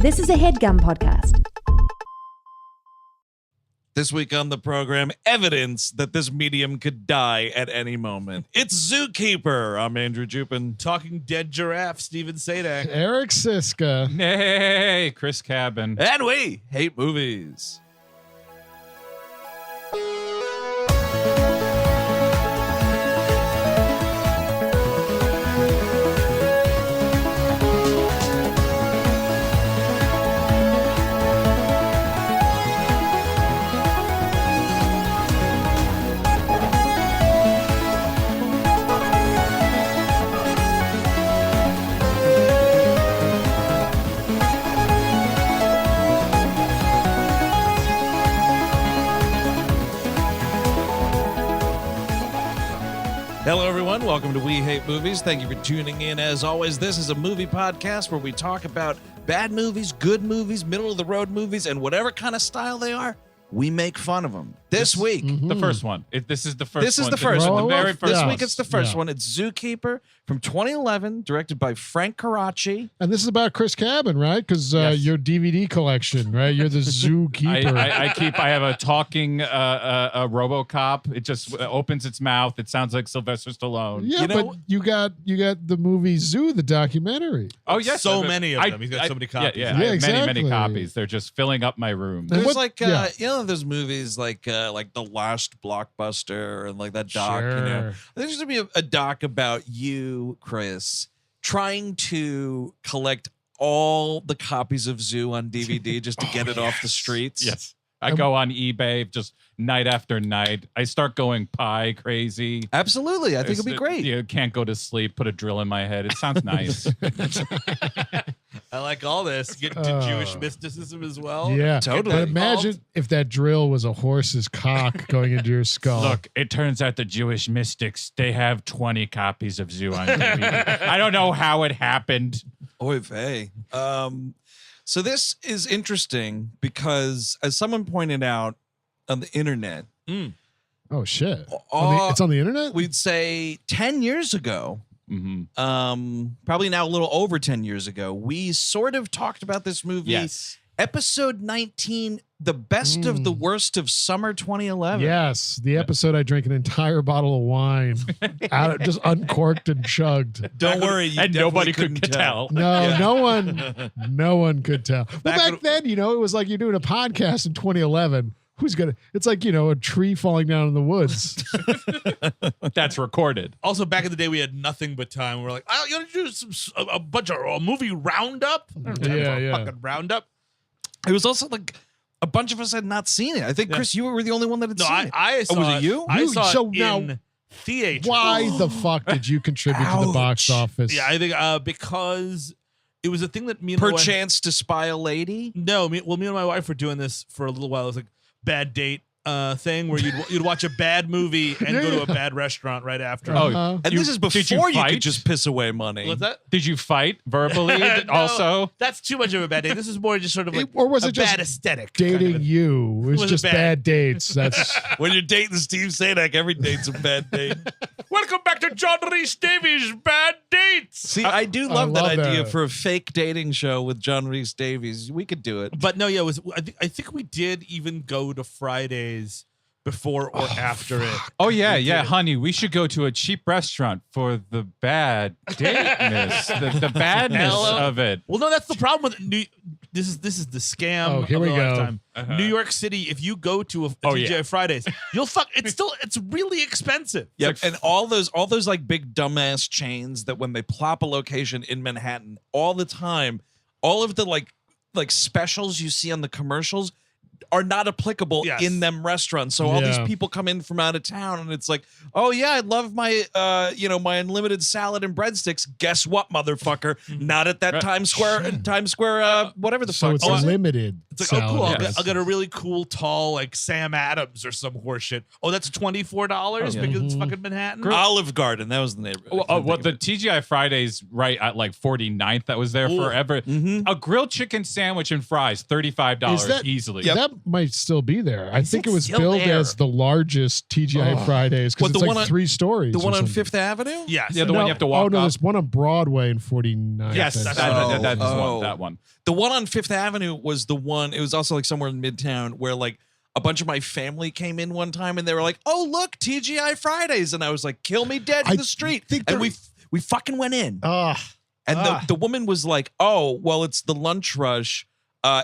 This is a HeadGum podcast. This week on the program, evidence that this medium could die at any moment. It's Zookeeper. I'm Andrew Jupin. Talking Dead Giraffe, Steven Sadak. Eric Siska. Hey, Chris Cabin. And we hate movies. Hello, everyone. Welcome to We Hate Movies. Thank you for tuning in. As always, this is a movie podcast where we talk about bad movies, good movies, middle-of-the-road movies, and whatever kind of style they are, we make fun of them. This week, The first one. This is the first one. This is the first one. The very first This one. week, it's the first one. It's Zookeeper from 2011, directed by Frank Coraci. And this is about Chris Cabin, right? Because Yes. your DVD collection, right? You're the zookeeper. I have a talking RoboCop. It just opens its mouth. It sounds like Sylvester Stallone. Yeah, You know- but you got the movie Zoo, the documentary. Oh, yes. So many of them. He's got so many copies. Yeah, Yeah, I have exactly. many copies. They're just filling up my room. And There's what- like, yeah. you know, those movies like The Last Blockbuster and like that doc, you know. Sure. There's going to be a doc about you, Chris, trying to collect all the copies of Zoo on DVD just to get it off the streets. Yes. I go on eBay just night after night. I start going pie crazy. Absolutely. I think it'd be great. You can't go to sleep, put a drill in my head. It sounds nice. I like all this. Get into Jewish mysticism as well. Yeah, totally. But imagine if that drill was a horse's cock going into your skull. Look, it turns out the Jewish mystics, they have 20 copies of Zoo on DVD. I don't know how it happened. Oy vey. So this is interesting because, as someone pointed out on the internet, Oh shit! Uh, It's on the internet. we'd say 10 years ago, probably now a little over 10 years ago, we sort of talked about this movie. Yes. Episode 19, the best of the worst of summer 2011. Yes, the episode I drank an entire bottle of wine, just uncorked and chugged. Don't worry. You And nobody definitely could couldn't tell. No, no one could tell. Well, back then, it was like you're doing a podcast in 2011. Who's gonna? It's like a tree falling down in the woods. That's recorded. Also, back in the day, we had nothing but time. We're like, oh, you want to do a bunch of a movie roundup? I don't have time for a fucking roundup. It was also like a bunch of us had not seen it. I think, Chris, you were the only one that had No, seen it. I saw was it you? I saw So it now- in theater. Why the fuck did you contribute to the box Ouch. office? Yeah, I think because it was a thing that me and my wife... Perchance to spy a lady? No, me and my wife were doing this for a little while. It was like bad date thing where you'd watch a bad movie and go to a bad restaurant right after. Uh-huh. And this is did you before you fight? could just piss away money. What's that? Did you fight verbally No, also? that's too much of a bad date. This is more just sort of like Or was a it just bad aesthetic. kind Dating of a- you. It was Was just bad. bad dates. That's When you're dating Steve Sadak, every date's a bad date. Welcome back to John Rhys Davies' Bad Dates. See, I do love that love idea that. for a fake dating show with John Rhys Davies. We could do it. But no, yeah, I think we did even go to Fridays before or after it. Oh, yeah, honey. We should go to a cheap restaurant for the bad dateness, the badness Hello? of it. Well, no, that's the problem with this is the scam. Oh, here of we the go. lifetime. Uh-huh. New York City. If you go to a TGI yeah. Fridays, you'll it's really expensive. Yep, and all those like big dumbass chains that when they plop a location in Manhattan all the time, all of the like specials you see on the commercials are not applicable Yes. in them restaurants. So all these Yeah. people come in from out of town and it's like, oh yeah, I love my my unlimited salad and breadsticks. Guess what, motherfucker? Not at that Right. Times Square, whatever the so fuck. it's Oh, limited. It's like, oh, cool. salad. I'll get a really cool, tall, like Sam Adams or some horseshit. Oh, that's $24 yeah. because it's fucking Manhattan. Olive Garden, that was the neighborhood. Well, the TGI Fridays right at like 49th that was there Ooh. forever. Mhm. A grilled chicken sandwich and fries, $35 Is that- easily. That that might still be there. I think it was still billed there? as the largest TGI Fridays because What, it's the like one on- 3 stories. The or one on something. Fifth Avenue? Yes. Yeah, the one you have to walk Oh no, up. there's one on Broadway in 49. Yes, I think. that's Oh. one. That one. The one on Fifth Avenue was the one. It was also like somewhere in Midtown where like a bunch of my family came in one time and they were like, "Oh look, TGI Fridays," and I was like, "Kill me dead in I the street." think And they're- we fucking went in, Ah, and the woman was like, "Oh well, it's the lunch rush.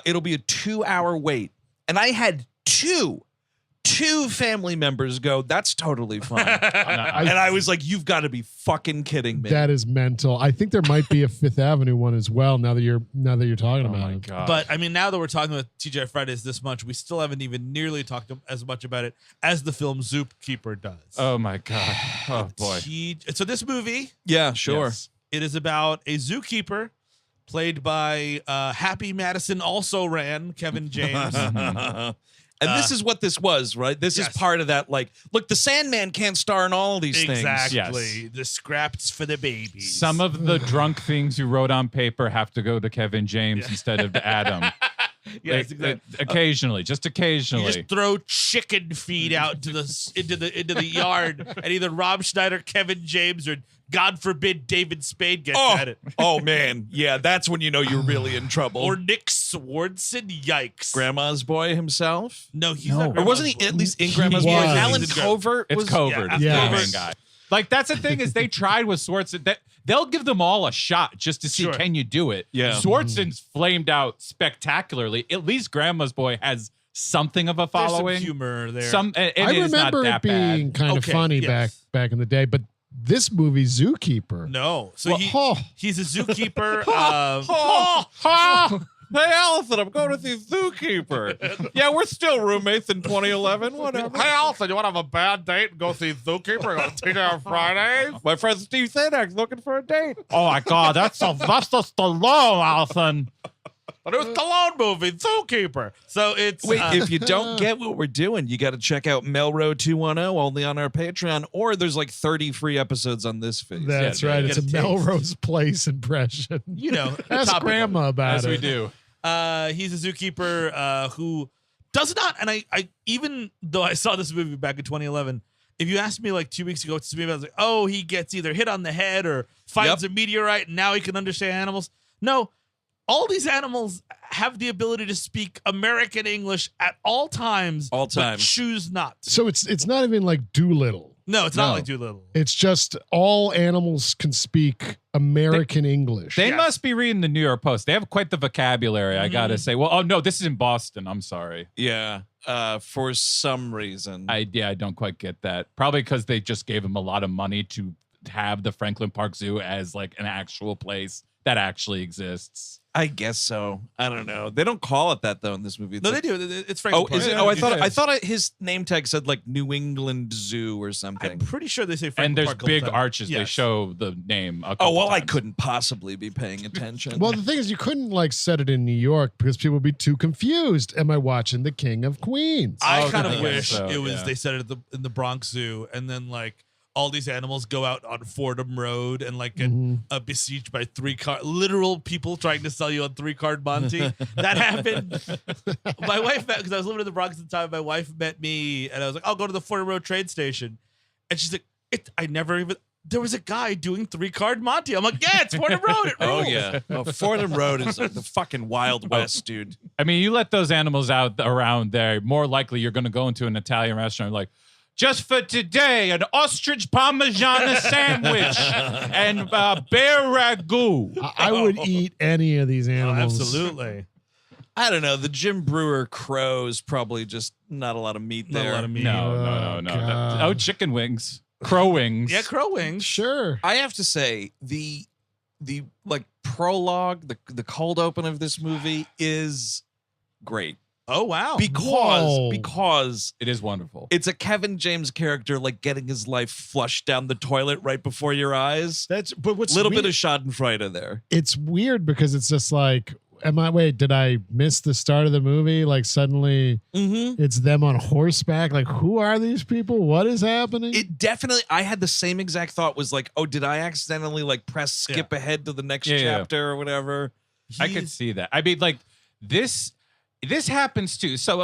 It'll be a 2-hour wait," and I had two family members go, "That's totally fine," and I was like, "You've got to be fucking kidding me." that is mental. I think there might be a Fifth Avenue one as well. Now that you're talking Oh about my it. god. But I mean, now that we're talking about TGI Fridays this much, we still haven't even nearly talked as much about it as the film Zookeeper does. oh my god. Oh boy. So this movie, Yeah, sure. Yes. it is about a zookeeper played by Happy Madison also ran Kevin James. And this is what this was, right? This is yes. part of that. Like, look, the Sandman can't star in all these things. Exactly. Yes. The scraps for the babies. Some of the drunk things you wrote on paper have to go to Kevin James instead of to Adam. yes, Like, exactly. occasionally, just You occasionally. just throw chicken feed out to into the yard, and either Rob Schneider, Kevin James, or God forbid David Spade gets at it, Oh man, yeah, that's when you know you're really in trouble. or Nick Swardson. Yikes! Grandma's boy himself, No, he's No. not. or Grandma's wasn't he boy. at least in He Grandma's boy? was. Alan He's in Covert It's was Covert. It's Yeah. the main Yes. guy. Like that's the thing is they tried with Swartzen. They'll give them all a shot just to see Sure. can you do it. Yeah. Swartzen's flamed out spectacularly. At least Grandma's Boy has something of a There's some following. humor there. It I is not remember that it being bad. kind of Okay, funny yes. back in the day, but this movie Zookeeper. no, so Well, he's a zookeeper. Hey, Allison, I'm going to see Zookeeper. Yeah, we're still roommates in 2011. Whatever. Hey, Alfred, you want to have a bad date and go see Zookeeper on TGI Fridays? My friend Steve Sadek's looking for a date. Oh my God, that's Sylvester Stallone, Allison. But it was Stallone movie, Zookeeper. So it's Wait, if you don't get what we're doing, you got to check out Melro 210 only on our Patreon, or there's like 30 free episodes on this feed. That's Yeah, right. you It's a get a taste. Melrose Place impression. you know, Ask topical. Grandma about As it. we do. He's a zookeeper who does not, and I even though I saw this movie back in 2011, if you asked me like 2 weeks ago what this movie, I was like, oh, he gets either hit on the head or finds a meteorite, and now he can understand animals. No, all these animals have the ability to speak American English at all times, All but times. choose not to. So it's not even like Doolittle. No, it's not No. like Doolittle. It's just all animals can speak American English. They Yes. must be reading the New York Post. They have quite the vocabulary, I gotta say. Well, oh no, this is in Boston. I'm sorry. Yeah, for some reason. I don't quite get that. Probably because they just gave him a lot of money to have the Franklin Park Zoo as like an actual place that actually exists. I guess so. I don't know. They don't call it that though in this movie. It's No, like- they do. It's Franklin Oh, Park. is it? Yeah, Oh, I yeah. thought his name tag said like New England Zoo or I'm something. pretty sure they say Franklin And there's Park all the big time. arches. They Yes. show the name. A Oh couple well, I times. couldn't possibly be paying attention. Well, the thing is, you couldn't like set it in New York because people would be too confused. Am I watching The King of Queens? I Oh, kind of yeah, wish so, it was yeah. they said it in the Bronx Zoo, and then like all these animals go out on Fordham Road and like get besieged by literal people trying to sell you on 3-card Monty. That happened. My wife met because I was living in the Bronx at the time. My wife met me, and I was like, "I'll go to the Fordham Road train station," and she's like, I never even. There was a guy doing 3-card Monty. I'm like, yeah, it's Fordham Road. It oh rules." yeah, well, Fordham Road is like the fucking Wild West, dude. I mean, you let those animals out around there, more likely you're going to go into an Italian restaurant like, just for today, an ostrich parmigiana sandwich and bear ragu. I would eat any of these Oh, animals. absolutely. I don't know. The Jim Brewer crow is probably just not a lot of meat Not there. a lot of meat. No. God. Oh, chicken wings. Crow wings. Yeah, crow wings. Sure. I have to say the like prologue, the cold open of this movie is great Oh wow. Whoa. because It is wonderful. it's a Kevin James character like getting his life flushed down the toilet right before your eyes. But what's Little weird, bit of Schadenfreude there. it's weird because it's just like, did I miss the start of the movie? Like suddenly Mm-hmm. it's them on horseback. Like, who are these people? What is happening? It definitely. I had the same exact thought. Was like, oh, did I accidentally like press skip ahead to the next Yeah, yeah. chapter or whatever? I could see that. I mean, like this. This happens too. So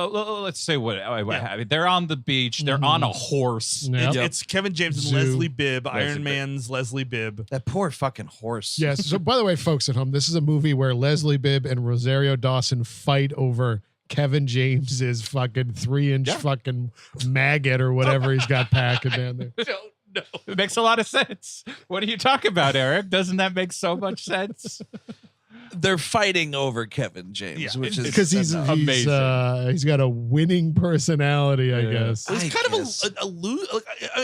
let's say what happened. They're on the beach. They're on a horse. Yep. It's Kevin James and Zoo. Leslie Bibb, Iron Bibb. Man's Leslie Bibb. That poor fucking horse. Yes. So, by the way, folks at home, this is a movie where Leslie Bibb and Rosario Dawson fight over Kevin James's fucking 3-inch fucking maggot or whatever he's got packing down there. No. It makes a lot of sense. What are you talking about, Eric? Doesn't that make so much sense? They're fighting over Kevin James, Yeah. which is Because he's got a winning personality, I guess. I It's kind guess. of a lose.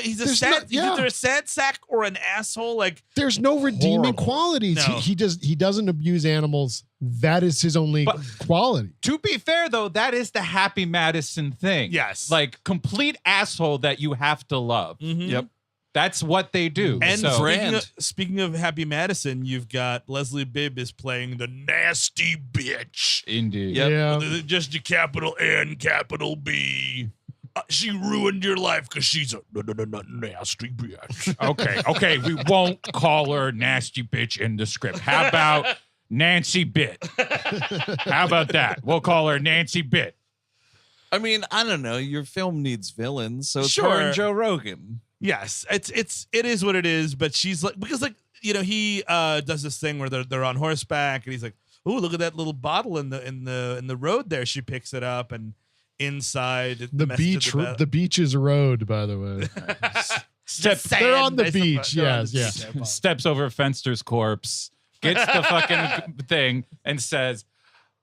He's a There's sad. not- He's yeah. either a sad sack or an asshole. Like There's no redeeming Horrible. qualities. No. He doesn't abuse animals. That is his only But- quality. To be fair, though, that is the Happy Madison thing. Yes. Like complete asshole that you have to love. Yep. That's what they do. And So- speaking of Happy Madison, you've got Leslie Bibb is playing the nasty bitch. Indeed. Yep. Yeah. Just a capital N, capital B. She ruined your life because she's a nasty bitch. Okay. We won't call her nasty bitch in the script. How about Nancy Bit? How about that? We'll call her Nancy Bit. I mean, I don't know. Your film needs villains, so it's her Sure. and Joe Rogan. Yes, it is what it is. But she's like, because like he does this thing where they're on horseback and he's like, oh, look at that little bottle in the road there. She picks it up and inside The message of the beach is a road, by the way. They're on the beach. Yes, yeah. Steps over Fenster's corpse, gets the fucking thing, and says,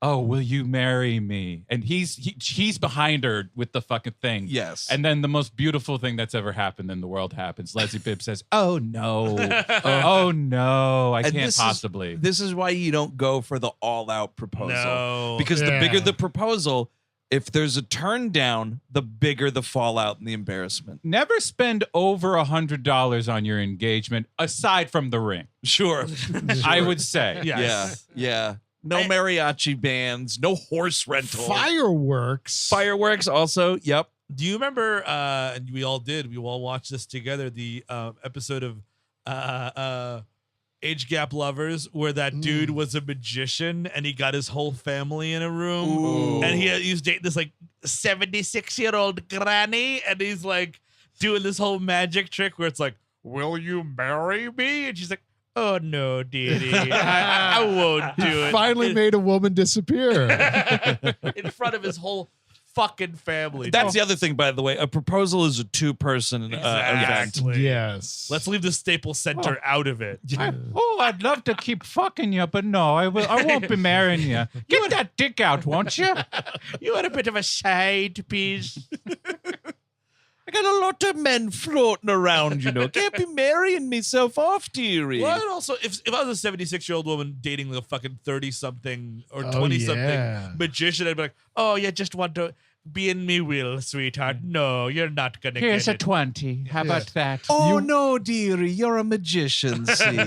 "Oh, will you marry me?" And he's behind her with the fucking thing. Yes. And then the most beautiful thing that's ever happened in the world happens. Leslie Bibb says, "Oh no, oh no, I And can't this is- possibly." This is why you don't go for the all-out proposal. No. Because Yeah. the bigger the proposal, if there's a turn down, the bigger the fallout and the embarrassment. Never spend over $100 on your engagement, aside from the ring. Sure. I would say. Yes. Yeah. No mariachi bands, no horse rental. Fireworks. Fireworks also. Yep. Do you remember? And we all watched this together. The episode of Age Gap Lovers, where that dude was a magician and he got his whole family in a room, Ooh. and he was dating this like 76-year-old granny, and he's like doing this whole magic trick where it's like, "Will you marry me?" And she's like, "Oh no, dearie, I won't do it." Finally made a woman disappear. in front of his whole fucking family. That's the other thing, by the way. A proposal is a two-person event. Exactly. Yes. Let's leave the Staples Center out of it. I'd love to keep fucking you, but no, I won't be marrying you. Get that dick out, won't you? You are a bit of a side piece. I got a lot of men floating around, you know. Can't be marrying myself off, dearie. Well, and also, if I was a 76-year-old woman dating a fucking 30-something or Oh, 20-something yeah. magician, I'd be like, "Oh, you just want to be in me will, sweetheart. No, you're not going to get it." 20. How about that? Oh, no, dearie. You're a magician, see.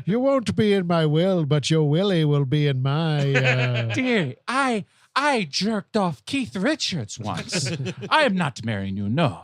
You won't be in my will, but your willy will be in my. Dear, I jerked off Keith Richards once. I am not marrying you. No.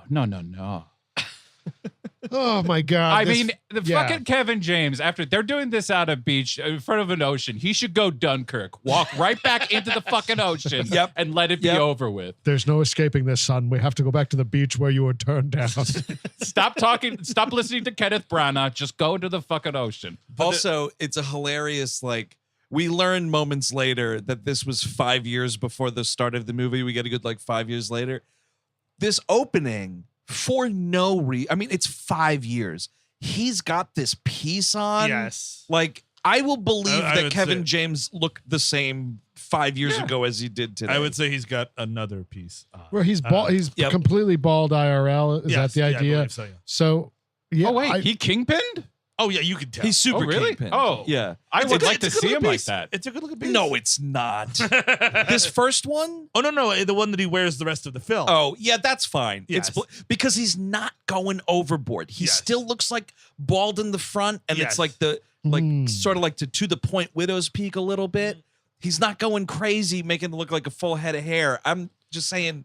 Oh my God! I this- mean, the yeah. fucking Kevin James, after they're doing this out of beach in front of an ocean, he should go Dunkirk, walk right back into the fucking ocean, Yep. and let it be Yep. over with. There's no escaping this, son. We have to go back to the beach where you were turned down. Stop talking. Stop listening to Kenneth Branagh. Just go into the fucking ocean. Also, it's a hilarious, like, we learn moments later that this was 5 years before the start of the movie. We get a good, 5 years later. This opening, for no reason, I mean, it's 5 years. He's got this piece on. Yes. Like, I will believe I that would Kevin say- James looked the same 5 years ago as he did today. I would say he's got another piece. Where he's bald, he's Yep. completely bald IRL. Is Yes, that the yeah, I idea? believe so, yeah. So, yeah. Oh wait, he kingpinned? Oh, yeah, you can tell. He's super Oh, really? kingpin. Oh. Yeah. I It's would a like good- to it's a good see him looking like piece. that. It's a good looking piece. No, it's not. This first one? Oh, no, the one that he wears the rest of the film. Oh, yeah, that's fine. Yes. Because he's not going overboard. He Yes. still looks like bald in the front, and Yes. it's like sort of like to the point widow's peak a little bit. He's not going crazy, making it look like a full head of hair. I'm just saying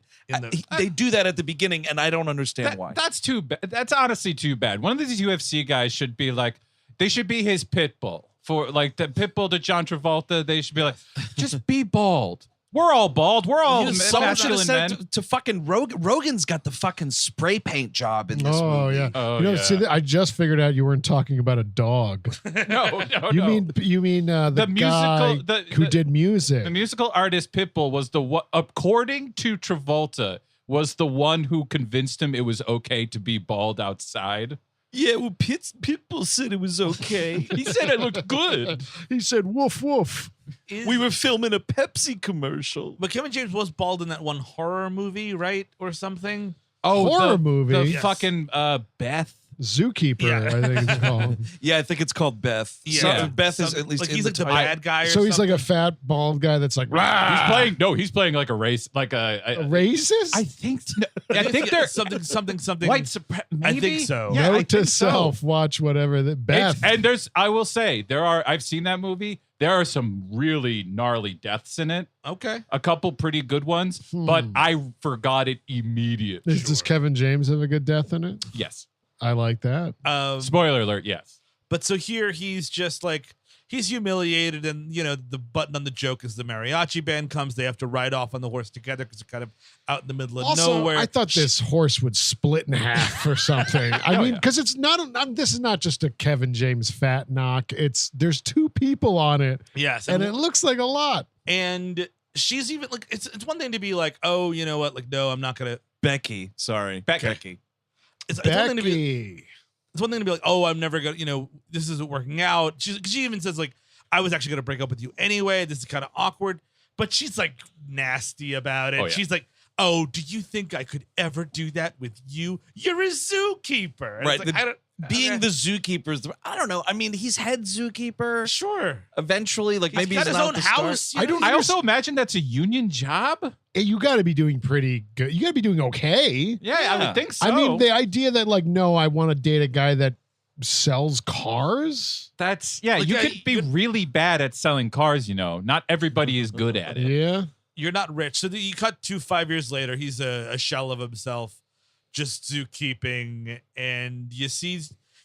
they do that at the beginning, and I don't understand why. That's too bad. That's honestly too bad. One of these UFC guys should be like, they should be his pit bull. For like the pit bull to John Travolta, they should be like, just be bald. We're all bald. We're all Someone should have masculine said men. to fucking Rogan. Rogan's got the fucking spray paint job in this Oh movie. yeah. Oh, you know, yeah. see, I just figured out you weren't talking about a dog. No, You mean the musical- guy who did music? The musical artist Pitbull was the one, according to Travolta, was the one who convinced him it was okay to be bald outside. Yeah, well, Pitbull said it was okay. He said it looked good. He said, "Woof woof." We were filming a Pepsi commercial. But Kevin James was bald in that one horror movie, right? Or something. Horror movie. The Yes. fucking Beth. Zookeeper, Yeah. I think it's called. Yeah, I think it's called Beth. Yeah. Something- Beth is Something- at least like in he's the like the title. bad guy. Or So he's like a something. fat bald guy that's like, "Rah!" He's playing like a race, like a a racist. I think they're something. white supremacy. I think so. Yeah, I Note to think so. self: watch whatever that Beth. And I will say, I've seen that movie. There are some really gnarly deaths in it. Okay. A couple pretty good ones, but I forgot it immediately. Does Kevin James have a good death in it? Yes. I like that. Spoiler alert, yes. But so here he's just like he's humiliated, and the button on the joke is the mariachi band comes. They have to ride off on the horse together because they're kind of out in the middle of Also, nowhere. I thought this horse would split in half or something. I mean, because it's not. This is not just a Kevin James fat knock. There's two people on it, yes, and it looks like a lot. and she's even like it's one thing to be like, oh, you know what, like no, I'm not gonna. Becky. Sorry. Becky. It's one thing to be. Becky. It's one thing to be like, oh, I'm never gonna, this isn't working out. She even says like, I was actually gonna break up with you anyway. This is kind of awkward, but she's like nasty about it. Oh, yeah. She's like, oh, do you think I could ever do that with you? You're a zookeeper, and Right. it's like, I don't, Being okay. the zookeeper is I don't know. I mean, he's head zookeeper. Sure. Eventually, like maybe He's got he's his not own at the start. house. I don't I also imagine that's a union job. You got to be doing pretty good. You got to be doing okay. Yeah, I would think so. I mean, the idea that like, no, I want to date a guy that sells cars. Like, you yeah, could be really bad at selling cars. Not everybody is good at it. Yeah. You're not rich. So you cut to 5 years later. He's a shell of himself, just zookeeping, and you see,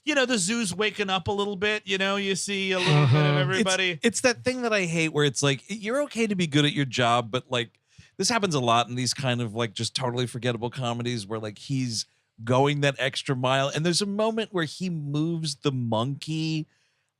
the zoo's waking up a little bit. You see a little bit of everybody. It's that thing that I hate where it's like you're okay to be good at your job, but like this happens a lot in these kind of like just totally forgettable comedies where like he's going that extra mile, and there's a moment where he moves the monkey,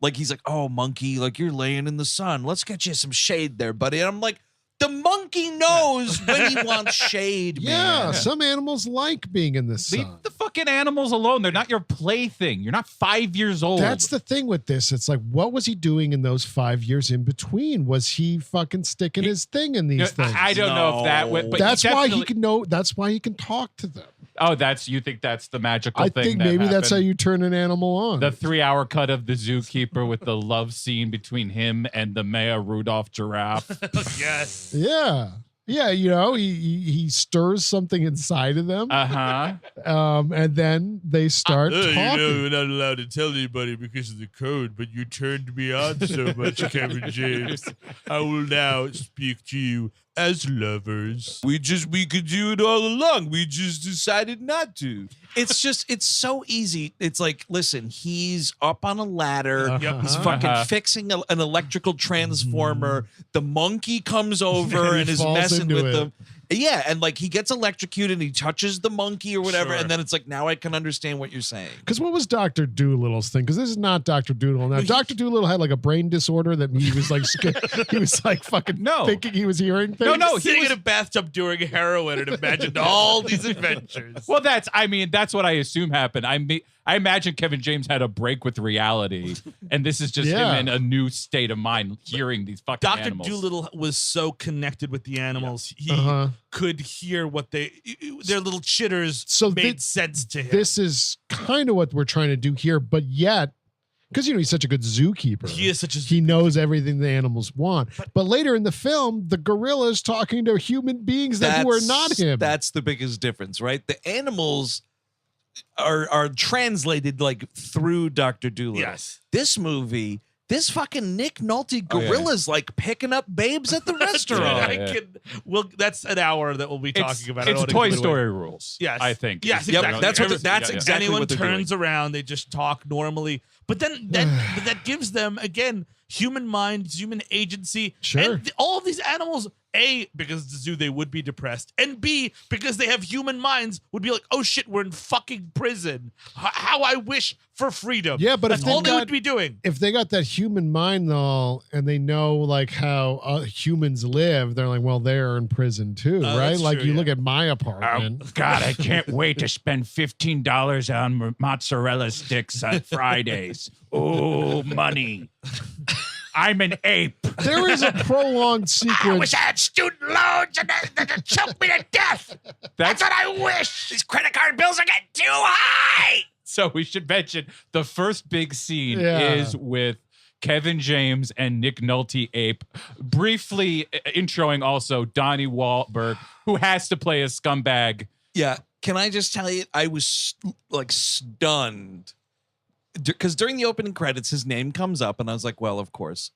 like he's like, oh monkey, like you're laying in the sun, let's get you some shade there, buddy. And I'm like, the monkey knows when he wants shade. Yeah. Man. Some animals like being in the sun. Leave the fucking animals alone. They're not your plaything. You're not 5 years old. That's the thing with this. It's like, what was he doing in those 5 years in between? Was he fucking sticking his thing in these things? I don't know if that went, but that's why he definitely- can know. That's why he can talk to them. Oh, you think that's the magical I thing? think that maybe that's how happened? you turn an animal on. The 3-hour cut of the zookeeper with the love scene between him and the Maya Rudolph giraffe. Yes. Yeah. Yeah, he stirs something inside of them, and then they start talking. We're not allowed to tell anybody because of the code, but you turned me on so much, Kevin James. I will now speak to you as lovers. We could do it all along. We just decided not to. It's so easy. It's like, listen, he's up on a ladder. Yep. He's fucking fixing an electrical transformer. The monkey comes over He and is falls messing into with it. them. Yeah, and like he gets electrocuted and he touches the monkey or whatever, Sure. and then it's like, now I can understand what you're saying. Because what was Dr. Doolittle's thing? Because this is not Dr. Doolittle. Now, Dr. Doolittle had like a brain disorder that he was like, he was like fucking thinking he was hearing things. No, He's sitting in a bathtub doing heroin and imagined all these adventures. Well, that's what I assume happened. I imagine Kevin James had a break with reality, and this is just Yeah. him in a new state of mind, hearing these fucking Dr. animals. Doolittle was so connected with the animals. He could hear what their little chitters So made sense to him. This is kind of what we're trying to do here, but yet, because he's such a good zookeeper. He is such a He knows everything the animals want. But later in the film, the gorilla's talking to human beings who are not him. That's the biggest difference, right? The animals are translated like through Dr. Doolittle. Yes. This movie, this fucking Nick Nolte Oh, yeah. gorilla's like picking up babes at the restaurant. That's an hour that we'll be talking about. I don't It's wanna Toy give it away. Story rules. Yes. I think. Yes, Yep, exactly. that's exactly Anyone what they're turns doing. around, they just talk normally. But then that gives them again human mind, human agency. Sure. And all of these animals A, because it's a zoo, they would be depressed. And B, because they have human minds, would be like, oh shit, we're in fucking prison. How I wish for freedom. Yeah, but that's if all they they got- would be doing. If they got that human mind though, and they know like how humans live, they're like, well, they're in prison too, right? that's Like true, you yeah. look at my apartment. God, I can't wait to spend $15 on mozzarella sticks on Fridays. Oh, money. I'm an ape. There is a prolonged sequence. I had student loans and they choked me to death. That's what I wish. These credit card bills are getting too high. So we should mention the first big scene is with Kevin James and Nick Nolte Ape, briefly introing also Donnie Wahlberg, who has to play a scumbag. Yeah. Can I just tell you, I was like stunned because during the opening credits, his name comes up, and I was like, well, of course.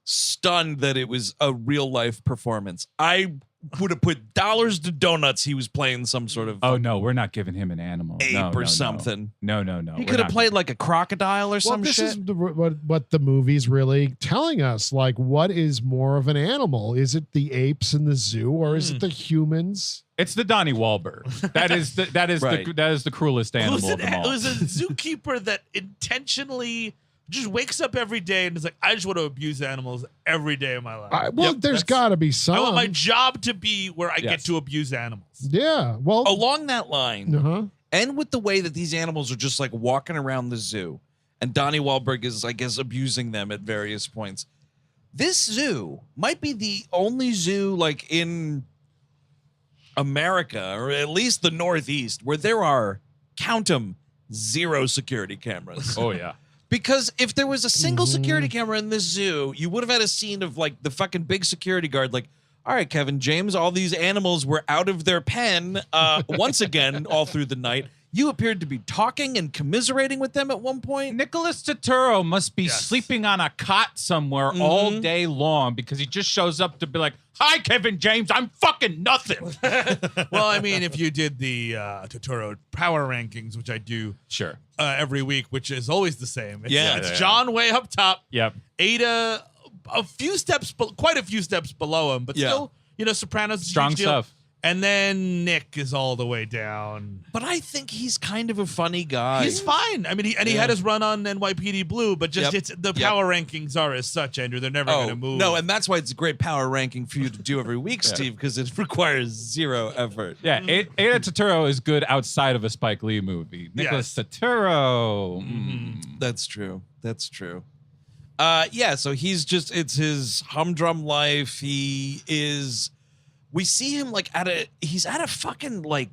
Stunned that it was a real life performance. I would have put dollars to donuts he was playing some sort of Oh, no, we're not giving him an animal. ape or something. No. He could have played like a crocodile or Well, some this shit. is what the movie's really telling us. Like, what is more of an animal? Is it the apes in the zoo, or is it the humans? It's the Donnie Wahlberg. That is Right. that is the cruelest animal of them all. It was a zookeeper that intentionally just wakes up every day and is like, I just want to abuse animals every day of my life. There's got to be some. I want my job to be where I get Yes. to abuse animals. Yeah. Well. Along that line, Uh-huh. and with the way that these animals are just like walking around the zoo, and Donnie Wahlberg is, I guess, abusing them at various points. This zoo might be the only zoo like in America, or at least the Northeast, where there are, count 'em, 0 security cameras. Oh, yeah. Because if there was a single security camera in this zoo, you would have had a scene of like the fucking big security guard, like, all right, Kevin James, all these animals were out of their pen once again all through the night. You appeared to be talking and commiserating with them at one point. Nicholas Turturro must be sleeping on a cot somewhere all day long because he just shows up to be like, hi, Kevin James, I'm fucking nothing. Well, I mean, if you did the Totoro power rankings, which I do every week, which is always the same. It's John way up top. Yep. Ada, quite a few steps below him, but still, Sopranos is a Strong huge deal. stuff. And then Nick is all the way down. But I think he's kind of a funny guy. He's fine. I mean, he had his run on NYPD Blue, but just the power rankings are as such, Andrew. They're never going to move. No, and that's why it's a great power ranking for you to do every week, Steve, because it requires 0 effort. Yeah, Ada Turturro is good outside of a Spike Lee movie. Nicholas Turturro. That's true. That's true. So it's his humdrum life. We see him like he's at a fucking like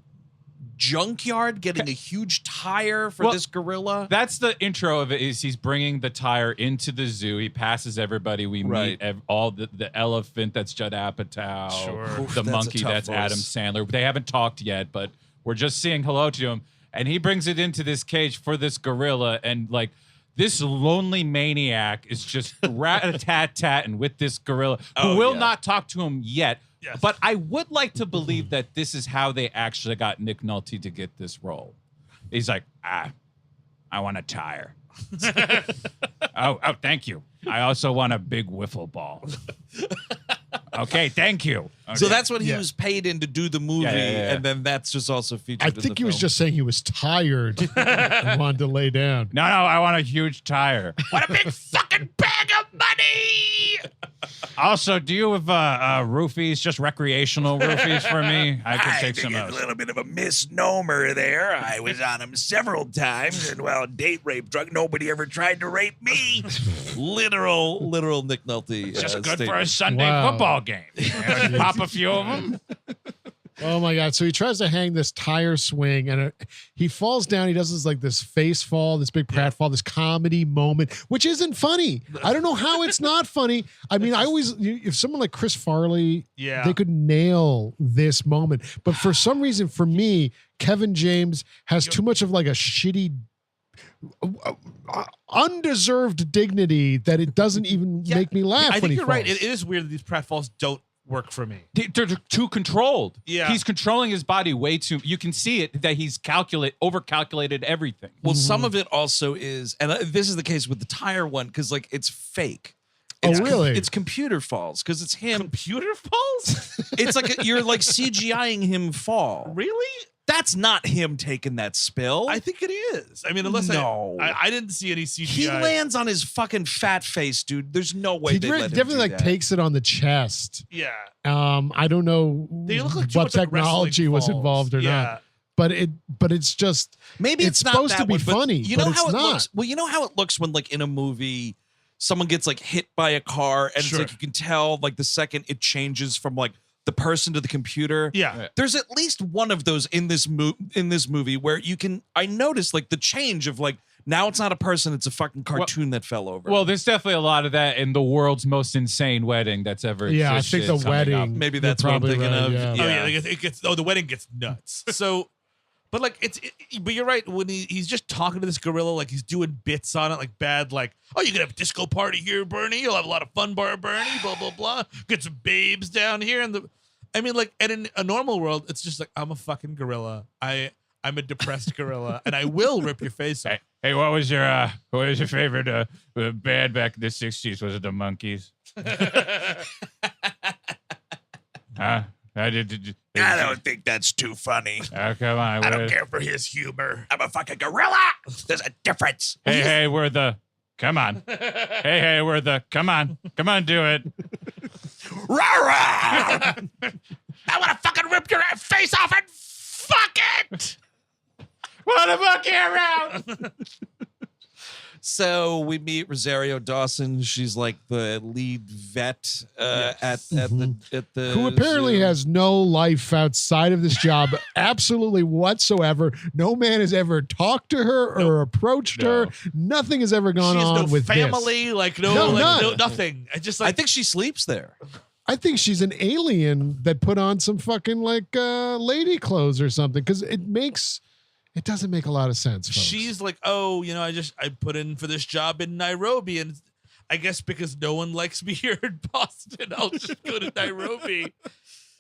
junkyard getting a huge tire for this gorilla. That's the intro of it. Is he's bringing the tire into the zoo. He passes everybody. We meet all the elephant that's Judd Apatow. Sure. The That's monkey a tough that's voice. Adam Sandler. They haven't talked yet, but we're just saying hello to him. And he brings it into this cage for this gorilla. And like this lonely maniac is just rat-a-tat-tatting with this gorilla who will not talk to him yet. Yes. But I would like to believe that this is how they actually got Nick Nolte to get this role. He's like, I want a tire. oh, thank you. I also want a big wiffle ball. Okay, thank you. Okay. So that's what he was paid in to do the movie, Yeah. and then that's just also featured I in think the he was film. just saying he was tired and wanted to lay down. No, I want a huge tire. What a big fucking bag of money! Also, do you have roofies, just recreational roofies for me? I could take some of A those. little bit of a misnomer there. I was on them several times, and well, date rape drug. Nobody ever tried to rape me. literal Nick Nolte. Just good statement. for a Sunday Wow. football game. Pop a few of them. Oh my God. So he tries to hang this tire swing and he falls down. He does this face fall, this big pratfall, this comedy moment, which isn't funny. I don't know how it's not funny. I mean, if someone like Chris Farley, they could nail this moment. But for some reason, for me, Kevin James has too much of like a shitty, undeserved dignity that it doesn't even make me laugh. I when think he you're right. falls. It is weird that these pratfalls don't work for me. They're too controlled. Yeah. He's controlling his body way too. You can see it that he's overcalculated everything. Well, some of it also is, and this is the case with the tire one, because like it's fake. It's really? It's computer falls because it's him. Computer falls? It's like you're like CGIing him fall. Really? That's not him taking that spill. I think it is. I mean, unless No. I didn't see any CGI. He lands on his fucking fat face, dude. There's no way He they let him definitely do like that. takes it on the chest. Yeah. I don't know They look like too what much like technology wrestling was falls. involved or Yeah. not. But it's just Maybe it's not supposed that to be one, but funny. You but know it's how it not. looks. Well, you know how it looks when, like, in a movie, someone gets like hit by a car, and Sure. it's like you can tell, like, the second it changes from like the person to the computer. Yeah. There's at least one of those in this movie where you can. I noticed like the change of like now it's not a person, it's a fucking cartoon that fell over. Well, there's definitely a lot of that in the world's most insane wedding that's ever Yeah, I existed think the coming up. wedding. Maybe you're that's what I'm probably thinking right, of. Yeah. Oh yeah, Yeah. like, it gets. Oh, the wedding gets nuts. So, but like but you're right. When he's just talking to this gorilla, like he's doing bits on it, like bad, like, oh, you can have a disco party here, Bernie. You'll have a lot of fun, Bernie. Blah blah blah. Get some babes down here, I mean, like, and in a normal world, it's just like I'm a fucking gorilla. I'm a depressed gorilla, and I will rip your face off. Hey, what was your favorite band back in the '60s? Was it the Monkees? Huh? I don't think that's too funny. Oh, come on. I don't care for his humor. I'm a fucking gorilla. There's a difference. Hey, we're the. Come on. Hey, we're the. Come on, do it. Rah-rah! I want to fucking rip your face off and fuck it. What a monkey around. So we meet Rosario Dawson. She's like the lead vet at the Who apparently zoo. has no life outside of this job, absolutely whatsoever. No man has ever talked to her or approached her. Nothing has ever gone She has on no with family, this. like No, none. nothing. I just like I think she sleeps there. I think she's an alien that put on some fucking like lady clothes or something because it doesn't make a lot of sense. Folks. she's like, oh, I put in for this job in Nairobi, and I guess because no one likes me here in Boston, I'll just go to Nairobi.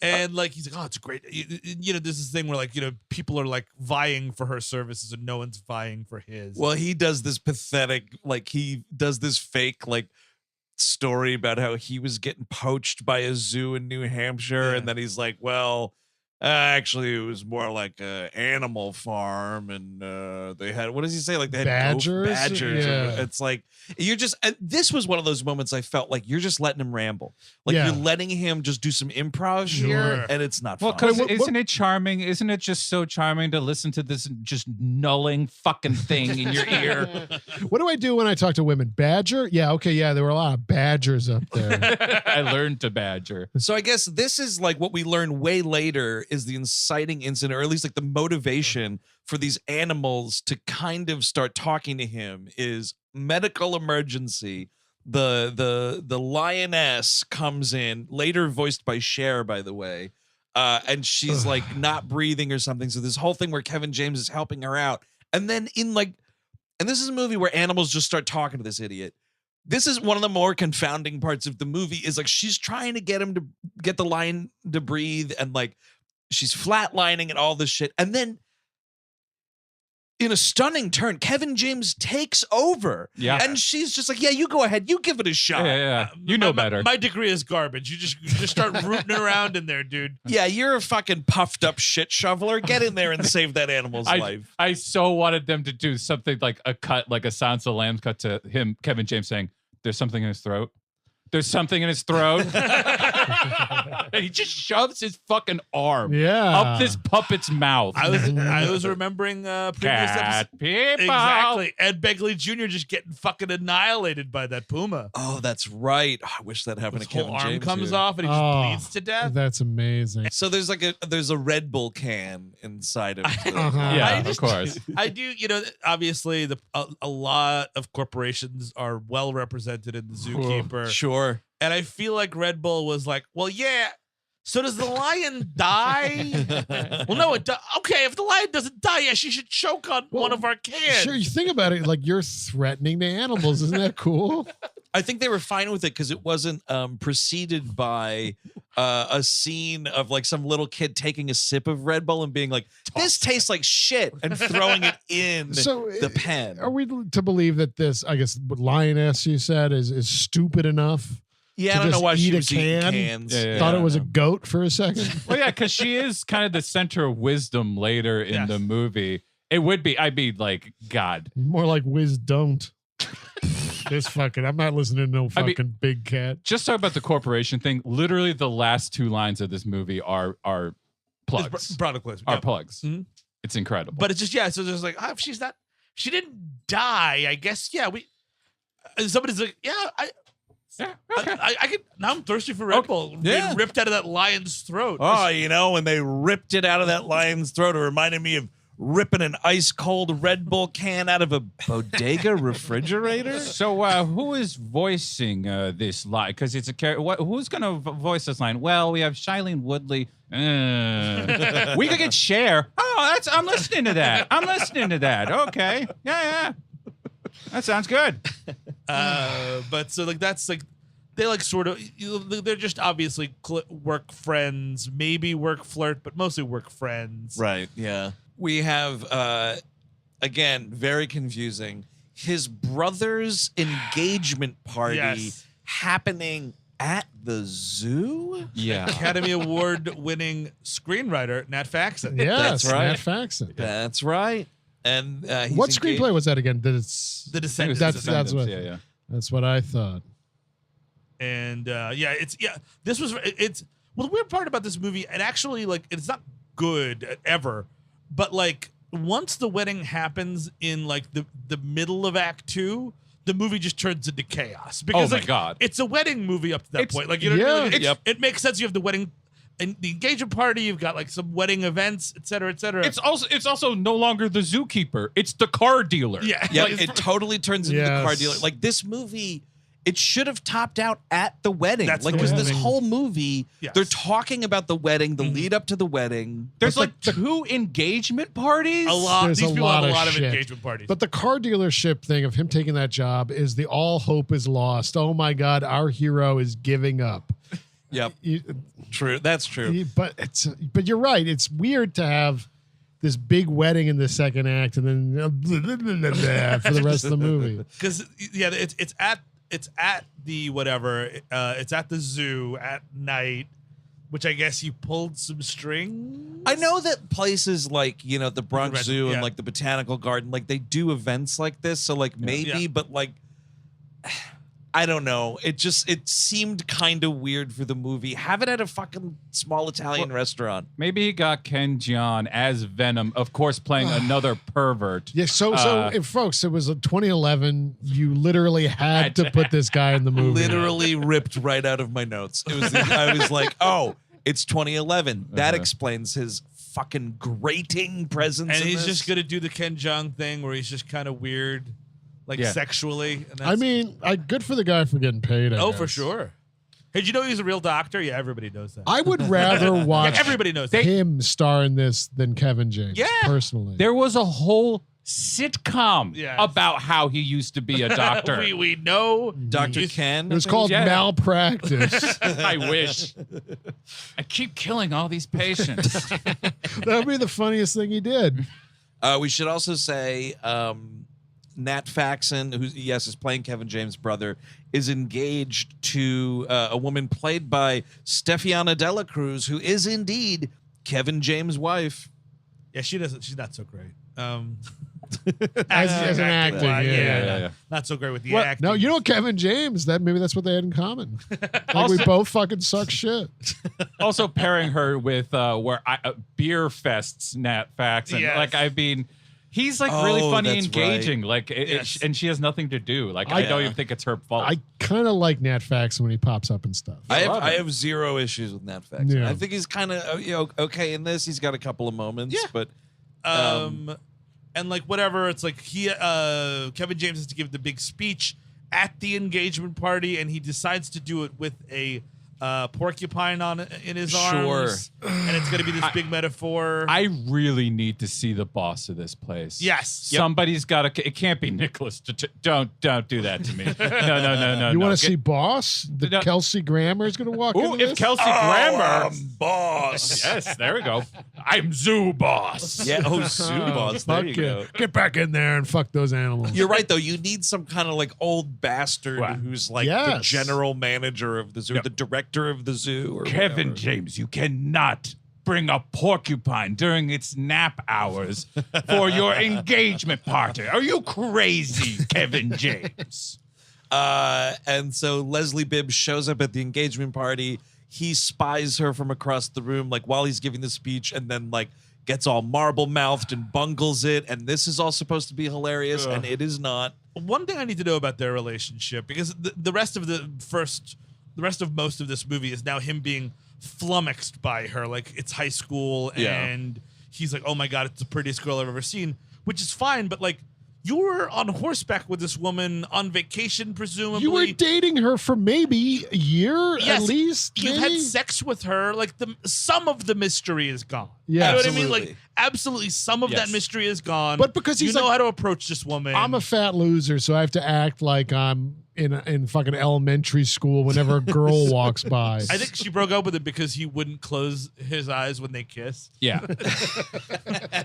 And like he's like, oh, it's great. There's this thing where like people are like vying for her services, and no one's vying for his. Well, he does this pathetic, like he does this fake like story about how he was getting poached by a zoo in New Hampshire, and then he's like, well, actually it was more like a animal farm, and they had, what does he say, like they had Badgers? badgers. Yeah. It's like you're just, this was one of those moments I felt like you're just letting him ramble, like Yeah. you're letting him just do some improv Sure. here, and it's not Well, fun. because isn't it charming? Isn't it just so charming to listen to this just nulling fucking thing in your ear? What do I do when I talk to women? Badger? Yeah, okay, yeah, there were a lot of badgers up there. I learned to badger. So I guess this is like what we learn way later is the inciting incident, or at least like the motivation for these animals to kind of start talking to him is medical emergency. The lioness comes in, later voiced by Cher, by the way, and she's like not breathing or something. So this whole thing where Kevin James is helping her out, and then and this is a movie where animals just start talking to this idiot. This is one of the more confounding parts of the movie is like she's trying to get him to get the lion to breathe, and like she's flatlining and all this shit. And then in a stunning turn, Kevin James takes over. Yeah. And she's just like, yeah, you go ahead. You give it a shot. Yeah. You know better. My degree is garbage. You just start rooting around in there, dude. Yeah, you're a fucking puffed up shit shoveler. Get in there and save that animal's life. I so wanted them to do something like a cut, like a Silence of the Lambs cut to him, Kevin James saying, there's something in his throat. There's something in his throat. And he just shoves his fucking arm Yeah. up this puppet's mouth. I was remembering previous Cat episodes. people. Exactly. Ed Begley Jr. just getting fucking annihilated by that puma. Oh, that's right. Oh, I wish that happened His to Kevin whole arm James comes here. off and he just Oh, bleeds to death. That's amazing. So there's a Red Bull can inside of it. Yeah, I of course. I do, obviously a lot of corporations are well represented in the Zookeeper. Sure. And I feel like Red Bull was like, well, yeah. So does the lion die? Well, no, okay, if the lion doesn't die, yeah, she should choke on one of our cans. Sure, you think about it, like you're threatening the animals. Isn't that cool? I think they were fine with it because it wasn't preceded by a scene of like some little kid taking a sip of Red Bull and being like, "This tastes like shit," and throwing it in the pen. Are we to believe that this, I guess, what Lioness you said is stupid enough? Yeah, to I don't know just why eat she a was eating can? cans. Thought it was a goat for a second. Well, yeah, because she is kind of the center of wisdom later in the movie. It would be, I'd be like, God. More like whiz don't. I'm not listening to no fucking big cat. Just talk about the corporation thing. Literally, the last 2 lines of this movie are plugs. Product placement. Are plugs. Mhm. It's incredible. But it's just, so there's like, if she didn't die, I guess, somebody's like, okay. I could, now I'm thirsty for Red Bull. Yeah. Being ripped out of that lion's throat. Oh, when they ripped it out of that lion's throat, it reminded me of ripping an ice cold Red Bull can out of a bodega refrigerator. So who is voicing this line? Because it's a character. Who's going to voice this line? Well, we have Shailene Woodley. We could get Cher. Oh, I'm listening to that. Okay. Yeah. That sounds good. But so like that's like they like sort of they're just obviously work friends, maybe work flirt, but mostly work friends. Right. Yeah. We have again very confusing. His brother's engagement party happening at the zoo. Yeah. Academy Award winning screenwriter Nat Faxon. Yes, That's right. Nat Faxon. That's right. And he's What engaged- screenplay was that again? The Descendants. That's what. Yeah. That's what I thought. And this was well, the weird part about this movie, and actually like it's not good ever, but like once the wedding happens in like the middle of Act 2, the movie just turns into chaos because my God. it's a wedding movie up to that point. Like, you know what I mean? It makes sense. You have the wedding and the engagement party, you've got like some wedding events, et cetera, et cetera. It's also no longer the zookeeper. It's the car dealer. Yeah. Like, it totally turns into the car dealer. Like this movie, it should have topped out at the wedding. That's like the because wedding. this whole movie, they're talking about the wedding, the lead up to the wedding. There's like 2 engagement parties. a lot. There's These a people have lot a of lot of shit. engagement parties. But the car dealership thing of him taking that job is the all hope is lost. Oh my God, our hero is giving up. Yep. True. That's true. But you're right. It's weird to have this big wedding in the second act and then for the rest of the movie. Because it's at the whatever. It's at the zoo at night, which I guess you pulled some strings. I know that places like, the Bronx Zoo and like the Botanical Garden, like they do events like this. So like maybe, but like, I don't know. It seemed kind of weird for the movie. Have it at a fucking small Italian restaurant. Maybe he got Ken Jeong as Venom, of course, playing another pervert. Yeah, so folks, it was 2011. You literally had to put this guy in the movie. Literally ripped right out of my notes. I was like, oh, it's 2011. That explains his fucking grating presence. And in he's this. just gonna do the Ken Jeong thing where he's just kind of weird, like sexually. And I mean, good for the guy for getting paid. I for guess. sure. Hey, did you know he's a real doctor? Yeah, everybody knows that. I would rather watch Everybody knows that. him star in this than Kevin James. Yeah. Personally. There was a whole sitcom Yes. about how he used to be a doctor. we know Dr. Ken. It was called Malpractice. I wish. I keep killing all these patients. That would be the funniest thing he did. We should also say Nat Faxon, who is playing Kevin James' brother, is engaged to a woman played by Stefiana Dela Cruz, who is indeed Kevin James' wife. Yeah, she doesn't. She's not so great. As an acting, yeah. Not so great with the What? acting. No, you know Kevin James. Maybe that's what they had in common. Like we both fucking suck shit. Also pairing her with beer fests, Nat Faxon. Yes. Like, I mean, he's like really funny, that's engaging. right. Like, and she has nothing to do. Like, I don't even think it's her fault. I kind of like Nat Faxon when he pops up and stuff. I have zero issues with Nat Faxon. Yeah. I think he's kind of okay in this. He's got a couple of moments, but and like whatever, it's like Kevin James has to give the big speech at the engagement party, and he decides to do it with a porcupine in his Sure. arms, and it's going to be this big metaphor. I really need to see the boss of this place. Yes. Somebody's got to. It can't be Nicholas. Don't do that to me. No. You want to see Boss? The No. Kelsey Grammer is going to walk Ooh, into if this? Kelsey Grammer. Boss. Yes, there we go. I'm Zoo Boss. Yeah. Oh, Zoo Boss. There Fuck you yeah. go. Get back in there and fuck those animals. You're right, though. You need some kind of like old bastard Right. who's like the Yes. general manager of the zoo, the director of the zoo. Or Kevin whatever. James, you cannot bring a porcupine during its nap hours for your engagement party. Are you crazy, Kevin James? And so Leslie Bibb shows up at the engagement party. He spies her from across the room, like while he's giving the speech, and then like gets all marble mouthed and bungles it. And this is all supposed to be hilarious, and it is not. One thing I need to know about their relationship, because the rest of most of this movie is now him being flummoxed by her, like it's high school, and he's like, "Oh my god, it's the prettiest girl I've ever seen," which is fine, but like. You were on horseback with this woman on vacation, presumably. You were dating her for maybe a year Yes, at least. You've maybe? had sex with her. Like some of the mystery is gone. Yeah, you know what I mean? absolutely. Like absolutely, some of that mystery is gone. But because he's you know like- how to approach this woman. I'm a fat loser, so I have to act like I'm in fucking elementary school whenever a girl walks by. I think she broke up with him because he wouldn't close his eyes when they kiss. Yeah.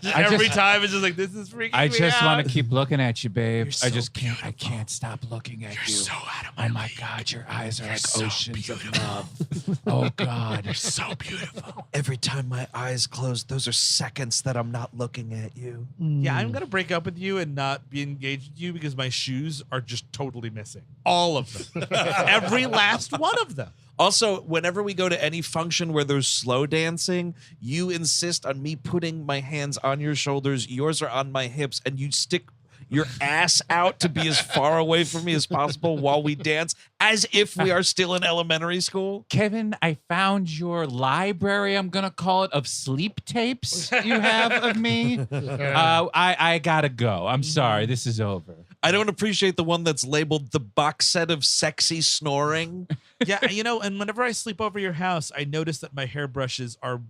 Every time it's just like, this is freaking I me just out. want to keep looking at you, babe. so I just can't. I can't stop looking at you. so out of Oh my God, your eyes are like so oceans of love. Oh God, you're So beautiful. Every time my eyes close, those are seconds that I'm not looking at you. Yeah, I'm gonna break up with you and not be engaged with you because my shoes are just totally missing. All of them. Every last one of them. Also, whenever we go to any function where there's slow dancing, you insist on me putting my hands on your shoulders, yours are on my hips, and you stick your ass out to be as far away from me as possible while we dance, as if we are still in elementary school. Kevin, I found your library. I'm gonna call it of sleep tapes you have of me. I gotta go. I'm sorry. This is over. I don't appreciate the one that's labeled the box set of sexy snoring. Yeah, you know, and whenever I sleep over your house, I notice that my hairbrushes are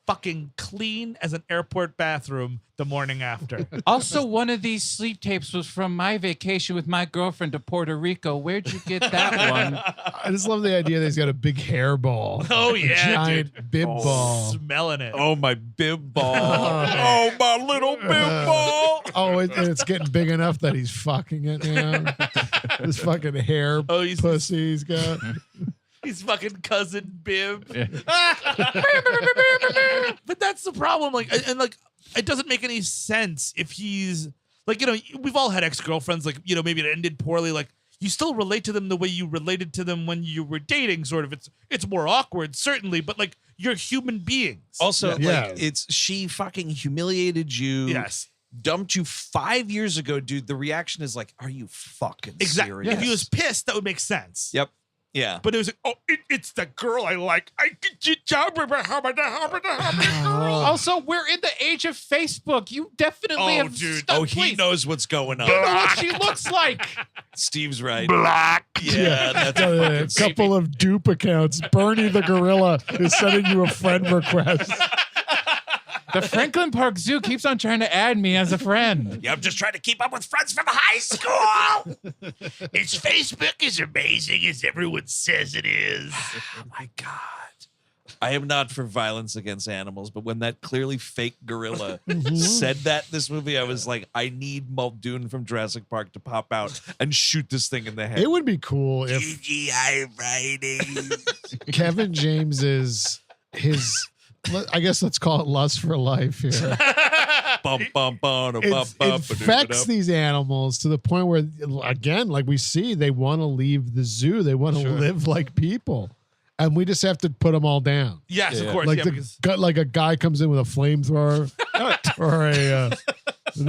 fucking clean as an airport bathroom the morning after. Also, one of these sleep tapes was from my vacation with my girlfriend to Puerto Rico. Where'd you get that one? I just love the idea that he's got a big hairball. Oh, yeah, giant dude. bib ball. Smelling it. Oh, my bib ball. Oh, my little bib ball. Oh, and it's getting big enough that he's fucking it now. This fucking hair he's- pussy he's got. He's fucking cousin Bibb. But that's the problem. Like, and like, it doesn't make any sense if he's like, you know, we've all had ex-girlfriends, like, you know, maybe it ended poorly. Like, you still relate to them the way you related to them when you were dating, sort of. It's more awkward, certainly, but like, you're human beings. Also, Yeah. like, she fucking humiliated you. Yes. Dumped you 5 years ago, dude. The reaction is like, are you fucking Exactly. serious? If he was pissed, that would make sense. Yep. Yeah. But it was like, oh, it's the girl I like. Also, we're in the age of Facebook. You definitely Oh, have dude. stuff. Oh, he Please. knows what's going on. You know what she looks like. Steve's right. Black. Yeah, that's A fucking couple of dupe accounts. Bernie the gorilla is sending you a friend request. The Franklin Park Zoo keeps on trying to add me as a friend. Yeah, I'm just trying to keep up with friends from high school. Its Facebook is amazing as everyone says it is. Oh my God. I am not for violence against animals, but when that clearly fake gorilla said that in this movie, I was like, I need Muldoon from Jurassic Park to pop out and shoot this thing in the head. It would be cool if TGI Fridays. Kevin James is his, I guess let's call it lust for life here. Bum, bum, bum, bum, It bum, infects these animals to the point where, again, like we see, they want to leave the zoo. They want to live like people. And we just have to put them all down. Yes, of course. Like Yeah, because like a guy comes in with a flamethrower or an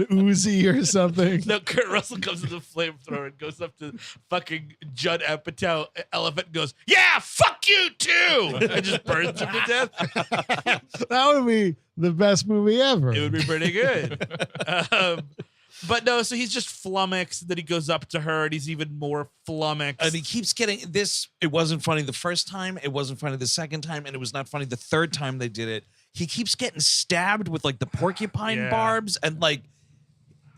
Uzi or something. no, Kurt Russell comes with a flamethrower and goes up to fucking Judd Apatow elephant and goes, yeah, fuck you too! And just burns him to death. That would be the best movie ever. It would be pretty good. But no, so he's just flummoxed. Then he goes up to her, and he's even more flummoxed. And he keeps getting this. It wasn't funny the first time. It wasn't funny the second time. And it was not funny the third time they did it. He keeps getting stabbed with like the porcupine barbs. And like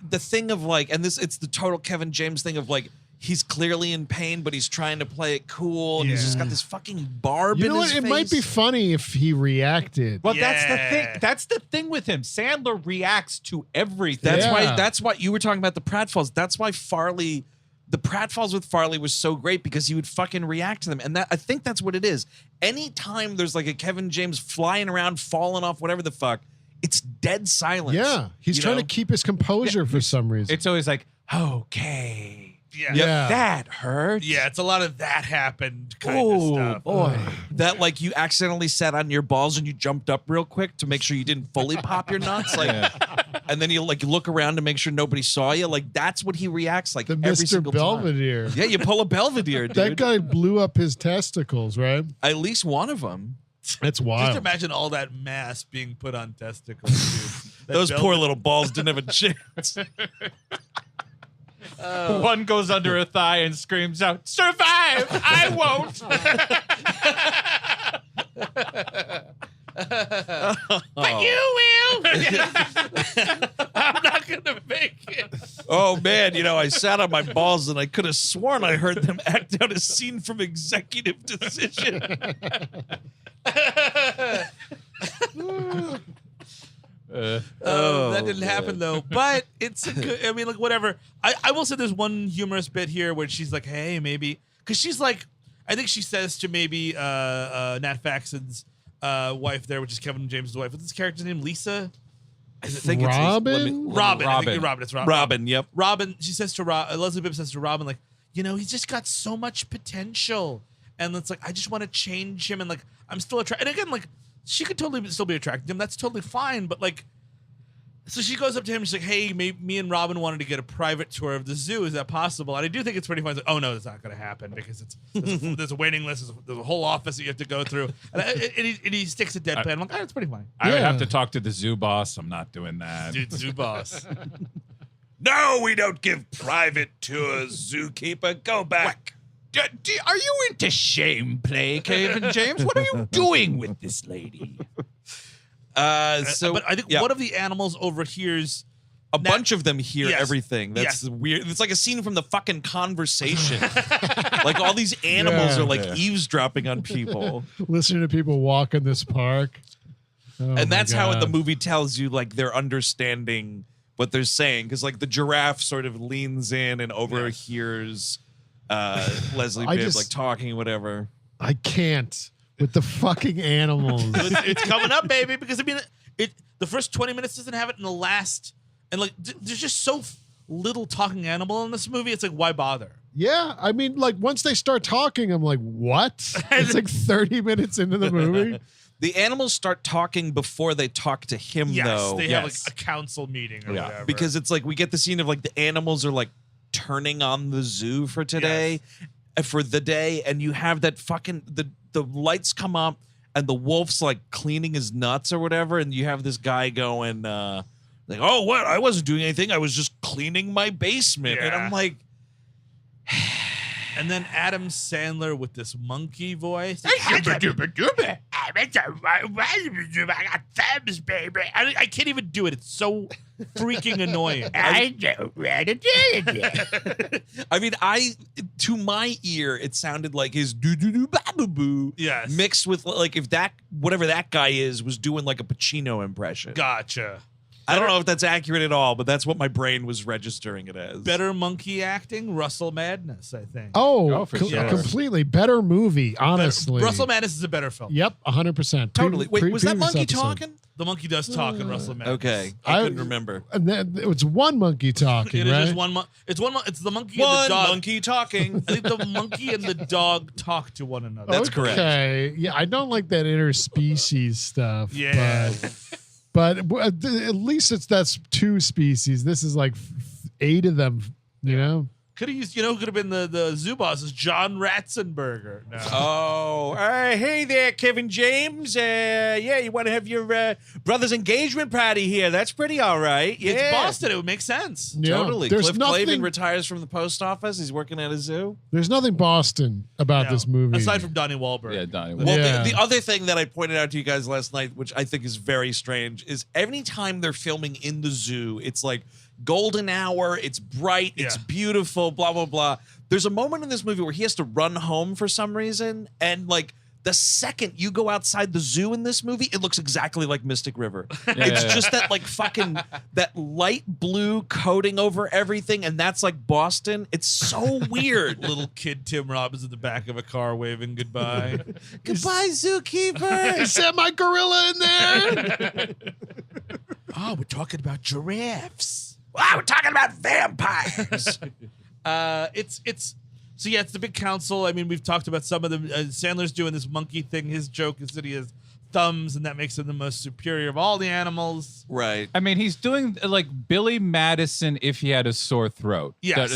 the thing of like, and it's the total Kevin James thing of like, he's clearly in pain, but he's trying to play it cool. And he's just got this fucking barb in his face. It might be funny if he reacted. Well, that's the thing. That's the thing with him. Sandler reacts to everything. That's why you were talking about the pratfalls. That's why the pratfalls with Farley was so great because he would fucking react to them. And I think that's what it is. Anytime there's like a Kevin James flying around, falling off, whatever the fuck, it's dead silence. Yeah. He's trying to keep his composure for some reason. It's always like, okay. Yeah. That hurt. Yeah, it's a lot of that happened kind of stuff. Boy. That like you accidentally sat on your balls and you jumped up real quick to make sure you didn't fully pop your nuts. Like, and then you like look around to make sure nobody saw you. Like that's what he reacts like the every Mr. single Belvedere. time. Yeah, you pull a Belvedere, dude. That guy blew up his testicles, right? At least one of them. That's wild. Just imagine all that mass being put on testicles, dude. Those poor little balls didn't have a chance. One goes under a thigh and screams out, "Survive! I won't!" But you will. I'm not gonna make it. Oh man, I sat on my balls and I could have sworn I heard them act out a scene from Executive Decision. That didn't happen though. But it's a good, I mean, like whatever. I will say there's one humorous bit here where she's like, "Hey, maybe," because she's like, I think she says to maybe Nat Faxon's wife there, which is Kevin James' wife. What's his character's name? Lisa. I think Robin? it's Robin. I think you're Robin. It's Robin. Robin. Yep. Robin. She says to Leslie Bibb says to Robin, like, he's just got so much potential, and it's like I just want to change him, and like I'm still attracted. And again, like she could totally still be attracted to him. That's totally fine. But like, so she goes up to him and she's like, "Hey, me and Robin wanted to get a private tour of the zoo. Is that possible?" And I do think it's pretty fun. It's like, "Oh no, that's not going to happen because there's a waiting list. There's a whole office that you have to go through." And he sticks a deadpan. I'm like, "Oh, it's pretty funny." I would have to talk to the zoo boss. I'm not doing that. Dude, zoo boss. No, we don't give private tours, Zookeeper. Go back. Are you into shame play, Kevin James? What are you doing with this lady? But I think one of the animals overhears a bunch of them hear Yes. everything. That's Yes. weird. It's like a scene from the fucking Conversation. Like all these animals are like eavesdropping on people. Listening to people walk in this park. Oh And that's how the God. movie tells you like they're understanding what they're saying. Because like the giraffe sort of leans in and overhears Leslie I Bibb just- like talking, whatever. I can't with the fucking animals. it's coming up, baby. Because I mean, the first 20 minutes doesn't have it, in the last, and like there's just so little talking animal in this movie. It's like, why bother? Yeah, I mean, like once they start talking, I'm like, what? It's like 30 minutes into the movie. The animals start talking before they talk to him, Yes, though. they have like a council meeting or whatever. Because it's like we get the scene of like the animals are like turning on the zoo for today, for the day, and you have that fucking the lights come up and the wolf's like cleaning his nuts or whatever, and you have this guy going like, "Oh, what? I wasn't doing anything. I was just cleaning my basement." And I'm like, and then Adam Sandler with this monkey voice. I got thumbs, baby. I can't even do it. It's so freaking annoying. I don't want to do it. I mean, to my ear, it sounded like his doo doo doo ba boo boo, Yes. mixed with like if that whatever that guy is was doing like a Pacino impression. Gotcha. I don't know if that's accurate at all, but that's what my brain was registering it as. Better monkey acting, Russell Madness, I think. Oh, for sure. completely better movie, honestly. Russell Madness is a better film. Yep, 100%. Totally. Wait, was that Previous monkey episode. talking? The monkey does talk in Russell Madness. Okay, I- I couldn't remember. And then it's one monkey talking, It is right? just one. It's the monkey and One the dog. monkey talking. I think the monkey and the dog talk to one another. That's correct. Okay. Yeah, I don't like that interspecies stuff. Yeah. But at least that's two species. This is like 8 of them, you know? Could have used, who could have been the zoo boss is John Ratzenberger. No. Oh, hey there, Kevin James. You want to have your brother's engagement party here? That's pretty all right. It's Boston. It would make sense. Yeah. Totally. There's Cliff Clavin retires from the post office. He's working at a zoo. There's nothing Boston about No. this movie. Aside from Donnie Wahlberg. Yeah, Donnie. Well, Yeah. the other thing that I pointed out to you guys last night, which I think is very strange, is every time they're filming in the zoo, it's like golden hour, it's bright, it's beautiful, blah, blah, blah. There's a moment in this movie where he has to run home for some reason, and like the second you go outside the zoo in this movie, it looks exactly like Mystic River. It's just that like fucking that light blue coating over everything, and that's like Boston. It's so weird. Little kid Tim Robbins in the back of a car waving goodbye. Goodbye, Zookeeper. Is that my gorilla in there? Oh, we're talking about giraffes. Wow, we're talking about vampires. It's the big council. I mean, we've talked about some of them. Sandler's doing this monkey thing. His joke is that he has thumbs, and that makes him the most superior of all the animals. Right. I mean, he's doing like Billy Madison if he had a sore throat. Yes.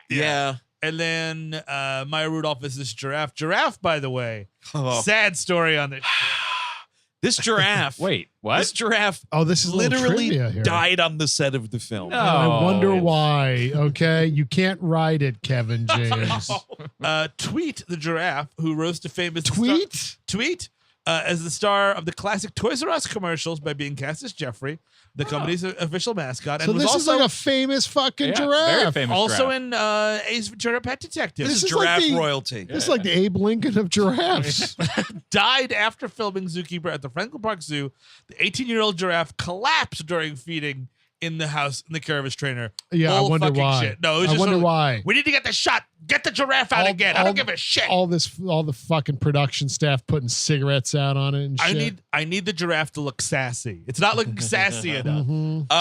Yeah. And then Maya Rudolph is this giraffe. Giraffe, by the way, Oh. sad story on this. This giraffe. Wait, what? This giraffe Oh, this is a little literally trivia here. died on the set of the film. No. I wonder Oh. why. Okay, you can't ride it, Kevin James. Tweet the giraffe, who rose to fame as Tweet? as the star of the classic Toys R Us commercials by being cast as Jeffrey, the company's official mascot. So and was this is also, like a famous fucking Yeah, giraffe. very famous also giraffe. in Ace Ventura: Pet Detective. This is This is like giraffe the- royalty. This is like the Abe Lincoln of giraffes. Died after filming Zookeeper at the Franklin Park Zoo. The 18-year-old giraffe collapsed during feeding in the house in the care of his trainer. Yeah, I Bull wonder fucking why. Shit. No, it was I just wonder sort of- why. We need to get the shot. Get the giraffe out again. I don't give a shit. All the fucking production staff putting cigarettes out on it and shit. I need the giraffe to look sassy. It's not looking sassy enough.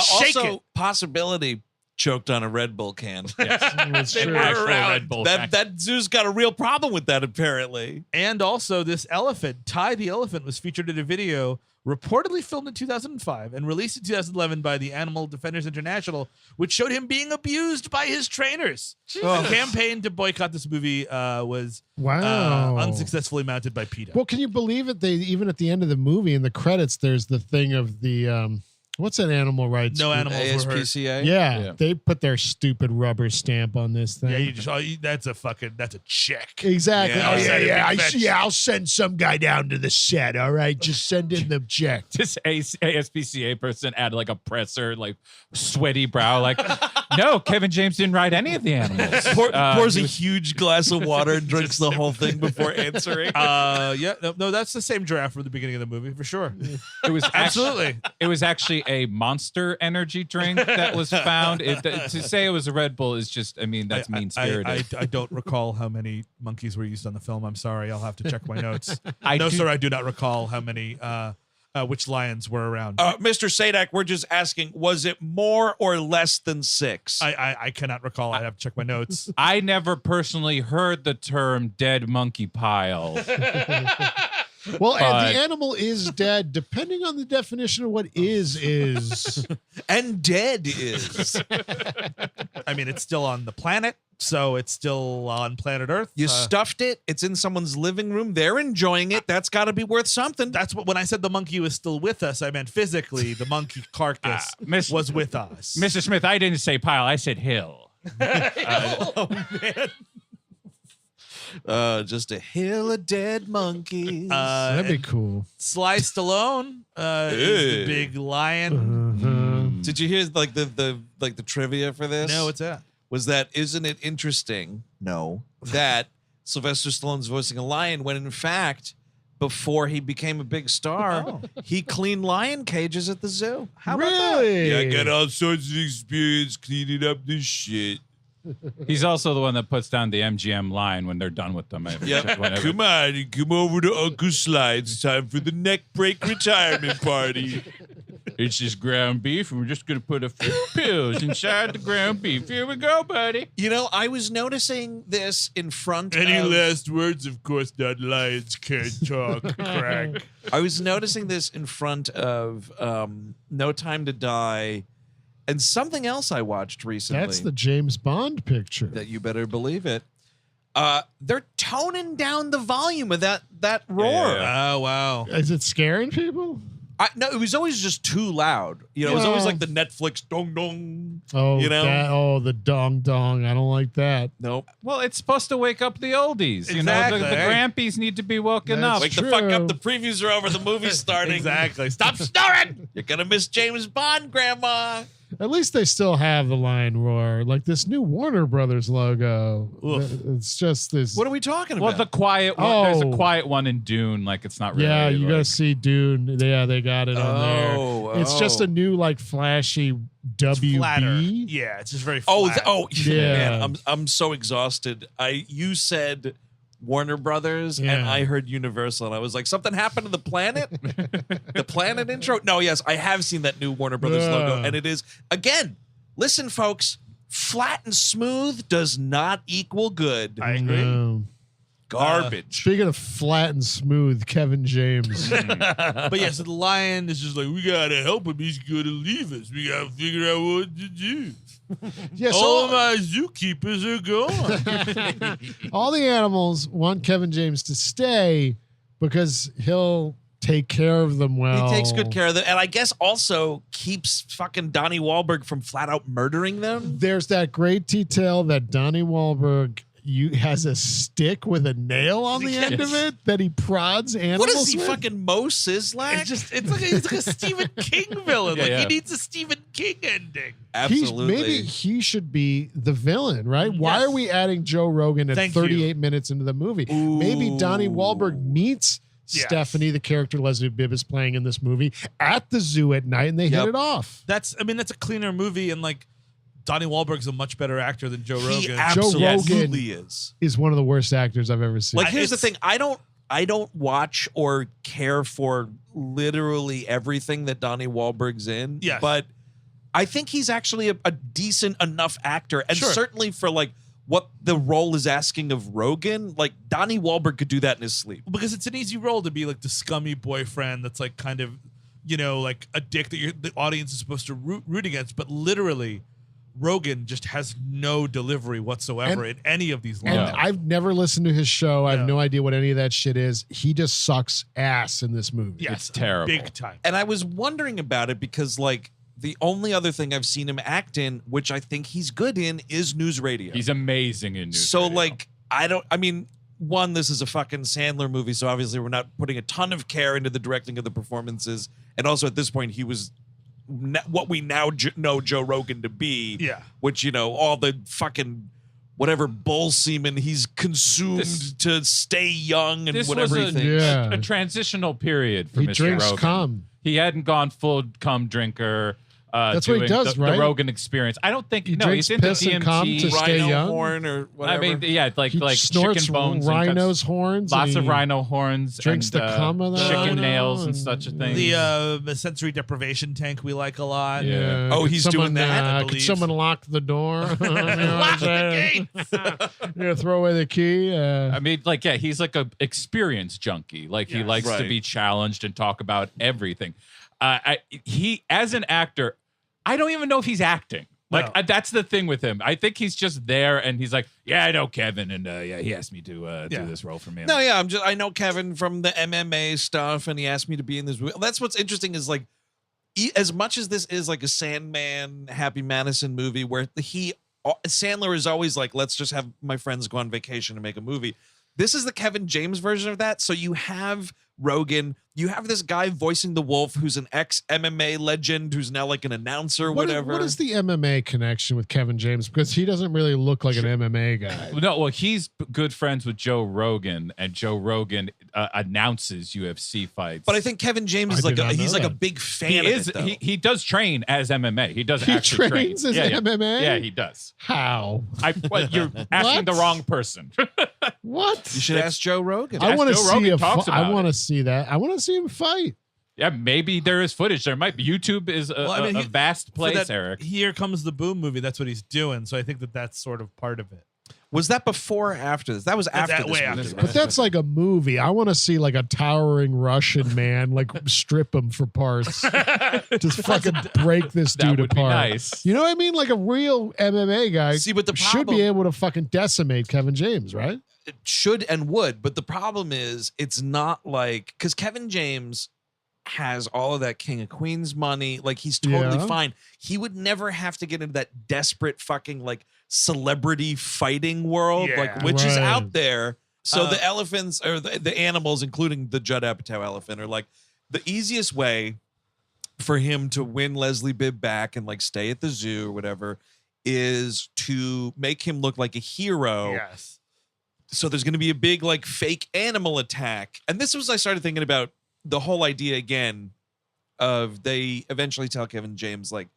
Shake Also, it. possibility choked on a Red Bull can. That's They true. were Actual around. Red Bull. That zoo's got a real problem with that, apparently. And also, this elephant, Ty the elephant, was featured in a video reportedly filmed in 2005 and released in 2011 by the Animal Defenders International, which showed him being abused by his trainers. The campaign to boycott this movie was Wow. unsuccessfully mounted by PETA. Well, can you believe it? They even at the end of the movie in the credits, there's the thing of the what's that animal rights? No group? animals were hurt. ASPCA. Yeah, they put their stupid rubber stamp on this thing. Yeah, that's a check. Exactly. Yeah. Oh Send a big fetch. I'll send some guy down to the set. All right, just send in the check. This ASPCA person had like a presser, like sweaty brow, like, no, Kevin James didn't ride any of the animals. Pours he a was- huge glass of water and drinks the whole thing before answering. No, that's the same giraffe from the beginning of the movie for sure. It was Absolutely. It was actually a Monster energy drink that was found. To say it was a Red Bull is just, I mean, that's mean spirited. I don't recall how many monkeys were used on the film. I'm sorry. I'll have to check my notes. I No, do- sir, I do not recall how many, which lions were around. Mr. Sadak, we're just asking, was it more or less than 6? I cannot recall. I have to check my notes. I never personally heard the term dead monkey pile. Well, and But- the animal is dead, depending on the definition of what is. And dead is. I mean, it's still on the planet, so it's still on planet Earth. You stuffed it. It's in someone's living room. They're enjoying it. That's got to be worth something. That's what when I said the monkey was still with us, I meant physically the monkey carcass Miss- was with us. Mr. Smith, I didn't say pile, I said hill. Oh man. Just a hill of dead monkeys. That'd be cool. Sly Stallone is the big lion. Did you hear like the trivia for this? No, what's that? Was that isn't it interesting? No, that Sylvester Stallone's voicing a lion when in fact, before he became a big star, he cleaned lion cages at the zoo. How about that? Really? Yeah, I got all sorts of experience cleaning up this shit. He's also the one that puts down the MGM line when they're done with them. Yep. Whenever- Come on, come over to Uncle Slide's. It's time for the neck break retirement party. It's just ground beef, and we're just going to put a few pills inside the ground beef. Here we go, buddy. You know, I was noticing this in front Any of... last words? Of course not. Lions can't talk. Crack. I was noticing this in front of No Time to Die And something else I watched recently. That's the James Bond picture. That you better believe it. They're toning down the volume of that roar. Oh, wow. Is it scaring people? No, it was always just too loud. You know, it was always like the Netflix dong dong. Oh, you know? the dong dong. I don't like that. Nope. Well, it's supposed to wake up the oldies. You know, Exactly. the Grampies need to be woken That's up. Wake true. the fuck up. The previews are over. The movie's starting. Exactly. Stop snoring. You're going to miss James Bond, Grandma. At least they still have the line roar, like this new Warner Brothers logo. Oof. It's just this. What are we talking Well, about? the quiet one. There's a Oh. quiet one in Dune. Like it's not really. Yeah, you like, gotta see Dune. Yeah, they got it on there. It's just a new like flashy Flatter. WB. Yeah, it's just very flat. Yeah. Man, I'm so exhausted. You said Warner Brothers, and Yeah. I heard Universal, and I was like, something happened to the planet? The planet intro? No, yes, I have seen that new Warner Brothers logo, and it is, again, listen, folks, flat and smooth does not equal good. I agree. No. Garbage. Speaking of flat and smooth, Kevin James. But yeah, so the lion is just like, we gotta help him. He's gonna leave us. We gotta figure out what to do. Yes, All my zookeepers are gone. all the animals want Kevin James to stay because he'll take care of them well. He takes good care of them, and I guess also keeps fucking Donnie Wahlberg from flat out murdering them. There's that great detail that Donnie Wahlberg has a stick with a nail on the end of it that he prods animals What is he, with. fucking Mo Sislak? It's like a Stephen King villain. Yeah, Like yeah. he needs a Stephen King ending. Absolutely. Maybe he should be the villain, right? Why Yes. are we adding Joe Rogan at Thank 38 minutes into the movie? Maybe Donnie Wahlberg meets Yes. Stephanie, the character Leslie Bibb is playing in this movie, at the zoo at night, and they Yep. hit it off. That's a cleaner movie, and like Donnie Wahlberg's a much better actor than Joe He Rogan. absolutely is. Is one of the worst actors I've ever seen. Like, here's the it's- thing: I don't watch or care for literally everything that Donnie Wahlberg's in. Yes. But I think he's actually a decent enough actor, and Sure. certainly for like what the role is asking of Rogan, like Donnie Wahlberg could do that in his sleep. Because it's an easy role to be like the scummy boyfriend that's like kind of, like a dick that the audience is supposed to root against. But literally, Rogan just has no delivery whatsoever in any of these and lines. I've never listened to his show. I have Yeah. no idea what any of that shit is. He just sucks ass in this movie. Yes, It's terrible. big time. And I was wondering about it because, like, the only other thing I've seen him act in, which I think he's good in, is news radio. He's amazing in news. So, radio. like, one, this is a fucking Sandler movie, so obviously we're not putting a ton of care into the directing of the performances. And also at this point, he was what we now know Joe Rogan to be. Yeah. Which, all the fucking whatever bull semen he's consumed to stay young and this whatever was he thinks. Yeah. a transitional period for He Mr. drinks Rogan. cum. He hadn't gone full cum drinker. That's what he doing does, the right? Rogan experience. I don't think He no. drinks He's into piss and cum DMT. to stay Rhino young? horn or whatever. I mean, yeah, like He snorts chicken bones, and rhinos' cuts- horns. lots and of he rhino horns, drinks and, the cum of the chicken rhino nails and and- such a thing. The sensory deprivation tank we like a lot. Yeah. Oh, Could he's doing someone, that, I Could believe. someone lock the door? Lock the gates. You're gonna throw away the key. I mean, like, yeah, he's like a experience junkie. Like he Yes. likes to Right. be challenged and talk about everything. He, as an actor, I don't even know if he's acting. Like No. that's the thing with him. I think he's just there, and he's like, "Yeah, I know Kevin, and yeah, he asked me to do this role for me." No, yeah, I know Kevin from the MMA stuff, and he asked me to be in this movie. That's what's interesting is like, as much as this is like a Sandman, Happy Madison movie, where Sandler is always like, let's just have my friends go on vacation and make a movie. This is the Kevin James version of that. So you have Rogan, you have this guy voicing the wolf who's an ex-MMA legend who's now like an announcer, whatever. What is the MMA connection with Kevin James? Because he doesn't really look like an MMA guy. No, well, he's good friends with Joe Rogan, and Joe Rogan announces UFC fights. But I think Kevin James I is like did not he's know like a that. big fan he of is. it, though. He does train as MMA. He does He actually train. trains as yeah, MMA? Yeah, he does. How? You're asking the What? wrong person. What? You should ask Joe Rogan. I want to Joe see Rogan a talks I about want to it. see that. I want to see him fight. Yeah, maybe there is footage. There might be. YouTube is a vast For place, that Eric. Here Comes the Boom movie. That's what he's doing. So I think that's sort of part of it. Was that before or after this? That was after that this way movie. after. But that's like a movie. I want to see like a towering Russian man like strip him for parts. Just fucking break this That dude would be apart. nice. You know what I mean? Like a real MMA guy See, but the should problem- be able to fucking decimate Kevin James, right? It should and would, but the problem is it's not like, because Kevin James has all of that King of Queens money. Like, he's totally Yeah. fine. He would never have to get into that desperate fucking like celebrity fighting world, Yeah. like, which is Right. out there. So the elephants or the animals, including the Judd Apatow elephant, are like the easiest way for him to win Leslie Bibb back and like stay at the zoo or whatever is to make him look like a hero. Yes. So there's going to be a big like fake animal attack. And this was, I started thinking about the whole idea again of they eventually tell Kevin James, like,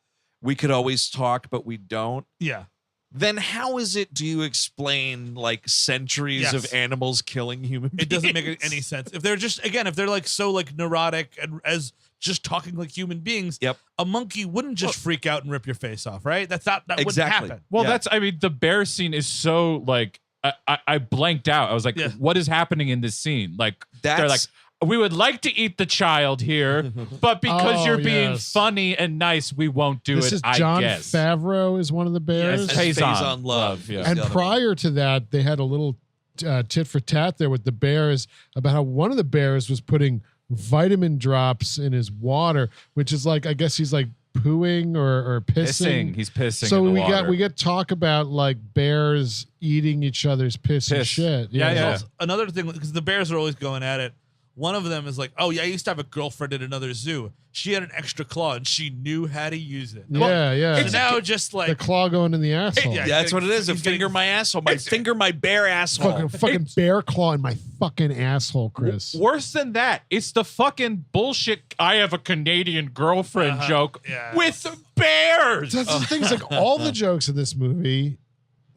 we could always talk, but we don't. Yeah. Then how is it, do you explain like centuries Yes. of animals killing human beings? It doesn't make any sense. If they're just, again, if they're like so like neurotic and as just talking like human beings, Yep. a monkey wouldn't just freak out and rip your face off, right? That Exactly. wouldn't happen. Well, Yeah. that's, I mean, the bear scene is so like, I blanked out. I was like, Yeah. what is happening in this scene? Like, they're like, That's we would like to eat the child here, but because Oh, you're being yes. funny and nice, we won't do This it, is I John guess. Favreau is one of the bears. Faison Yes. Faison Love. yeah. Was And the other prior to that, they had a little tit for tat there with the bears about how one of the bears was putting vitamin drops in his water, which is like, I guess he's like pooing or pissing. He's pissing. So in the we water. get talk about like bears eating each other's piss and Piss. shit. Yeah, There's yeah. also another thing, because the bears are always going at it. One of them is like, oh, yeah, I used to have a girlfriend at another zoo. She had an extra claw and she knew how to use it. Yeah. So now just The like, claw going in the asshole. Yeah. Yeah, that's what it is. A He's finger getting- my asshole. My finger my bare asshole. Fucking bear claw in my fucking asshole, Chris. Worse than that, it's the fucking bullshit I have a Canadian girlfriend joke yeah. with bears. That's the thing. It's like all the jokes in this movie,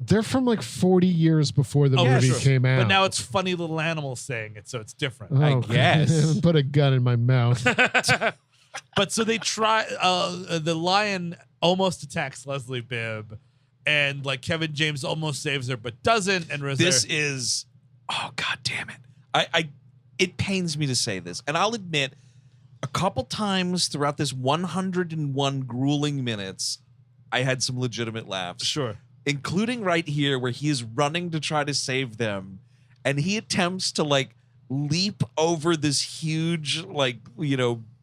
they're from like 40 years before the movie sure. came out. But now it's funny little animals saying it, so it's different. Oh, I guess. Put a gun in my mouth. But so they try, the lion almost attacks Leslie Bibb, and like Kevin James almost saves her, but doesn't. And Rosario, This is, oh god damn it! It pains me to say this, and I'll admit, a couple times throughout this 101 grueling minutes, I had some legitimate laughs, sure. including right here where he is running to try to save them, and he attempts to like leap over this huge like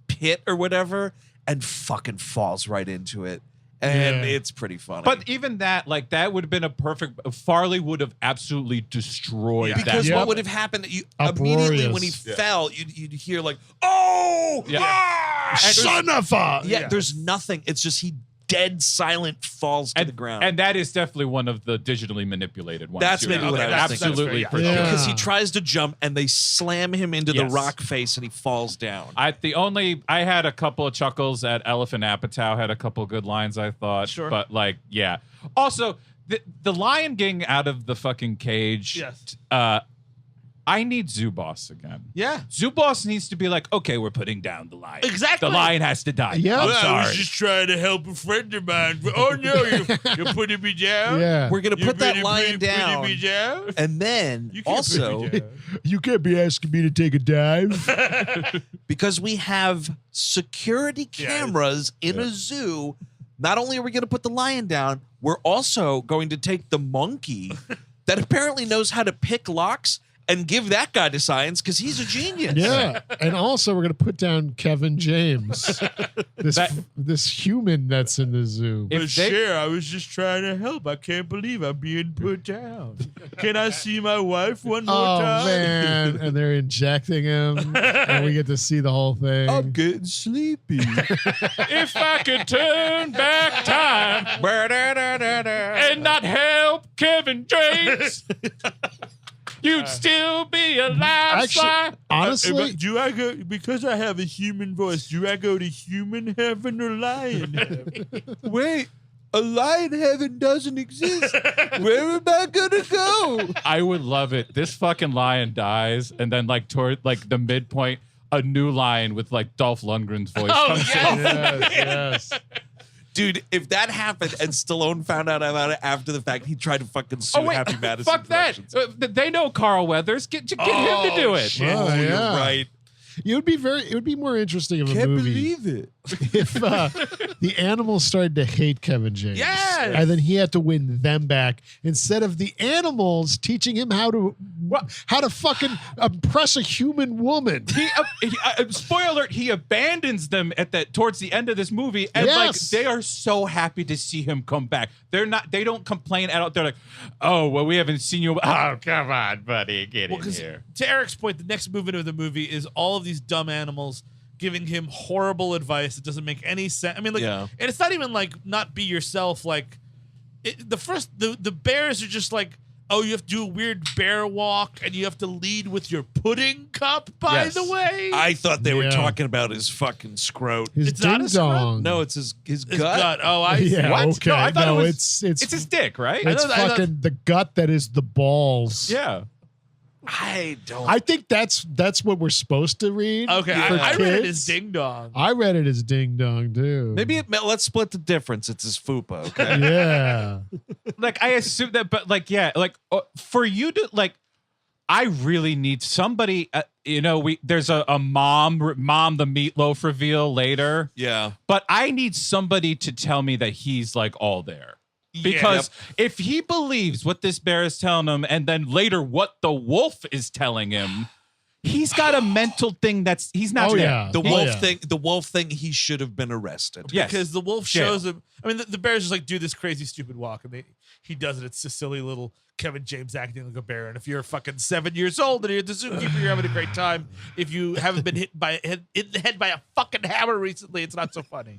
pit or whatever, and fucking falls right into it, and Yeah. it's pretty funny. But even that, like, that would have been a perfect. Farley would have absolutely destroyed Yeah. that. because Yep. what would have happened? You immediately when he Uproarious. fell, you'd hear like, "Oh, Yeah. ah!" Son of a. Yeah, there's nothing. It's just he dead silent falls to the ground. And that is definitely one of the digitally manipulated ones. That's too. maybe what I was thinking. Absolutely That's for fair, sure. yeah. because he tries to jump and they slam him into the Yes. rock face and he falls down. I had a couple of chuckles at Elephant Apatow, had a couple of good lines, I thought. Sure. But like, yeah. Also, the lion getting out of the fucking cage. Yes. I need Zoo Boss again. Yeah. Zoo Boss needs to be like, okay, we're putting down the lion. Exactly. The lion has to die. Yeah. I'm Well, sorry. trying to help a friend of mine. Oh no, you're putting me down. Yeah. We're gonna put that lion down, Putting me down. and then You can't put also me down. You can't be asking me to take a dive. because we have security cameras in a zoo. Not only are we going to put the lion down, we're also going to take the monkey that apparently knows how to pick locks and give that guy to science because he's a genius. Yeah. And also we're going to put down Kevin James. This human that's in the zoo. If they- Cher, I was just trying to help. I can't believe I'm being put down. Can I see my wife one more Oh time? man. And they're injecting him. And we get to see the whole thing. I'm getting sleepy. If I could turn back time and not help Kevin James, you'd still be alive. Actually, Sly. honestly, do I go because I have a human voice? Do I go to human heaven or lion heaven? Wait, a lion heaven doesn't exist. Where am I gonna go? I would love it. This fucking lion dies, and then like toward like the midpoint, a new lion with like Dolph Lundgren's voice comes in. yes, yes. Dude, if that happened and Stallone found out about it after the fact, he tried to fucking sue Happy Madison. Fuck that. They know Carl Weathers. Get him to do it. Shit. Oh, You're yeah. right. It would be more interesting of a Can't movie believe it. if the animals started to hate Kevin James. Yes. And then he had to win them back instead of the animals teaching him how to fucking impress a human woman. Spoiler alert, he abandons them towards the end of this movie, and Yes. they are so happy to see him come back. They don't complain at all. They're like, oh, well, we haven't seen you. Oh, come on, buddy, get in here. To Eric's point, the next movement of the movie is all of these dumb animals giving him horrible advice that doesn't make any sense. I mean, and it's not even like not be yourself. Like the bears are just like, oh, you have to do a weird bear walk and you have to lead with your pudding cup, by the way. I thought they were talking about his fucking scrote. His It's not ding a scrub? dong. No, it's his His gut. gut. Oh, I see. Yeah, What? okay. No, I thought it was- it's It's his dick, right? it's I thought- fucking the gut that is the balls. Yeah. I don't. I think that's what we're supposed to read. Okay, for I read it kids. as ding dong. I read it as ding dong too. Maybe let's split the difference. It's his fupa. Okay. Yeah. Like, I assume that, but like, yeah, like for you to like, I really need somebody. There's a mom the meatloaf reveal later, Yeah. but I need somebody to tell me that he's like all there. Because if he believes what this bear is telling him, and then later what the wolf is telling him, he's got a mental thing he's not. Oh, there. yeah. The wolf thing. He should have been arrested. Yes. Because the wolf Jail. shows him. I mean, the bear's just like, do this crazy, stupid walk. And he does it. It's a silly little Kevin James acting like a bear. And if you're fucking 7 years old and you're at the Zookeeper, you're having a great time. If you haven't been hit in the head by a fucking hammer recently, it's not so funny.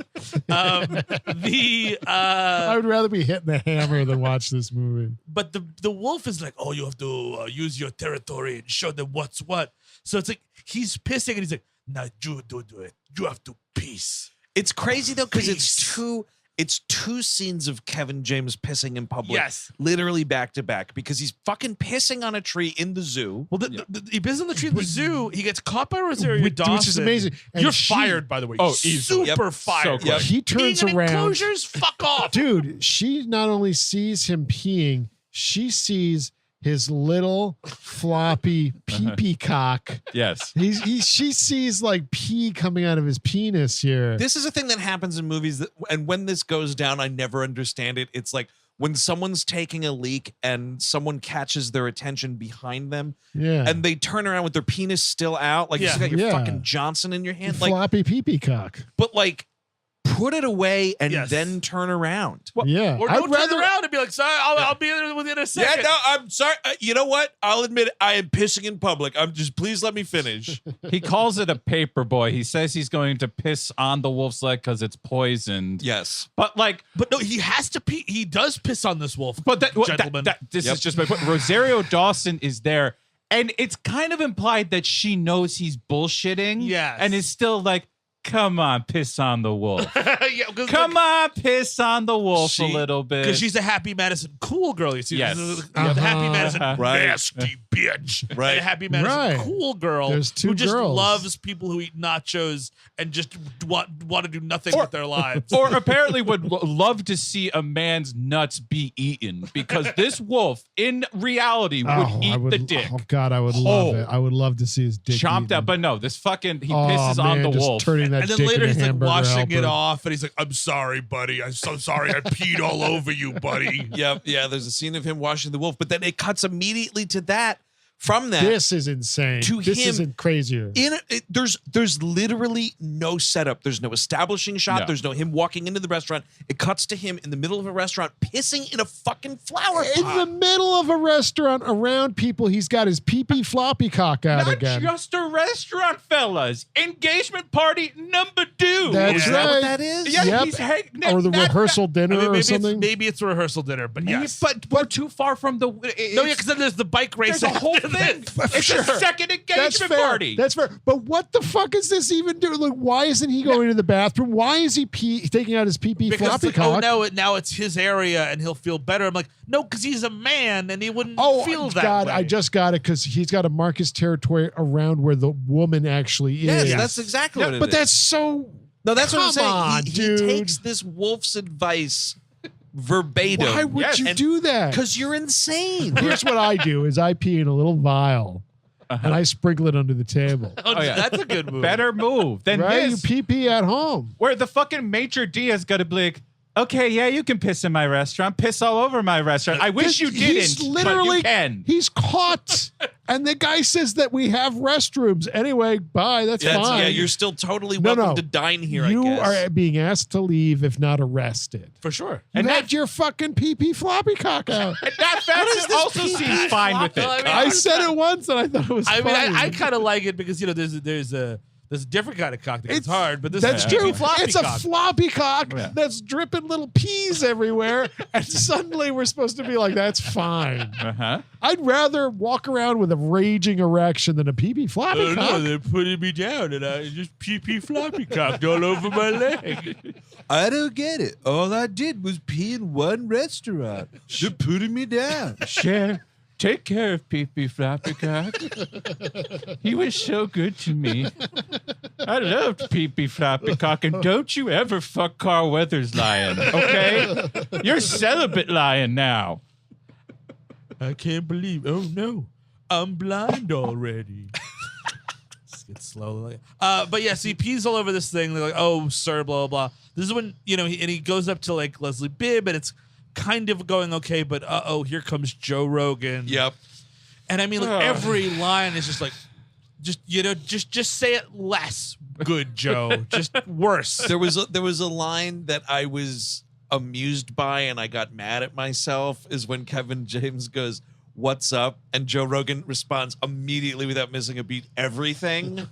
I would rather be hitting the hammer than watch this movie. But the wolf is like, oh, you have to use your territory and show them what's what. So it's like he's pissing and he's like, now you do it. You have to peace. It's crazy though because Peace. it's two scenes of Kevin James pissing in public. Yes. Literally back to back because he's fucking pissing on a tree in the zoo. Well, he pisses on the tree at the zoo. He gets caught by Rosario Dawson. Which is amazing. And You're she- fired, by the way. Oh, super Yep. fired. So quick. He turns Peeing in around. enclosures? Fuck off. Dude, she not only sees him peeing, she sees his little floppy pee-pee cock. Yes. She sees like pee coming out of his penis here. This is a thing that happens in movies and when this goes down, I never understand it. It's like when someone's taking a leak and someone catches their attention behind them Yeah. and they turn around with their penis still out. Like you still got your Yeah. fucking Johnson in your hand. Like, floppy pee-pee cock. but like put it away and Yes. then turn around. Yeah. Or don't turn around and be like, sorry, I'll be there within a Yeah, second. no, I'm sorry. You know what? I'll admit it. I am pissing in public. Please let me finish. He calls it a paper boy. He says he's going to piss on the wolf's leg because it's poisoned. Yes. But like, But no, he has to pee. He does piss on this wolf. but gentlemen. this Yep. is just my point. Rosario Dawson is there, and it's kind of implied that she knows he's bullshitting. Yes. And is still like, come on, piss on the wolf. Yeah, Come on, piss on the wolf a little bit. Because she's a Happy Madison cool girl. You see, Yes. the Happy Madison Right. nasty bitch. Right. And a Happy Madison Right. cool girl There's two who just girls. loves people who eat nachos and just want to do nothing with their lives. or apparently would love to see a man's nuts be eaten because this wolf in reality would eat the dick. Oh God, I would love Oh. it. I would love to see his dick Chomped eaten. out, but no, this fucking he Oh, pisses on man, the just wolf. turning that And then dick later into he's like hamburger washing it helper. off, and he's like, "I'm sorry, buddy. I'm so sorry. I peed all over you, buddy." Yeah. There's a scene of him washing the wolf, but then it cuts immediately to that. From that, This is insane. To This him- isn't crazier. there's literally no setup. There's no establishing shot. No. There's no him walking into the restaurant. It cuts to him in the middle of a restaurant pissing in a fucking flower In pot. the middle of a restaurant around people, he's got his pee-pee floppy cock out Not again. just a restaurant, fellas. Engagement party number 2. That's Is right. that what that is? Yeah, Yep. he's Or the rehearsal dinner or something. Maybe it's a rehearsal dinner, but yes. But we're too far from the. No, yeah, because then there's the bike race. there's a whole after thing. this. It's a second That's engagement fair. party. That's fair. But what the fuck is this even doing? Like, why isn't he going to the bathroom? Why is he taking out his pee-pee Because floppy it's like, cock? oh no, now it's his area and he'll feel better. I'm like, no, because he's a man and he wouldn't feel that God, way. I just got it because he's got to mark his territory around where the woman actually is. Yes, that's exactly what it is. But that's so No, that's what I'm Come saying. on, He dude. takes this wolf's advice verbatim. Why would Yes. you do that? Because you're insane. Here's what I do: is I pee in a little vial and I sprinkle it under the table. Oh, yeah. that's a good move. Better move than Right? this. You pee at home. Where the fucking maitre d' has got to be like, okay, yeah, you can piss in my restaurant. Piss all over my restaurant. I wish you He's didn't, literally, but you can. He's caught. And the guy says that we have restrooms. Anyway, bye. That's fine. Yeah, you're still totally No, welcome no. to dine here, You I guess. are being asked to leave if not arrested. For sure. You And had that- your fucking pee floppy cock out. That Faxon also seems fine with it. I mean, I said it once and I thought it was I mean, funny. I kind of like it because there's a different kind of cock that gets hard, but this That's is true. a floppy It's cock. a floppy cock Yeah. that's dripping little peas everywhere, and suddenly we're supposed to be like, "That's fine." Uh-huh. I'd rather walk around with a raging erection than a pee floppy Oh, cock. no, they're putting me down, and I just pee floppy cocked all over my leg. I don't get it. All I did was pee in one restaurant. They're putting me down. Share. Take care of Pee Floppy Cock. He was so good to me. I loved Pee Floppy Cock, and don't you ever fuck Carl Weathers lion, okay? You're celibate lion now. I can't believe. Oh no, I'm blind already. It's slowly. But yeah, so he pees all over this thing. They're like, "Oh, sir, blah blah blah." This is when and he goes up to like Leslie Bibb, and it's kind of going okay, but here comes Joe Rogan. Yep. And I mean, like every line is just like, just say it less good, Joe. Just worse. There was a line that I was amused by and I got mad at myself is when Kevin James goes, "What's up?" and Joe Rogan responds immediately without missing a beat, "Everything."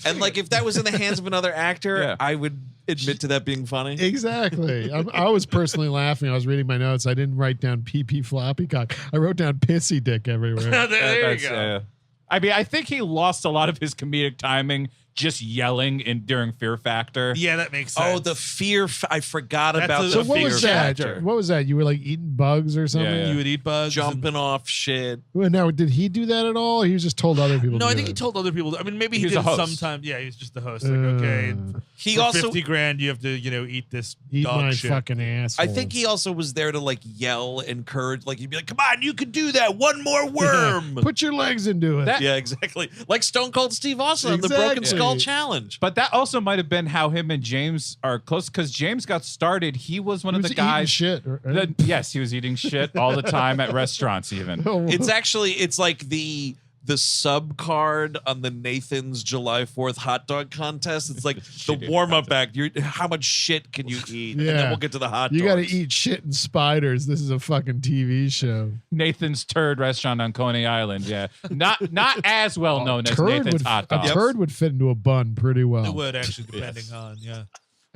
And like if that was in the hands of another actor, Yeah. I would admit to that being funny. Exactly. I was personally laughing. I was reading my notes. I didn't write down pee floppy cock. I wrote down pissy dick everywhere. there you go. I mean, I think he lost a lot of his comedic timing just yelling during Fear Factor. Yeah, that makes sense. Oh, the fear! I forgot That's about a- the So what fear was that? factor. What was that? You were like eating bugs or something? Yeah. You would eat bugs. Jumping off shit. Well, now, did he do that at all? He was just told other people. No, to I do think he it? told other people. I mean, maybe he He was did a host. sometimes. Yeah, he was just the host. Like, okay, He for also 50 grand, you have to, eat this Eat dog my shit. fucking ass. I think he also was there to like yell, encourage, like he'd be like, "Come on, you can do that. One more worm." Put your legs into it. That- Yeah, exactly. Like Stone Cold Steve Austin on the Broken Exactly. Skull Challenge. But that also might have been how him and James are close because James got started. He was one He of was the guys. eating shit. Yes, he was eating shit all the time at restaurants, even. It's like the sub card on the Nathan's July 4th hot dog contest. It's like the Shitty warm up act. How much shit can you eat? And Yeah. then we'll get to the hot You got to dogs. eat shit and spiders. This is a fucking TV show. Nathan's Turd restaurant on Coney Island. Yeah, not as well known as Nathan's Hot a Dogs. turd would fit into a bun pretty well. It would actually, depending on, yeah.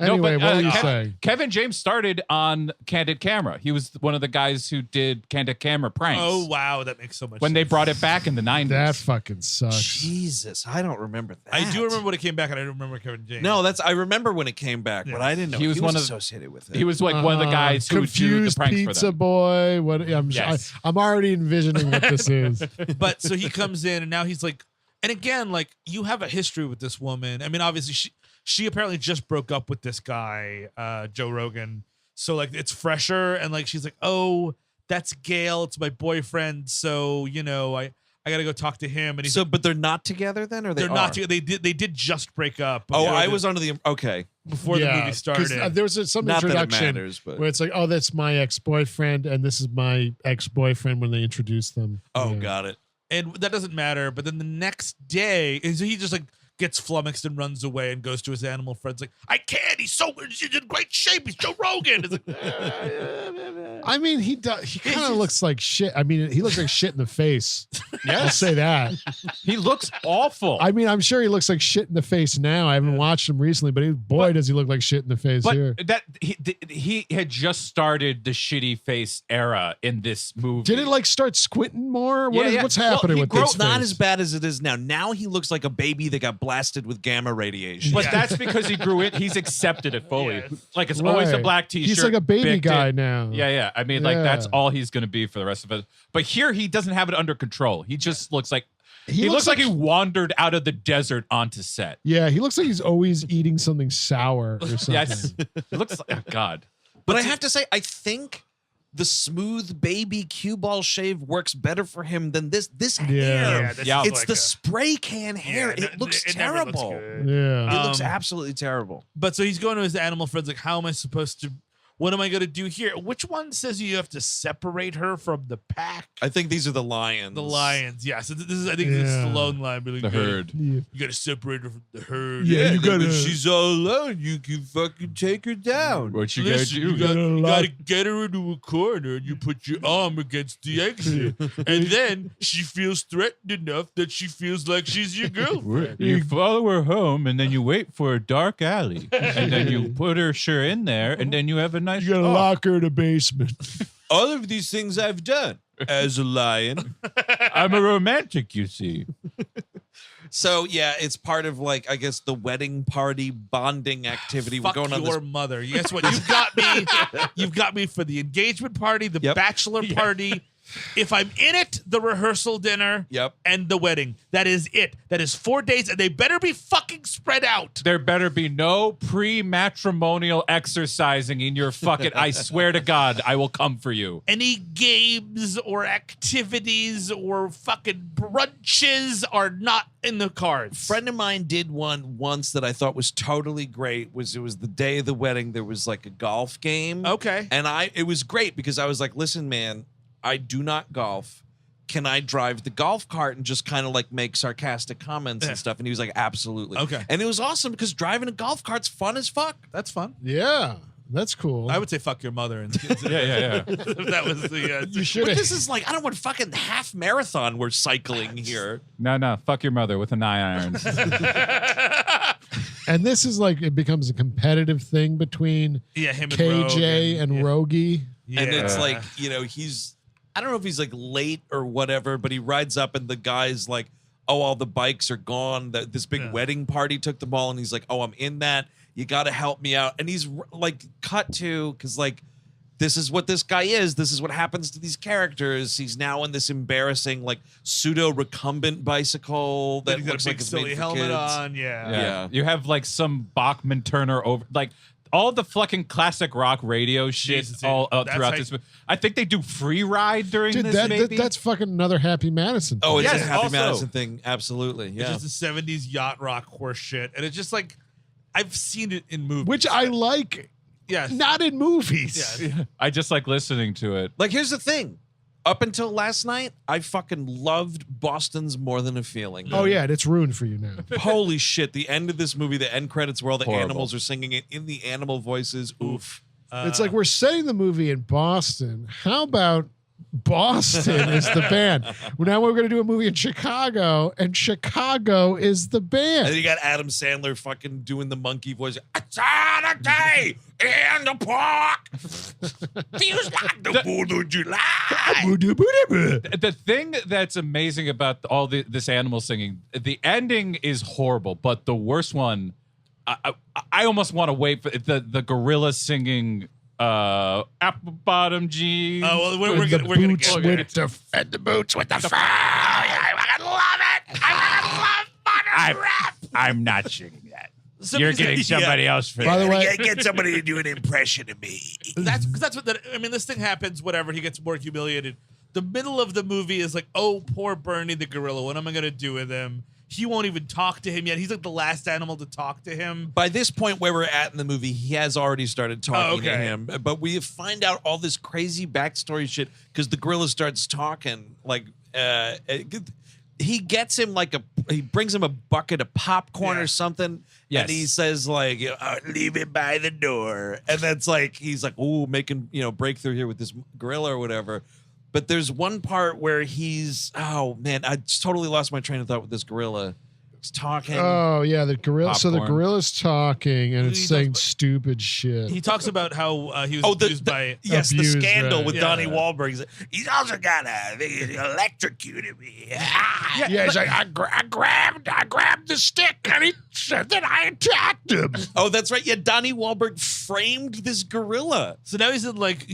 Anyway, what were you Kevin, saying? Kevin James started on Candid Camera. He was one of the guys who did Candid Camera pranks. Oh, wow. That makes so much when sense. they brought it back in the 90s. That fucking sucks. Jesus, I don't remember that. I do remember when it came back, and I don't remember Kevin James. No, I remember when it came back, Yeah. but I didn't know He was one of- associated with it. He was like one of the guys who would do the confused pranks for pizza them. boy. What? Yes. I'm already envisioning what this is. But so he comes in, and now he's like, and again, like, you have a history with this woman. I mean, obviously, she apparently just broke up with this guy, Joe Rogan. So, like, it's fresher, and, like, she's like, oh, that's Gail. It's my boyfriend. So, I got to go talk to him. And he's So, but they're not together then, or they're are? not together. They did just break up. Oh, before I the- was under the okay. before the movie 'cause, started. there was some Not that it introduction matters, but where it's like, oh, that's my ex-boyfriend, and this is my ex-boyfriend when they introduced them. oh, Yeah. got it. And that doesn't matter. But then the next day, so he just like gets flummoxed and runs away and goes to his animal friends like, I can't. He's in great shape. He's Joe Rogan. It's like, I mean, he kind of looks like shit. I mean, he looks like shit in the face. I'll say that. He looks awful. I mean, I'm sure he looks like shit in the face now. I haven't watched him recently, but boy, does he look like shit in the face but here. that he had just started the shitty face era in this movie. Did it like start squinting more? Yeah. What's Well, happening he with grew- this It's not face? as bad as it is now. Now he looks like a baby that got blasted with gamma radiation. But that's because he grew it. He's accepted it fully. Yes. Like it's always a Right. black t-shirt. He's like a baby big guy dick. now. Yeah. I mean, like Yeah. that's all he's going to be for the rest of it. But here he doesn't have it under control. He just looks like He looks like he wandered out of the desert onto set. Yeah, he looks like he's always eating something sour or something. Yes. It looks like, oh God. But I have to say, I think the smooth baby cue ball shave works better for him than this hair. Yeah. It's the spray can hair. Yeah, it looks it never looks terrible. good. Yeah. It looks absolutely terrible. But so he's going to his animal friends, like, how am I supposed to, what am I going to do here? Which one says you have to separate her from the pack? I think these are the lions. The lions, yeah. So this is, I think it's the lone line. Really The herd. You got to separate her from the herd. Yeah, you gotta. When she's all alone, you can fucking take her down. What you Listen, gotta do? you gotta get her into a corner and you put your arm against the exit. And then she feels threatened enough that she feels like she's your girlfriend. You follow her home, and then you wait for a dark alley, and then you put her in there, and then you have a nice. You gotta lock her in the basement. All of these things I've done as a lion. I'm a romantic, you see. So yeah, it's part of like I guess the wedding party bonding activity. Fuck We're going on your this. mother. Guess what? You've got me. You've got me for the engagement party, the Yep. bachelor party. If I'm in it, the rehearsal dinner, Yep. and the wedding. That is it. That is 4 days, and they better be fucking spread out. There better be no pre-matrimonial exercising in your fucking. I swear to God, I will come for you. Any games or activities or fucking brunches are not in the cards. Friend of mine did one once that I thought was totally great. It was the day of the wedding. There was like a golf game. Okay. And it was great because I was like, listen, man, I do not golf. Can I drive the golf cart and just kind of like make sarcastic comments and stuff? And he was like, absolutely. Okay. And it was awesome because driving a golf cart's fun as fuck. That's fun. Yeah, that's cool. I would say fuck your mother and kids. Yeah. If that was the. you should But have. this is like, I don't want fucking half marathon we're cycling here. No. Fuck your mother with a 9 iron. And this is like it becomes a competitive thing between Yeah, him and KJ Rogan. and Rogie. Yeah. And it's like, I don't know if he's like late or whatever, but he rides up and the guy's like, oh, all the bikes are gone. This big wedding party took them all. And he's like, oh, I'm in that. You got to help me out. And he's like, cut to, because like, this is what this guy is. This is what happens to these characters. He's now in this embarrassing, like pseudo recumbent bicycle that He's got looks a big like it's silly made for helmet kids. on. Yeah. You have like some Bachman Turner over like all the fucking classic rock radio shit Jesus, all that's throughout how- this. I think they do free ride during Dude, this. Maybe that's fucking another Happy Madison. Oh, it's Yes, a Happy also. Madison thing. Absolutely. It's Yeah. just the 70s yacht rock horse shit. And it's just like, I've seen it in movies. which I like, Yes. not in movies. Yeah. I just like listening to it. Like, here's the thing. Up until last night, I fucking loved Boston's More Than a Feeling. Oh yeah, and it's ruined for you now. Holy shit. The end of this movie, the end credits where all the Horrible. animals are singing it in the animal voices. Oof. It's like we're setting the movie in Boston. How about Boston is the band? Well, now we're going to do a movie in Chicago, and Chicago is the And band. then you got Adam Sandler fucking doing the monkey voice. It's on a day in the park. Feels like the 4th of July. The thing that's amazing about all this animal singing, the ending is horrible, but the worst one, I almost want to wait for the gorilla singing apple bottom jeans. Oh, well, we're With the gonna boots get with the and the boots with the fur. I love it. I love butter wrap. I'm not singing that. Somebody's You're getting gonna- somebody else for By that. the way, Get somebody to do an impression of me. That's what I mean, this thing happens, whatever, he gets more humiliated. The middle of the movie is like, oh, poor Bernie the gorilla. What am I going to do with him? He won't even talk to him yet. He's like the last animal to talk to him. By this point where we're at in the movie, he has already started talking to okay. him. But we find out all this crazy backstory shit because the gorilla starts talking. Like, he gets him he brings him a bucket of popcorn Yeah. or something. Yes. And he says like, leave it by the door. And that's like, he's like, ooh, making, breakthrough here with this gorilla or whatever. But there's one part where oh man, I totally lost my train of thought with this gorilla. He's talking. oh yeah, the gorilla. So the Popcorn. gorilla's talking, and it's He saying does- stupid shit. He talks about how he was Oh, abused by... yes, the abused, scandal right. with Yeah. Donnie Wahlberg. He's like, He's also got he electrocuted me. yeah, he's like, I grabbed the stick, and he said that I attacked him. oh, that's right. Yeah, Donnie Wahlberg framed this gorilla. So now he's in like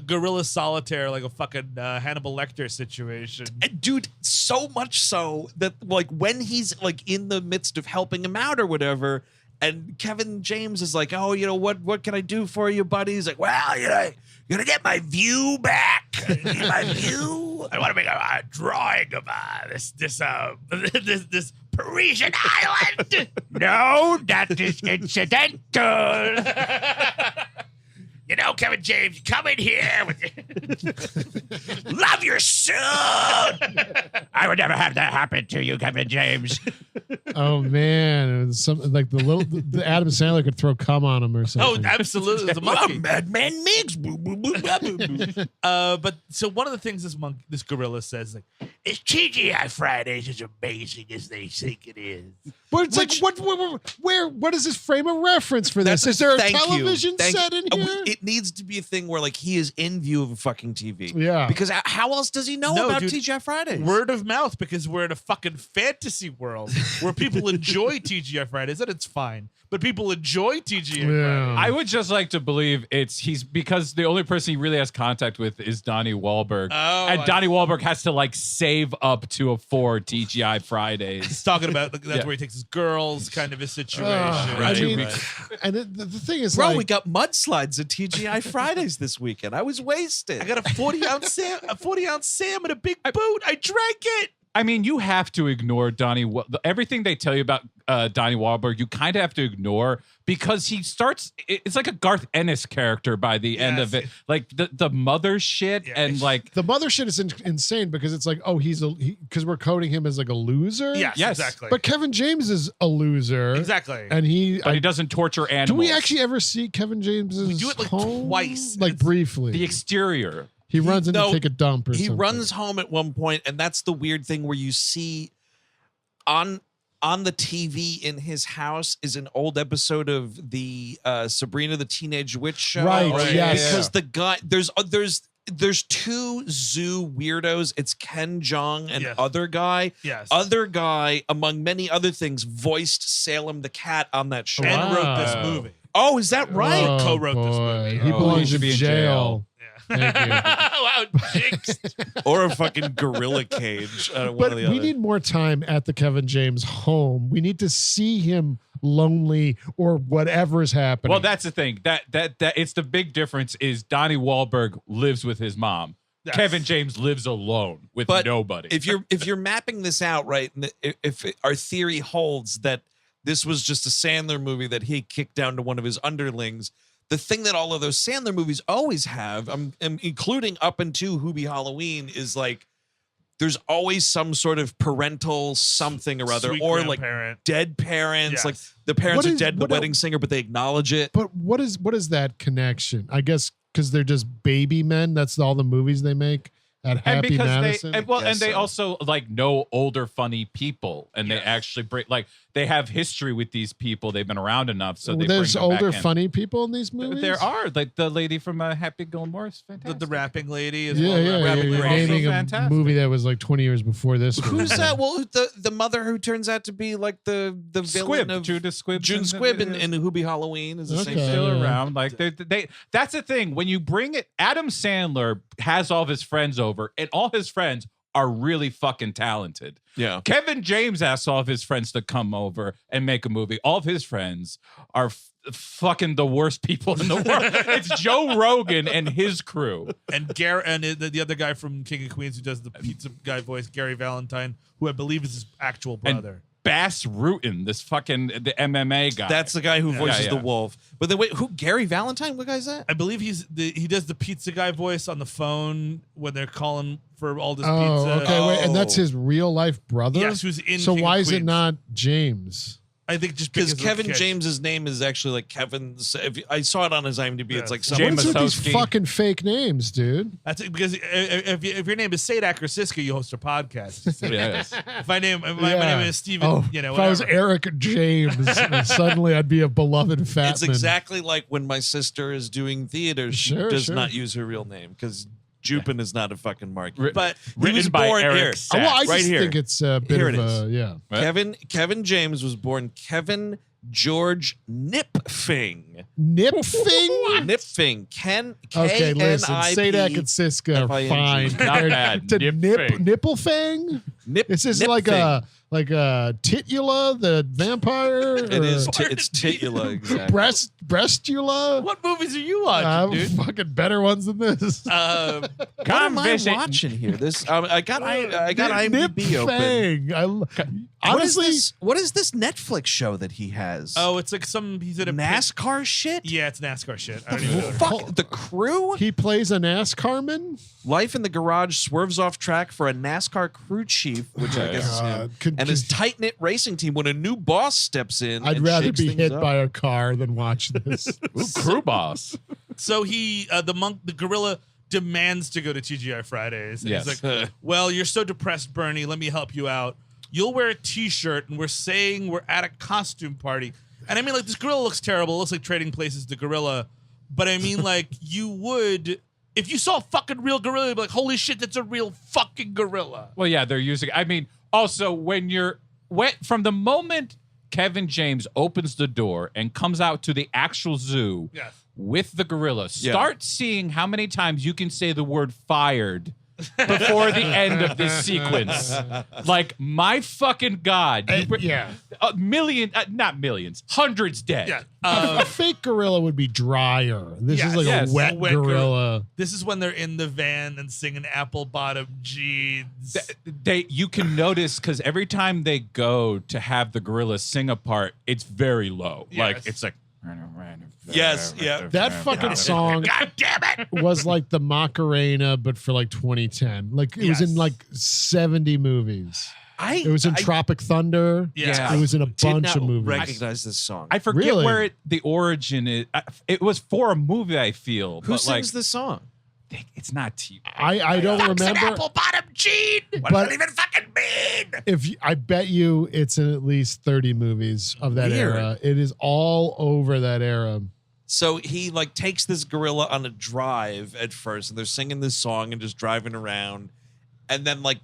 gorilla solitaire, like a fucking Hannibal Lecter situation. And dude, so much so that like when he's like in the midst of helping him out or whatever, and Kevin James is like, "Oh, you know what can I do for you, buddy?" He's like, "Well, you know, you're gonna get my view back. Get my view. I want to make a drawing of this Parisian island." No, that is incidental. You know, Kevin James, you come in here with love your son. I would never have that happen to you, Kevin James. Oh man, it was something like the Adam Sandler could throw cum on him or Oh, something. absolutely. It's a monkey. Madman Mix. Boo, boo, boo, boo, boo, boo. But so one of the things this gorilla says, like, Is TGI Fridays as amazing as they think it is? But it's like, what is his frame of reference for this? Is there a television set in here? It needs to be a thing where like he is in view of a fucking TV. Yeah. Because how else does he know No, about dude, TGI Fridays? word of mouth, because we're in a fucking fantasy world where people enjoy TGI Fridays, and it's fine. But people enjoy TGI Fridays. I would just like to believe he's because the only person he really has contact with is Donnie Wahlberg. Oh, And Donnie Wahlberg has to like save up to afford TGI Fridays. He's talking about that's where he takes his girls, kind of a situation. I mean, and the thing is, Bro, like, we got mudslides at TGI Fridays this weekend. I was wasted. I got a 40-ounce Sam and a big boot. I drank it. I mean, you have to ignore everything they tell you about Donnie Wahlberg. You kind of have to ignore because he starts. It's like a Garth Ennis character by the end of it, like the mother shit and like the mother shit is insane because it's like, oh, because we're coding him as like a loser. Yes, exactly. But Kevin James is a loser. Exactly. And he doesn't torture animals. Do we actually ever see Kevin James's We do it like home? twice. Like briefly. The exterior. He runs in to take a dump or he something. runs home at one point, and that's the weird thing where you see on the TV in his house is an old episode of the Sabrina the Teenage Witch show. Right, yes. Because the guy there's two zoo weirdos. It's Ken Jeong and Yes. other guy. Yes. Other guy, among many other things, voiced Salem the Cat on that show. And wrote Wow. this movie. Oh, is that right? Oh, co-wrote this boy. movie. He Oh, belongs he should in be in jail. Thank you. Wow, jinxed. Or a fucking gorilla cage. One But or the we other. need more time at the Kevin James home. We need to see him lonely or whatever is happening. Well, that's the thing. That it's the big difference is Donnie Wahlberg lives with his mom. Yes. Kevin James lives alone with But nobody. if you're mapping this out right, and if our theory holds that this was just a Sandler movie that he kicked down to one of his underlings, the thing that all of those Sandler movies always have, including up into Hoobie Halloween, is like there's always some sort of parental something or other, Sweet or like grandparent. dead parents. Yes. Like the parents What are is- dead in the what wedding singer, but they acknowledge it. But what is that connection? I guess because they're just baby men. That's all the movies they make at and Happy because Madison. they so. also like know older funny people, and they actually bring like they have history with these people. They've been around enough, so they there's bring them older back in. funny people in these movies. There are like the lady from Happy Gilmore is The fantastic. rapping lady is Yeah, yeah. rapping You're lady. naming a fantastic. movie that was like 20 years before this. Who's movie. that? Well, the mother who turns out to be like the villain Squibb, of Judah Squibb, June Squibb in Hoobie Halloween is the same Okay. thing. still Yeah. around. Like they that's the thing. When you bring it, Adam Sandler has all of his friends over, and all his friends are really fucking talented. Yeah. Kevin James asks all of his friends to come over and make a movie. All of his friends are fucking the worst people in the world. It's Joe Rogan and his crew. And the other guy from King of Queens who does the pizza guy voice, Gary Valentine, who I believe is his actual brother. Bass Rutten, the MMA guy. That's the guy who voices Yeah. the wolf. But then wait, who? Gary Valentine? What guy's that? I believe he does the pizza guy voice on the phone when they're calling for all this Oh, pizza. okay. Wait, and that's Oh. his real life brother? Yes, who's in So King why of is it Queens. not James? I think just Because of Kevin kids. James's name is actually like Kevin. I saw it on his IMDb. Yeah. It's like James someone. What's with these Masowski. fucking fake names, dude? That's it, because if your name is Sadak or Siska, you host a podcast. Yes. If my name is Steven, Oh, you know, if I was whatever. Eric James, suddenly I'd be a beloved fat It's man. exactly like when my sister is doing theater. She Sure, does sure. not use her real name because Jupin is not a fucking market. But he Written was by born Eric here. Sack. Well, I just right here. think it's a bit Here of it is. a, yeah. What? Kevin James was born Kevin George Nipfing. Nipfing? Nipfing. Okay, listen. Sadak and K-N-I-P. Siska are F-I-N-G. fine. Not compared bad. to Nipfing. nipple fang? Nip. Is this Nipfing. like a titula, the vampire? It is. It's titula, exactly. Breastula? What movies are you watching, dude? Fucking better ones than this. What am I watching here? This I got IMDb open. Fang. Honestly, What is this Netflix show that he has? Oh, it's like he's in a NASCAR shit? Yeah, it's NASCAR shit. I don't even know. Fuck, The Crew? he plays a NASCARman. Life in the garage swerves off track for a NASCAR crew chief, which I guess is him, and his tight-knit racing team when a new boss steps in. I'd and rather shakes be things hit up. by a car than watch this. Ooh, crew boss. So the gorilla demands to go to TGI Fridays. And Yes. he's like, well, you're so depressed, Bernie. Let me help you out. You'll wear a T-shirt, and we're saying we're at a costume party. And I mean, like, this gorilla looks terrible. It looks like Trading Places the gorilla. But I mean, like, you would, if you saw a fucking real gorilla, you'd be like, holy shit, that's a real fucking gorilla. Well, yeah, they're using. I mean, also from the moment Kevin James opens the door and comes out to the actual zoo Yes. with the gorilla, start seeing how many times you can say the word fired before the end of this sequence. Like, my fucking God. Yeah. Not millions, hundreds dead. Yeah. A fake gorilla would be drier. This is like yes, a wet gorilla. This is when they're in the van and singing apple bottom jeans. You can notice because every time they go to have the gorilla sing a part, it's very low. Yes. Like it's like Yes, yeah. That fucking song God damn it! was like the Macarena, but for like 2010. Like it was in like 70 movies. It was in Tropic Thunder. Yeah. It was in a did bunch not of movies. recognize this song. I forget Really? where the origin is. It was for a movie, I feel. Who but sings this song? it's not TV. I don't Fuck's an remember. apple bottom gene. What does But- it even fucking mean? I bet you it's in at least 30 movies of that Weird. era. It is all over that era. So he like takes this gorilla on a drive at first, and they're singing this song and just driving around, and then like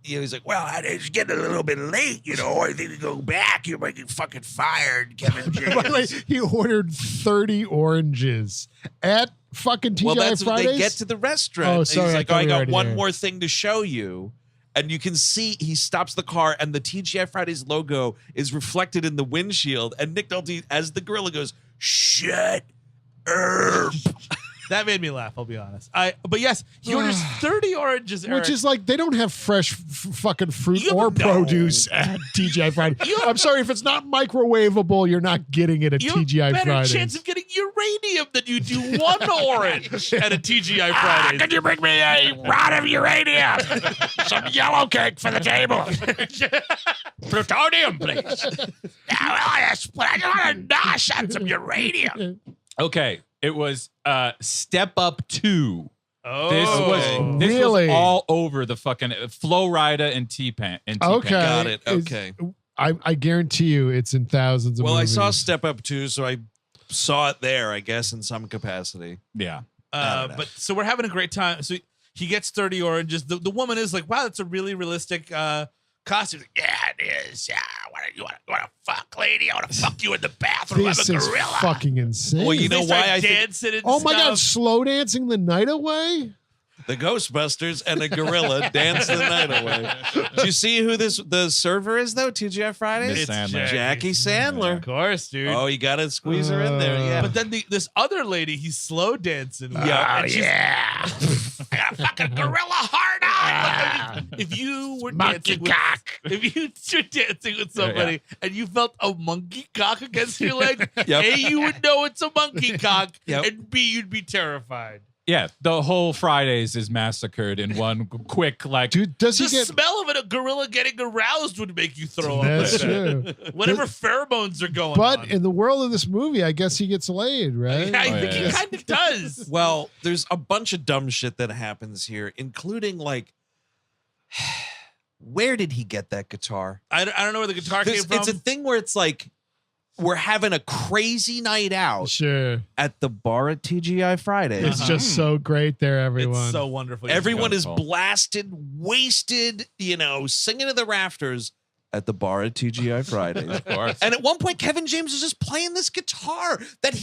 he's like, Well, it's getting a little bit late, you know. I think we go back. You're making fucking fired, Kevin By the way, James. he ordered 30 oranges at fucking TGI well, that's when Fridays. they get to the restaurant. Oh, and sorry, he's I like, thought I we were got already one there. more thing to show you. And you can see he stops the car, and the TGI Fridays logo is reflected in the windshield. And Nick Nolte, as the gorilla, goes, "Shut up." That made me laugh, I'll be honest. But yes, he orders 30 oranges, Eric. Which is like they don't have fresh fucking fruit You or know. produce at TGI Fridays. I'm sorry if it's not microwavable, you're not getting it at you have a TGI better Fridays. chance of getting uranium than you do one orange at a TGI Fridays. Could you bring me a rod of uranium? Some yellow cake for the table. Plutonium, please. Yeah, well, I just want to nosh on some uranium. Okay, it was Step Up 2. Oh, This Really? was all over the fucking Flo Rida and T-Pain. Okay. Got it. Is- Okay. I guarantee you it's in thousands of Well, I movies. saw Step Up 2, so I saw it there, I guess, in some capacity. Yeah. I don't know. But so we're having a great time. So he gets 30 oranges. The woman is like, wow, that's a really realistic costume. Yeah, it is. Yeah, you want to fuck, lady? I want to fuck you in the bathroom. This I'm a is gorilla. fucking insane. Well, you They know start why I think dancing and Oh my God, stuff. slow dancing the night away? the Ghostbusters and a gorilla dance the night away. Do you see who the server is, though? TGI Fridays? Miss Sandler. Jackie Sandler. Of course, dude. Oh, you got to squeeze her in there. Yeah. But then this other lady, he's slow dancing. with. Yeah, Oh, And she's- yeah. I got a fucking gorilla hard on. If you were Monkey dancing with, cock. if you were dancing with somebody and you felt a monkey cock against your leg, Yep. A, you would know it's a monkey cock, Yep. and B, you'd be terrified. Yeah, the whole Fridays is massacred in one quick, like, Dude, does The he get... smell of a gorilla getting aroused would make you throw up. That's like that. true. Whatever pheromones are going But on. in the world of this movie, I guess he gets laid, right? I Oh, think yeah. he kind of does. Well, there's a bunch of dumb shit that happens here, including like, where did he get that guitar? I don't know where the guitar came from. It's a thing where it's like, we're having a crazy night out Sure. at the bar at TGI Fridays. It's just so great there, everyone. It's so wonderful. Everyone is Wonderful. blasted, wasted, singing to the rafters. at the bar at TGI Fridays. Of course. And at one point, Kevin James is just playing this guitar that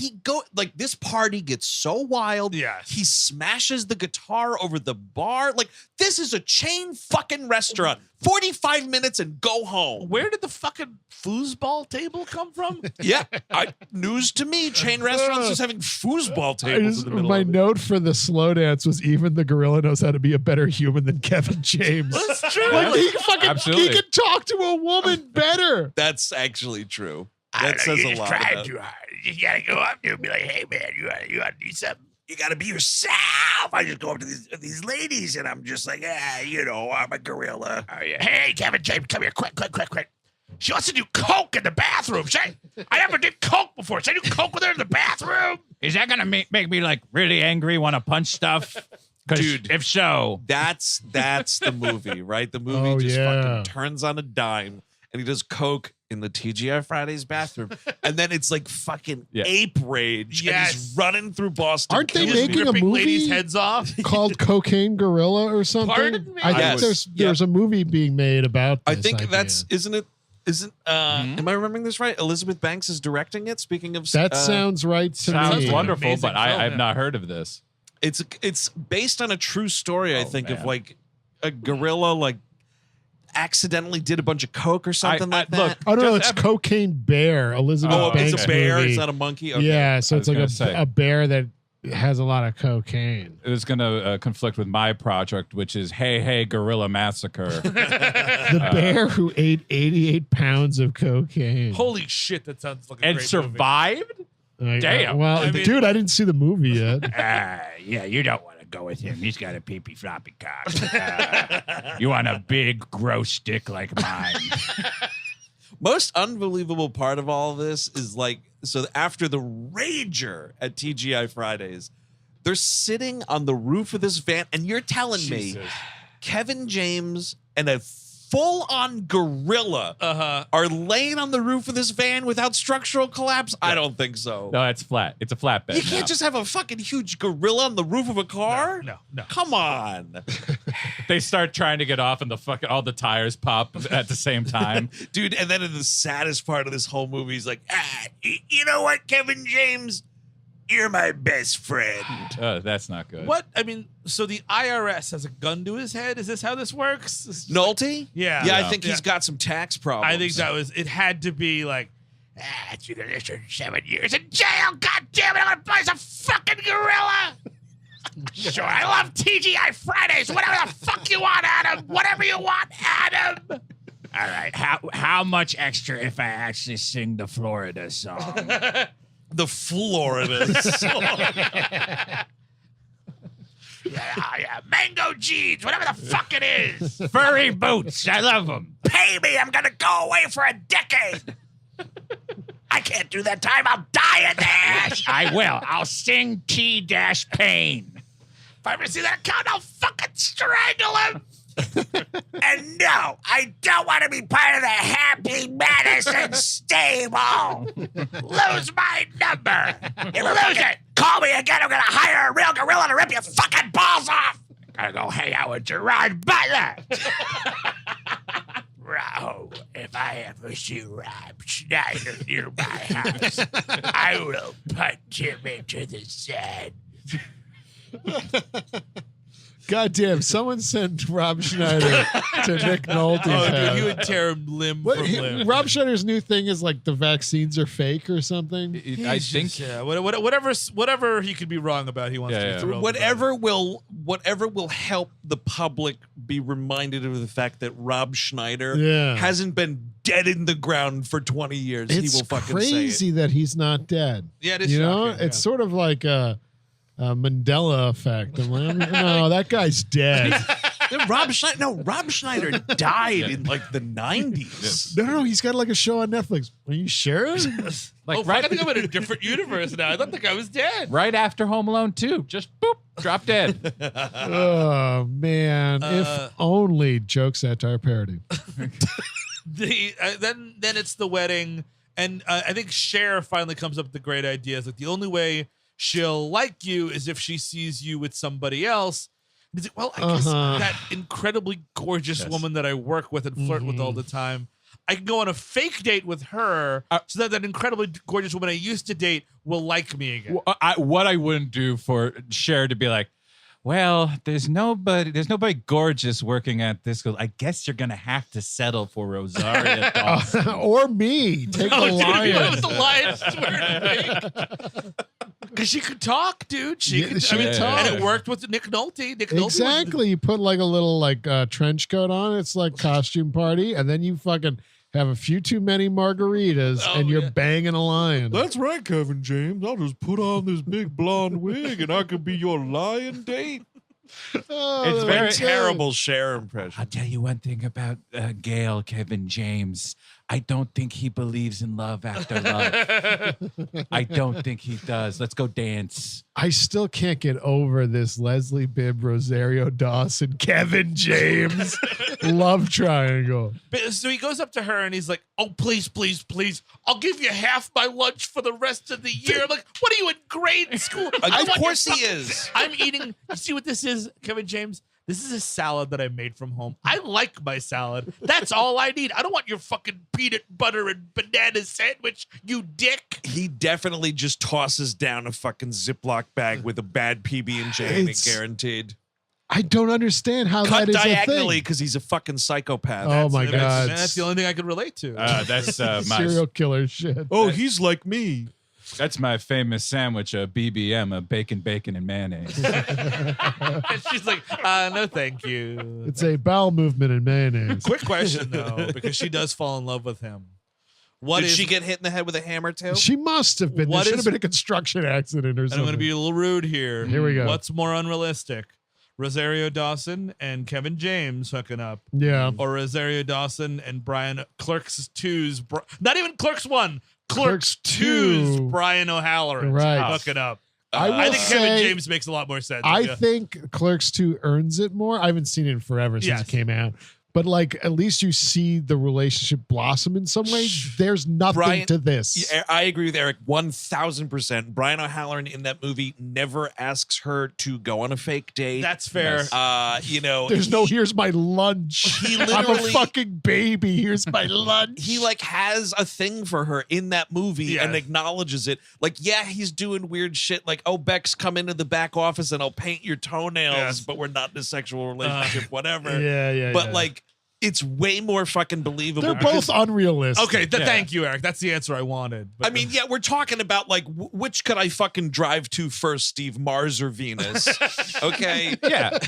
this party gets so wild. Yes. He smashes the guitar over the bar. Like, this is a chain fucking restaurant. 45 minutes and go home. Where did the fucking foosball table come from? Yeah. News to me. Chain restaurants just having foosball tables in the middle my of it. note for the slow dance was even the gorilla knows how to be a better human than Kevin James. That's true. Like he Absolutely. can talk to a woman better. That's actually true. I That don't know, says you a just lot try about too hard. You just gotta go up there and be like, hey man, you gotta do something. You gotta be yourself. I just go up to these ladies and I'm just like, I'm a gorilla. Oh, yeah. Hey, Kevin James, come here, quick. She wants to do coke in the bathroom. I never did coke before. Should I do coke with her in the bathroom? Is that gonna make me like really angry, want to punch stuff? Dude. If so, That's the movie, right? The movie just fucking turns on a dime and he does coke in the TGI Fridays bathroom. And then it's like fucking ape rage. And Yes. he's running through Boston. Aren't they killing making a people. Ripping movie ladies' heads off. called Cocaine Gorilla or something? Pardon me? I think Yes. there's a movie being made about I this think idea. am I remembering this right? Elizabeth Banks is directing it. Speaking of That sounds right to sounds me. wonderful, Amazing but film, I've yeah. not heard of this. It's based on a true story, I think, man. of like a gorilla like accidentally did a bunch of coke or something like that. Look, Oh no, Just it's Cocaine Bear, Elizabeth oh, Banks it's a bear. movie. It's not a monkey. Okay. Yeah, so I it's was like gonna say. a bear that has a lot of cocaine. It was going to conflict with my project, which is Hey Gorilla Massacre. The bear who ate 88 pounds of cocaine. Holy shit, that sounds like a And great survived? Uh, Damn. well, I mean- dude, I didn't see the movie yet. Yeah, you don't want to go with him. He's got a pee-pee floppy cock. You want a big, gross dick like mine. Most unbelievable part of all of this is like, so after the rager at TGI Fridays, they're sitting on the roof of this van, and you're telling me Kevin James and a full-on gorilla are laying on the roof of this van without structural collapse? I don't think so. No, it's flat. It's a flatbed. You can't now. just have a fucking huge gorilla on the roof of a car? No. Come on. They start trying to get off, and all the tires pop at the same time. Dude, and then in the saddest part of this whole movie, he's like, You know what, Kevin James? You're my best friend. That's not good. What? I mean, so the IRS has a gun to his head? Is this how this works? Nolte? Yeah. Yeah, I Yeah. think he's got some tax problems. I think it had to be like, It's either this or 7 years in jail. God damn it, I'm gonna buy some fucking gorilla. Sure, I love TGI Fridays. Whatever the fuck you want, Adam. Whatever you want, Adam. All right, how much extra if I actually sing the Florida song? the Florida song. Yeah, mango jeans, whatever the fuck it is. Furry boots. I love them. Pay me, I'm gonna go away for a decade. I can't do that time, I'll die in there. I will. I'll sing T-Pain. If I ever see that count, I'll fucking strangle him. And no, I don't want to be part of the Happy Madison stable. Lose my number. You lose it. Call me again. I'm going to hire a real gorilla to rip your fucking balls off. Gotta go hang out with Gerard Butler. Oh, if I ever see Rob Schneider near my house, I will punch him into the sand. God damn, someone sent Rob Schneider to Nick Nolte's oh, house. dude, he would tear him limb What, from limb. Rob Schneider's new thing is like the vaccines are fake or something. I think. Yeah, whatever he could be wrong about, he wants to be thrilled Whatever will help the public be reminded of the fact that Rob Schneider hasn't been dead in the ground for 20 years. It's he will fucking crazy say it. that he's not dead. Yeah, it is You know, shocking, it's yeah. sort of like a Mandela effect. I'm like, no, that guy's dead. Rob Schneider died in like the 90s. No, he's got like a show on Netflix. Are you sure? Like I think I'm in a different universe now. I thought the guy was dead. right after Home Alone 2. Just boop, drop dead. Oh man, if only joke satire parody. Then it's the wedding, and I think Cher finally comes up with the great idea. It's like the only way she'll like you is if she sees you with somebody else. And he's like, well, I guess that incredibly gorgeous woman that I work with and flirt with all the time, I can go on a fake date with her so that incredibly gorgeous woman I used to date will like me again. What I wouldn't do for Cher to be like, well, there's nobody gorgeous working at this school. I guess you're gonna have to settle for Rosario Dawson. Or me. Take the lion. The lion. Because she could talk, dude. She could talk. And it worked with Nick Nolte. Exactly. You put like a little trench coat on. It's like costume party. And then you fucking have a few too many margaritas and you're banging a lion. That's right, Kevin James. I'll just put on this big blonde wig and I could be your lion date. It's very terrible Cher impression. I'll tell you one thing about Gail, Kevin James. I don't think he believes in love after love. I don't think he does. Let's go dance. I still can't get over this Leslie Bibb, Rosario Dawson, Kevin James love triangle. So he goes up to her and he's like, oh, please, please, please. I'll give you half my lunch for the rest of the year. I'm like, what are you in grade school? Of course he is. I'm eating. You see what this is, Kevin James? This is a salad that I made from home. I like my salad. That's all I need. I don't want your fucking peanut butter and banana sandwich, you dick. He definitely just tosses down a fucking Ziploc bag with a bad PB&J in it, guaranteed. I don't understand how Cut that is diagonally a thing. because he's a fucking psychopath. Oh my God. That's the only thing I could relate to. That's Serial killer shit. Oh, he's like me. That's my famous sandwich, a BBM, a bacon, and mayonnaise. And she's like, no, thank you. It's a bowel movement in mayonnaise. Quick question, though, because she does fall in love with him. Did she get hit in the head with a hammer, too? She must have been. There should have been a construction accident or And something. I'm going to be a little rude here. Here we go. What's more unrealistic? Rosario Dawson and Kevin James hooking up. Yeah. Or Rosario Dawson and Brian Clerks 2's, not even Clerks 1, Clerks 2's 2. Brian O'Halloran Right. hooking up. I think Kevin James makes a lot more sense. I think Clerks 2 earns it more. I haven't seen it in forever since it came out. But like, at least you see the relationship blossom in some way. There's nothing to this. I agree with Eric 1000%. Brian O'Halloran in that movie never asks her to go on a fake date. That's fair. There's no here's my lunch. He I'm a literally- fucking baby. Here's my lunch. He like has a thing for her in that movie and acknowledges it. Like, yeah, he's doing weird shit. Like, oh, Bex, come into the back office and I'll paint your toenails, but we're not in a sexual relationship, whatever. Yeah. But like, it's way more fucking believable. They're both unrealistic. Okay, thank you, Eric. That's the answer I wanted. But I mean, yeah, we're talking about like, which could I fucking drive to first, Steve, Mars or Venus? Okay. Yeah.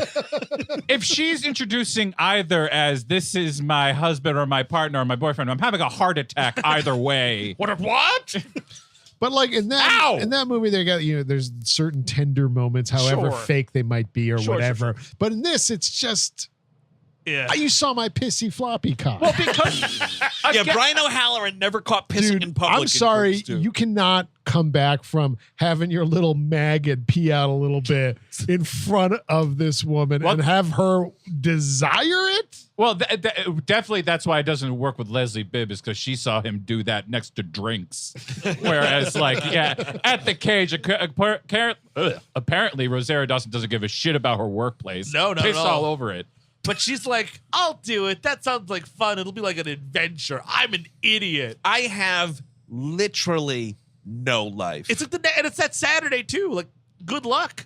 If she's introducing either as this is my husband or my partner or my boyfriend, I'm having a heart attack either way. What? But like in that movie, they got there's certain tender moments, however fake they might be or whatever. Sure. But in this, it's just. Yeah. You saw my pissy floppy cock. Well, because Brian O'Halloran never caught pissing in public. I'm sorry, you cannot come back from having your little maggot pee out a little bit in front of this woman and have her desire it. Well, definitely that's why it doesn't work with Leslie Bibb is because she saw him do that next to drinks. Whereas, like, at the cage, apparently Rosario Dawson doesn't give a shit about her workplace. No, not Piss at all. all over it. But she's like, I'll do it. That sounds like fun. It'll be like an adventure. I'm an idiot. I have literally no life. It's like and it's that Saturday too. Like, good luck.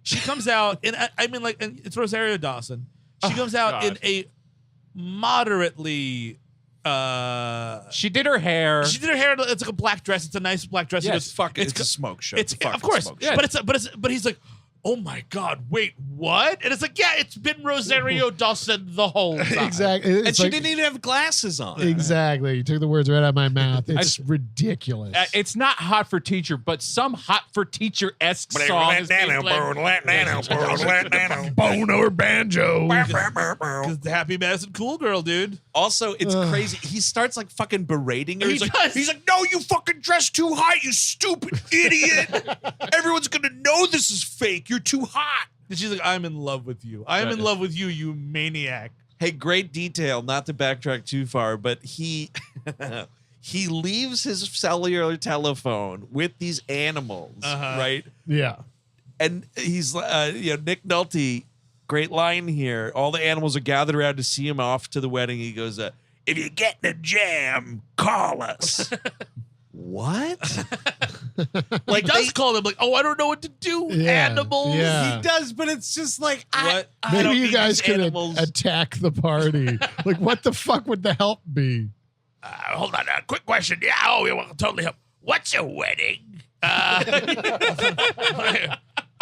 She comes out and and it's Rosario Dawson. She comes out in a moderately. She did her hair. It's like a black dress. It's a nice black dress. Yes, it's a smoke show. It's a fucking of course, smoke show. but he's like, oh my God, wait, what? And it's like, yeah, it's been Rosario Dawson the whole time. Exactly. And she didn't even have glasses on. Exactly. You took the words right out of my mouth. It's ridiculous. It's not Hot for Teacher, but some Hot for Teacher-esque song is being played. Bone or banjo. Because the Happy Madison Cool Girl, dude. Also, it's crazy. He starts like fucking berating her. He does. He's like, no, you fucking dress too high, you stupid idiot. Everyone's gonna know this is fake. You're too hot. And she's like, I'm in love with you. I'm in love with you, you maniac. Hey, great detail. Not to backtrack too far, but he leaves his cellular telephone with these animals, right? Yeah. And he's Nick Nolte, great line here. All the animals are gathered around to see him off to the wedding. He goes, If you get in a jam, call us. What? Like, he does call them like, oh, I don't know what to do. Yeah, Animals. yeah. He does, but it's just like, What? I Maybe don't you need guys these could animals. attack the party. Like, what the fuck would the help be? Hold on, quick question. Yeah, we will totally help. What's a wedding?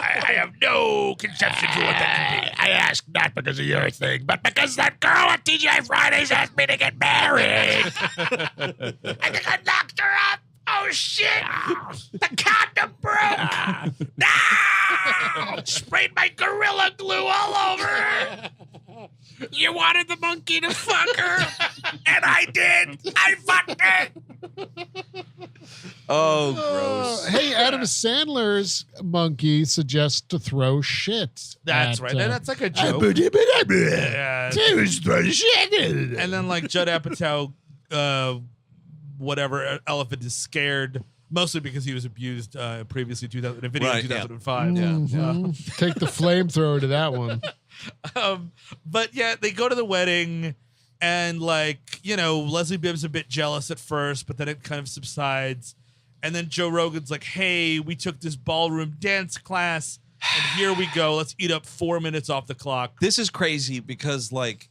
I have no conception for what that could be. I ask not because of your thing, but because that girl at TGI Fridays asked me to get married. I think I knocked her up. Oh, shit. The condom broke. No! Sprayed my Gorilla Glue all over her. You wanted the monkey to fuck her, and I did. I fucked it. Oh, gross. Hey, Adam Sandler's monkey suggests to throw shit. That's at, right. That's like a joke. Yeah. throw shit. And then like Judd Apatow, whatever elephant is scared, mostly because he was abused previously in a video Right, in yeah. 2005. Mhm. Take the flamethrower to that one. But yeah, they go to the wedding, and like, you know, Leslie Bibb's a bit jealous at first, but then it kind of subsides. And then Joe Rogan's like, hey, we took this ballroom dance class, and here we go. Let's eat up 4 minutes off the clock. This is crazy because, like,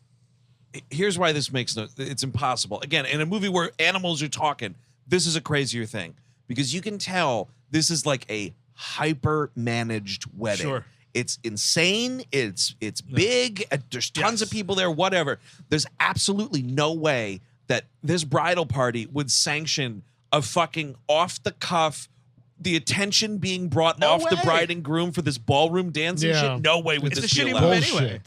here's why this makes it's impossible. Again, in a movie where animals are talking, this is a crazier thing because you can tell this is like a hyper managed wedding. Sure. It's insane. It's big. There's tons of people there, whatever. There's absolutely no way that this bridal party would sanction a fucking off the cuff, the attention being brought No off the way. bride and groom for this ballroom dancing Yeah. shit. No way would It's this a be shitty allowed. move Bullshit. anyway.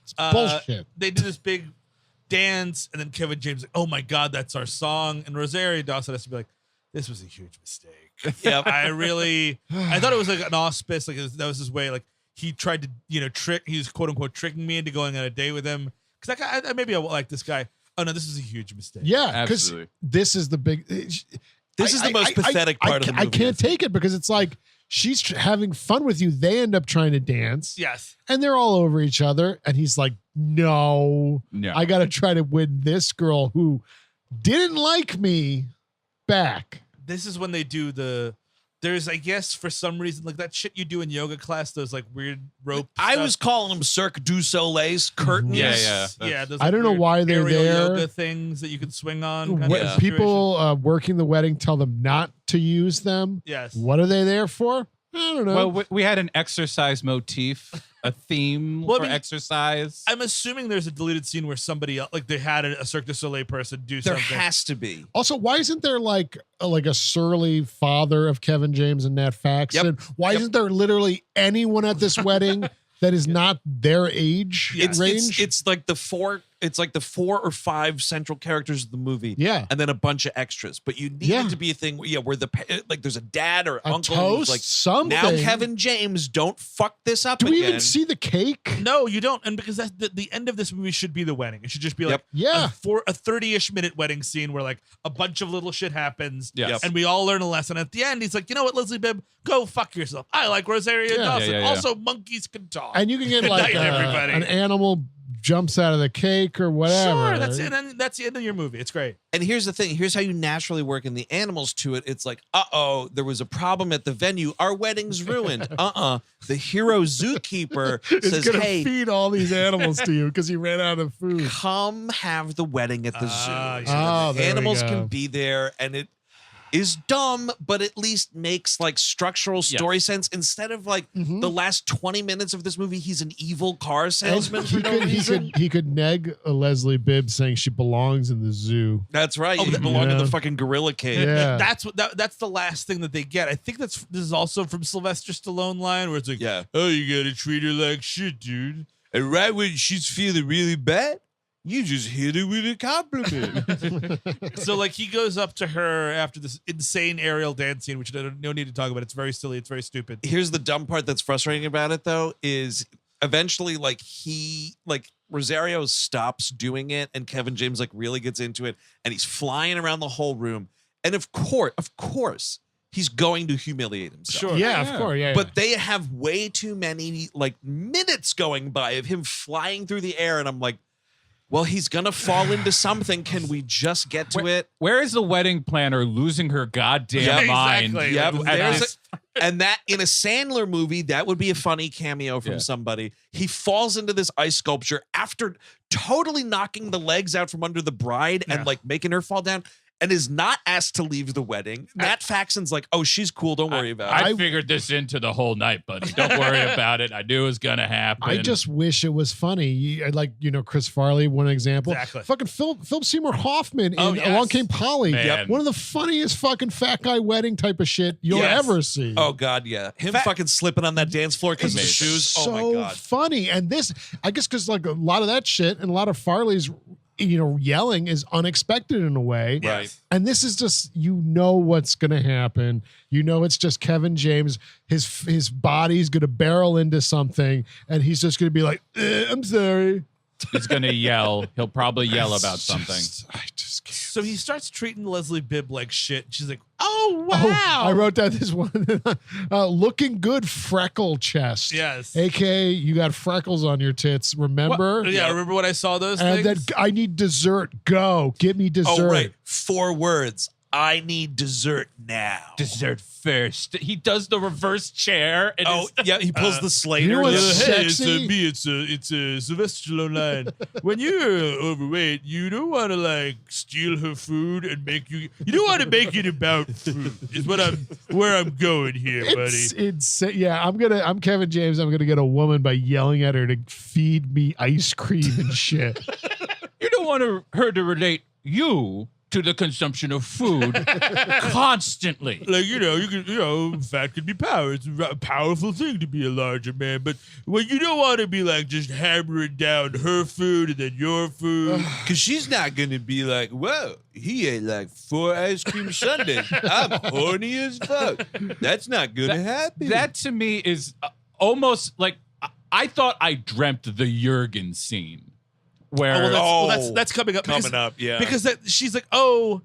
It's bullshit. They do this big dance, and then Kevin James like, oh my God, that's our song. And Rosario Dawson has to be like, this was a huge mistake. Yeah. I thought it was like an auspice. Like that was his way. Like he tried to, he was quote unquote tricking me into going on a date with him. Cause that guy, maybe I like this guy. Oh no, this is a huge mistake. Yeah, because Absolutely. this is the big. This is the most pathetic part of the movie. I can't take it because it's like she's having fun with you. They end up trying to dance. Yes. And they're all over each other. And he's like, no, I got to try to win this girl who didn't like me back. This is when they do there's, I guess, for some reason, like that shit you do in yoga class, those like weird rope I stuff. was calling them Cirque du Soleil's curtains. Yeah. Those, I don't know weird why they're aerial there. yoga things that you can swing on. kind What- of situation. people working the wedding tell them not to use them. Yes. What are they there for? I don't know. Well, we had an exercise motif, a theme Well, I for mean, exercise. I'm assuming there's a deleted scene where somebody else, like they had a Cirque du Soleil person do There something. has to be. Also, why isn't there like a surly father of Kevin James and Nat Faxon? Why isn't there literally anyone at this wedding that is not their age range? It's like the four. It's like the 4 or 5 central characters of the movie. Yeah. and then a bunch of extras. But you need it to be a thing. Where like there's a dad or A uncle. toast, who's like something. Now Kevin James, don't fuck this up Do we again. even see the cake? No, you don't. And because that's the end of this movie should be the wedding. It should just be like Yeah. a 30-ish minute wedding scene where like a bunch of little shit happens. Yes. And we all learn a lesson. At the end, he's like, you know what, Leslie Bibb, go fuck yourself. I like Rosario Dawson. Yeah. Also, monkeys can talk. And you can get Good like night, everybody. an animal jumps out of the cake or whatever. Sure, that's it. And that's the end of your movie. It's great. And here's the thing. Here's how you naturally work in the animals to it. It's like, there was a problem at the venue. Our wedding's ruined. The hero zookeeper It's says, gonna hey, feed all these animals to you because you ran out of food. come have the wedding at the zoo. yeah. So that Oh, the there we animals go. can be there, and it is dumb, but at least makes like structural story sense. Instead of like the last 20 minutes of this movie, he's an evil car salesman for no reason. He could neg a Leslie Bibb saying she belongs in the zoo. That's right. You belong in the fucking gorilla cage. Yeah. That's the last thing that they get. I think this is also from Sylvester Stallone line where it's like, oh, you gotta treat her like shit, dude. And right when she's feeling really bad, you just hit her with a compliment. So like he goes up to her after this insane aerial dance scene, which I don't no need to talk about. It's very silly. It's very stupid. Here's the dumb part that's frustrating about it, though, is eventually Rosario stops doing it, and Kevin James like really gets into it, and he's flying around the whole room, and of course, he's going to humiliate himself. Sure. Yeah, of course. Yeah. But they have way too many like minutes going by of him flying through the air, and I'm like, Well, he's gonna fall into something. Can we just get to it? Where is the wedding planner losing her goddamn mind? exactly. Yep. At There's this- and that in a Sandler movie, that would be a funny cameo from somebody. He falls into this ice sculpture after totally knocking the legs out from under the bride and like making her fall down, and is not asked to leave the wedding. Matt Faxon's like, oh, she's cool. Don't worry about it. I figured this into the whole night, buddy. Don't worry about it. I knew it was gonna happen. I just wish it was funny. Like, Chris Farley, one example. Exactly. Fucking Philip Seymour Hoffman in Oh, yes. Along Came Polly. Man. One of the funniest fucking fat guy wedding type of shit you'll Yes. ever see. Oh God, yeah. Him fucking slipping on that dance floor because of the Amazing. shoes. So Oh my God. funny. And this, I guess, because like a lot of that shit and a lot of Farley's, yelling is unexpected in a way. Right. And this is just, what's going to happen. It's just Kevin James. His body's going to barrel into something, and he's just going to be like, I'm sorry. He's gonna yell. He'll probably yell about something. I just can't. So he starts treating Leslie Bibb like shit. She's like, oh, wow. Oh, I wrote down this one. Looking good freckle chest. Yes. AKA, you got freckles on your tits. Remember? What? Yeah, remember when I saw those And things? then I need dessert. Go. Give me dessert. Oh right. 4 words. I need dessert now. Dessert first. He does the reverse chair. And Oh yeah, he pulls the Slater. you know what's Yeah. Hey, sexy? it's a Sylvester Stallone line. When you're overweight, you don't want to like steal her food and make you don't want to make it about food. Is where I'm going here, It's buddy. insane. Yeah, I'm Kevin James. I'm gonna get a woman by yelling at her to feed me ice cream and shit. you don't want her to relate you to the consumption of food constantly. Like, fat could be power. It's a powerful thing to be a larger man. But when you don't want to be like just hammering down her food and then your food. Cause she's not gonna be like, whoa, he ate like 4 ice cream sundaes. I'm horny as fuck. That's not gonna happen. That to me is almost like I thought I dreamt the Jurgen scene. Where That's coming up. Coming up, yeah. Because she's like, oh,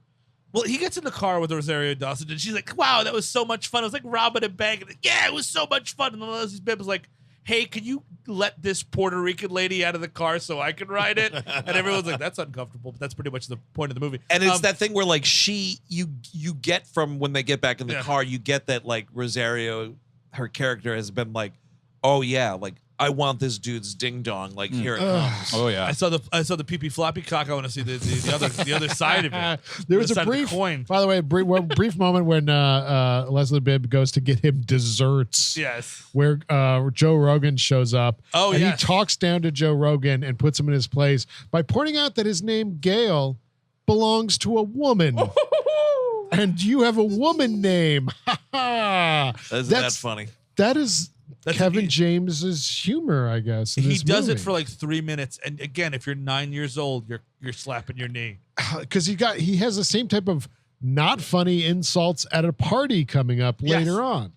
well, he gets in the car with Rosario Dawson, and she's like, wow, that was so much fun. It was like robbing a bank. And yeah, it was so much fun. And then Leslie Bibb was like, hey, can you let this Puerto Rican lady out of the car so I can ride it? And everyone's like, that's uncomfortable. But that's pretty much the point of the movie. And it's that thing where like you get from when they get back in the Yeah. car, you get that like Rosario, her character has been like, oh yeah, like I want this dude's ding dong. Like here it comes. oh yeah. I saw the pee floppy cock. I want to see the other side of it. There The was side a of the brief, coin. by the way, brief moment when Leslie Bibb goes to get him desserts. Yes. Where Joe Rogan shows up. Oh, and yes. he talks down to Joe Rogan and puts him in his place by pointing out that his name Gail belongs to a woman. And you have a woman name. Isn't that funny? That is That's- Kevin James's humor, I guess. in He this does it movie. for like 3 minutes, and again, if you're 9 years old, you're slapping your knee. because he has the same type of not funny insults at a party coming up Yes. later on.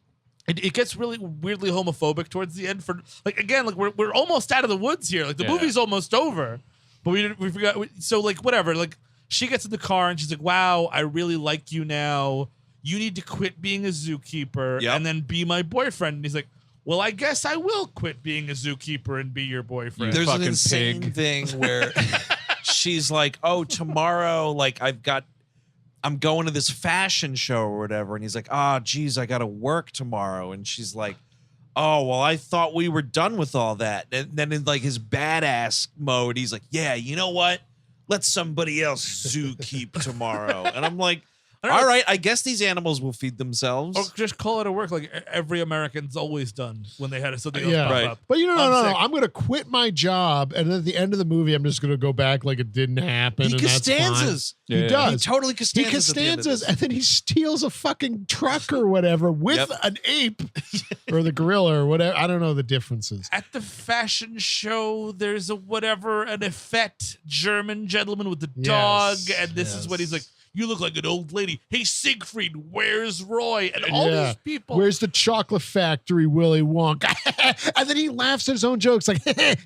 It gets really weirdly homophobic towards the end. For like again, like we're almost out of the woods here. Like the Yeah. movie's almost over, but we forgot. So like whatever. Like she gets in the car and she's like, "Wow, I really like you now. You need to quit being a zookeeper Yep. and then be my boyfriend." And he's like, "Well, I guess I will quit being a zookeeper and be your boyfriend." There's an fucking insane pig. thing where she's like, oh, tomorrow, like I'm going to this fashion show or whatever. And he's like, oh, geez, I got to work tomorrow. And she's like, oh, well, I thought we were done with all that. And then in like his badass mode, he's like, yeah, you know what? Let somebody else zookeep tomorrow. And I'm like, all right, I guess these animals will feed themselves. Or just call it a work like every American's always done when they had something else Yeah. pop Right. up. But no, I'm sick. I'm going to quit my job, and at the end of the movie, I'm just going to go back like it didn't happen. He and that's fine. Costanzas. He Yeah. does. He totally He Costanzas. at the end of Costanzas, this. and then he steals a fucking truck or whatever with Yep. an ape or the gorilla or whatever. I don't know the differences. At the fashion show, there's an effete German gentleman with the dog, Yes, and this is what he's yes. like. You look like an old lady. Hey, Siegfried, where's Roy? And all these people. Where's the chocolate factory, Willy Wonka? And then he laughs at his own jokes, like, and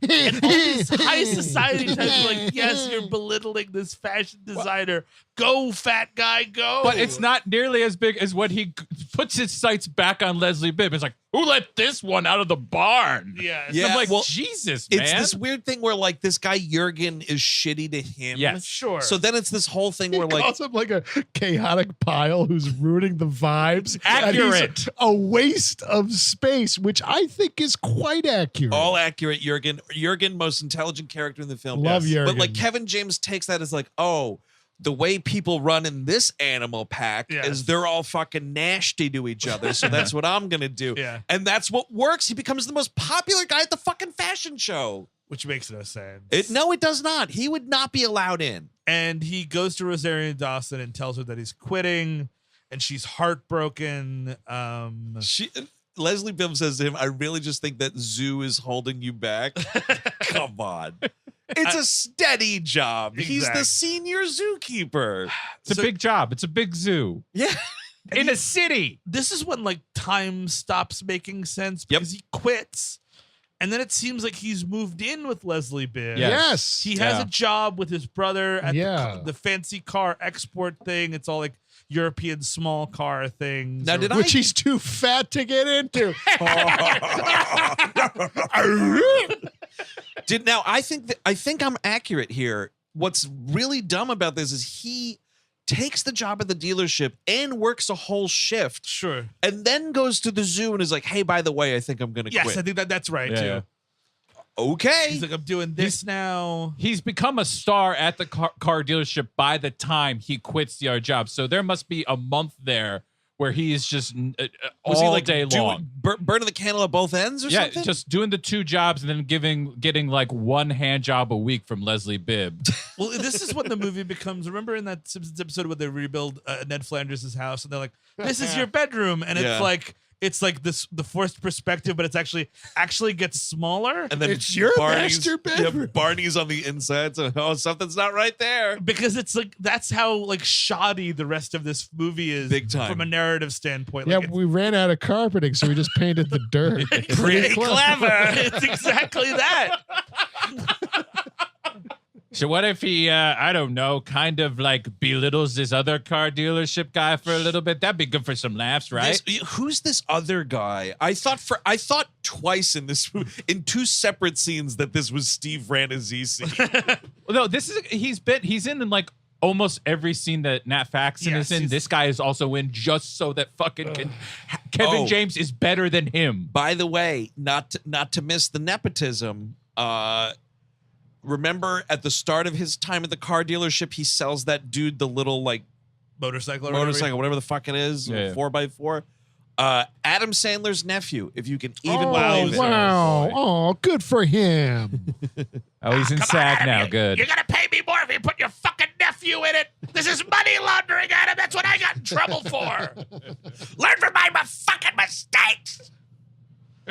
all these high society types are like, yes, you're belittling this fashion designer. Go, fat guy, go. But it's not nearly as big as what he puts his sights back on Leslie Bibb. It's like, who let this one out of the barn? Yeah. And I'm like, well, Jesus, man. it's this weird thing where like this guy Jurgen is shitty to him. Yes. Sure. So then it's this whole thing He where like calls him like a chaotic pile who's ruining the vibes. And he's Accurate. a waste of space, which I think is quite accurate. all accurate Jurgen. Jurgen, most intelligent character in the film. Love Jurgen. But like Kevin James takes that as like, oh, the way people run in this animal pack Yes. is they're all fucking nasty to each other. So that's what I'm gonna do. Yeah. And that's what works. He becomes the most popular guy at the fucking fashion show. Which makes no sense. No, it does not. He would not be allowed in. And he goes to Rosario Dawson and tells her that he's quitting, and she's heartbroken. Leslie Bibb says to him, I really just think that Zoo is holding you back. Come on. It's a steady job. He's Exactly. the senior zookeeper. It's a big job. It's a big zoo Yeah. in a city. This is when like time stops making sense Yep. because he quits, and then it seems like he's moved in with Leslie Bibb. Yeah. Yes. He has Yeah. a job with his brother at Yeah. the fancy car export thing. It's all like European small car things. Now, did Which he's too fat to get into. I think I'm accurate here. What's really dumb about this is he takes the job at the dealership and works a whole shift Sure. and then goes to the zoo and is like, hey, by the way, I think I'm gonna Yes, quit. I think that's right Yeah, too. yeah. Okay. He's like, I'm doing this now. He's become a star at the car dealership by the time he quits the other job. So there must be a month there where he is just Was all he like day long. burning the candle at both ends or Yeah, something? just doing the 2 jobs and then getting like 1 hand job a week from Leslie Bibb. Well, this is when the movie becomes. Remember in that Simpsons episode where they rebuild Ned Flanders' house, and they're like, "This is your bedroom," and Yeah. it's like the forced perspective, but it's actually gets smaller and then It's your master bedroom. Barney's on the inside, so something's not right there. because it's like that's how like shoddy the rest of this movie is, Big time. from a narrative standpoint. Yeah, Like, we ran out of carpeting, so we just painted the dirt. pretty clever. It's exactly that. So what if he, I don't know, kind of like belittles this other car dealership guy for a little bit? That'd be good for some laughs, right? Who's this other guy? I thought twice in this movie, in 2 separate scenes, that this was Steve Rannazzisi. Well, no, he's in like almost every scene that Nat Faxon Yes, is in. he's- this guy is also in just so that fucking Kevin Oh. James is better than him. By the way, not to miss the nepotism. Remember at the start of his time at the car dealership, he sells that dude the little like Motorcycle. whatever the fuck it is, Yeah. 4x4. Adam Sandler's nephew, if you can even Oh, believe it. wow. Oh, good for him. Oh, he's in SAG now. Good. You're gonna pay me more if you put your fucking nephew in it. This is money laundering, Adam. That's what I got in trouble for. Learn from my fucking mistakes.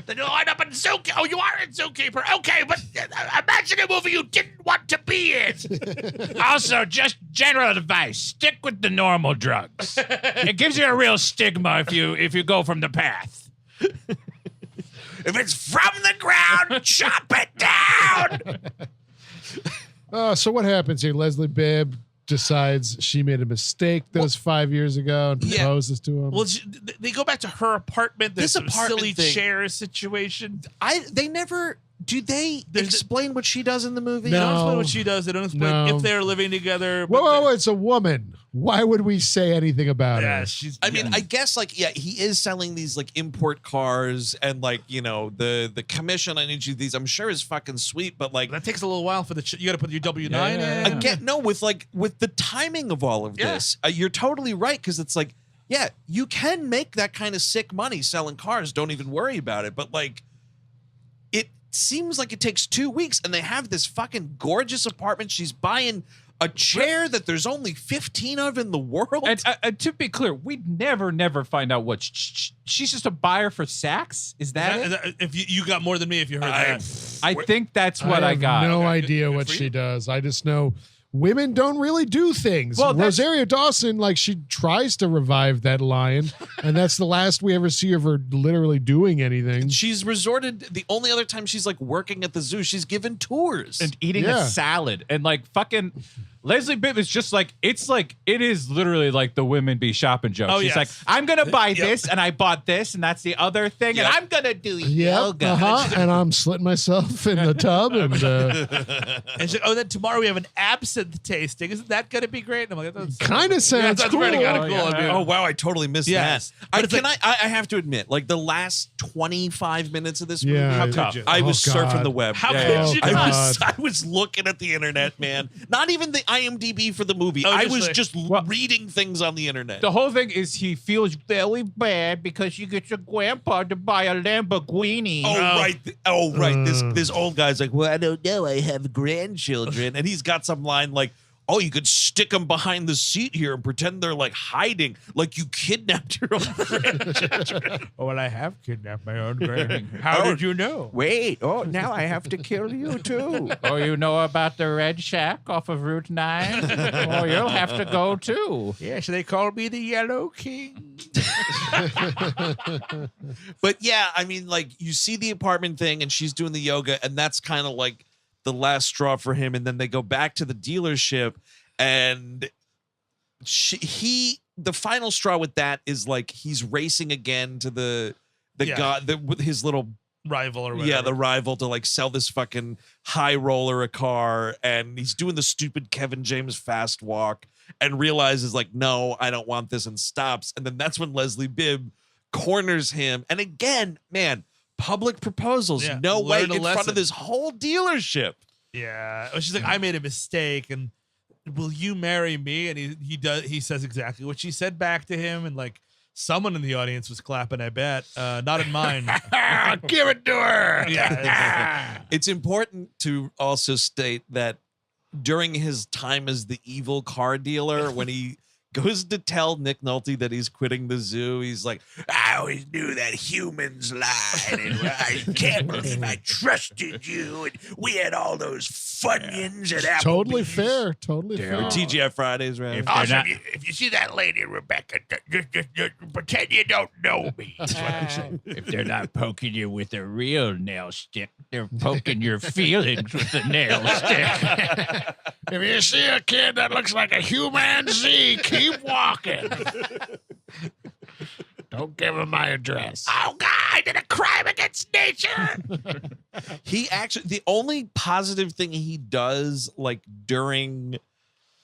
Then you'll end up in Zookeeper. Oh, you are in Zookeeper. Okay, but imagine a movie you didn't want to be in. Also, just general advice: stick with the normal drugs. It gives you a real stigma if you go from the path. If it's from the ground, chop it down. So what happens here? Leslie Bibb decides she made a mistake those 5 years ago and Yeah. proposes to him. Well, they go back to her apartment. There's This some apartment silly thing- chair situation. They never do. They There's- explain what she does in the movie. They don't No. explain what she does. They don't explain No. if they're living together. whoa, but whoa, whoa, it's a woman. Why would we say anything about yeah, her? she's. I mean, I guess like he is selling these like import cars and like the commission on each of these I'm sure is fucking sweet, but like that takes a little while for you got to put your W-9 Yeah. in. again, no, with the timing of all of Yeah. this, you're totally right because it's like, yeah, you can make that kind of sick money selling cars. Don't even worry about it. But like, it seems like it takes 2 weeks, and they have this fucking gorgeous apartment. She's buying a chair that there's only 15 of in the world. And to be clear, we'd never find out what she's just a buyer for Saks. Is that it? If you got more than me, if you heard that. I think that's what I have got. no Okay, idea good what for she you. does. I just know women don't really do things. Well, that's- Rosario Dawson, like she tries to revive that lion, and that's the last we ever see of her literally doing anything. She's resorted. The only other time she's like working at the zoo, she's given tours. And eating Yeah. a salad and like fucking Leslie Bibb is just like, it is literally like the women be shopping joke. Oh, She's yes. like, I'm going to buy this and I bought this and that's the other thing and I'm going to do yoga. And I'm slitting myself in the tub. And And she's like, oh, then tomorrow we have an absinthe tasting. Isn't that going to be great? And I'm like, kind of sounds that's cool. pretty kind of cool. Oh wow, I totally missed Yes. that. But it's I have to admit, like the last 25 minutes of this movie, Yeah, how tough. could you? I was Oh, surfing God. the web. How Yeah, could you yeah. not? I was looking at the internet, man. Not even the IMDb for the movie. Oh, I just was like- just reading things on the internet. The whole thing is he feels very bad because you get your grandpa to buy a Lamborghini. Oh right. This old guy's like, well, I don't know. I have grandchildren, and he's got some line like, oh, you could stick them behind the seat here and pretend they're like hiding, like you kidnapped your own grandchildren. Oh, well, I have kidnapped my own grand. How did you know? Wait, now I have to kill you too. Oh, you know about the Red Shack off of Route 9? Oh, you'll have to go too. Yes, they call me the Yellow King. But yeah, I mean, like you see the apartment thing, and she's doing the yoga, and that's kind of like the last straw for him. And then they go back to the dealership, and the final straw with that is like he's racing again to the guy with his little Rival or whatever. yeah, the rival to like sell this fucking high roller a car, and he's doing the stupid Kevin James fast walk and realizes like, no, I don't want this, and stops. And then that's when Leslie Bibb corners him. And again, man, public proposals, Yeah, no way, learn a in front lesson. of this whole dealership. Yeah. She's like, I made a mistake, and will you marry me? And he says exactly what she said back to him, and like someone in the audience was clapping, I bet. Not in mine. Give it to her. Yeah. It's important to also state that during his time as the evil car dealer, when he goes to tell Nick Nolte that he's quitting the zoo, he's like, I always knew that humans lied, and I can't believe I trusted you. And we had all those Funyuns and Applebee's. Totally fair. Totally fair. TGI Fridays, right? Also, if you see that lady, Rebecca, just pretend you don't know me. That's what I'm saying. If they're not poking you with a real nail stick, they're poking your feelings with a nail stick. If you see a kid that looks like a human Z, keep walking. Don't give him my address. Oh, God, I did a crime against nature. He actually, the only positive thing he does, like during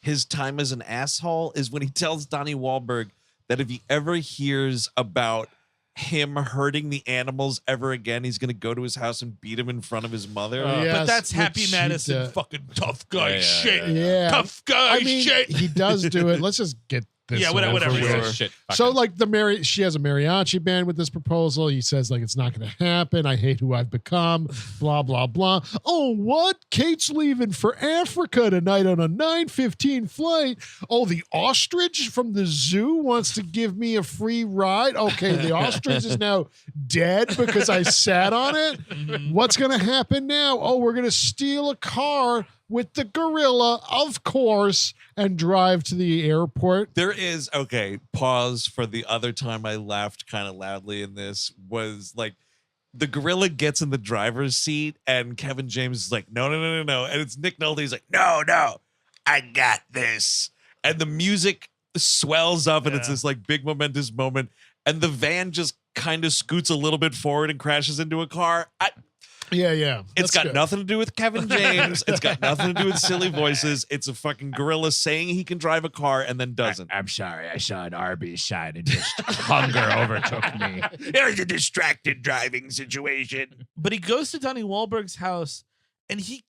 his time as an asshole, is when he tells Donnie Wahlberg that if he ever hears about him hurting the animals ever again, he's going to go to his house and beat him in front of his mother. But Yes, that's Happy which he Madison, does. fucking tough guy shit. Yeah. Tough guy I mean, shit. he does do it. Let's just get this. Yeah, over whatever. with. Sure. Shit, So fucking- like she has a mariachi band with this proposal. He says like it's not going to happen. I hate who I've become. Blah blah blah. Oh, what? Kate's leaving for Africa tonight on a 9:15 flight. Oh, the ostrich from the zoo wants to give me a free ride. Okay, the ostrich is now dead because I sat on it. What's going to happen now? Oh, we're going to steal a car with the gorilla, of course, and drive to the airport. There is, okay, pause for the other time I laughed kind of loudly in this was like the gorilla gets in the driver's seat and Kevin James is like, no. And it's Nick Nolte. He's like, no, I got this. And the music swells up and it's this like big momentous moment. And the van just kind of scoots a little bit forward and crashes into a car. Yeah. It's That's got good. nothing to do with Kevin James. It's got nothing to do with silly voices. It's a fucking gorilla saying he can drive a car and then doesn't. I'm sorry. I saw an Arby's sign and just hunger overtook me. It was a distracted driving situation. But he goes to Donnie Wahlberg's house and he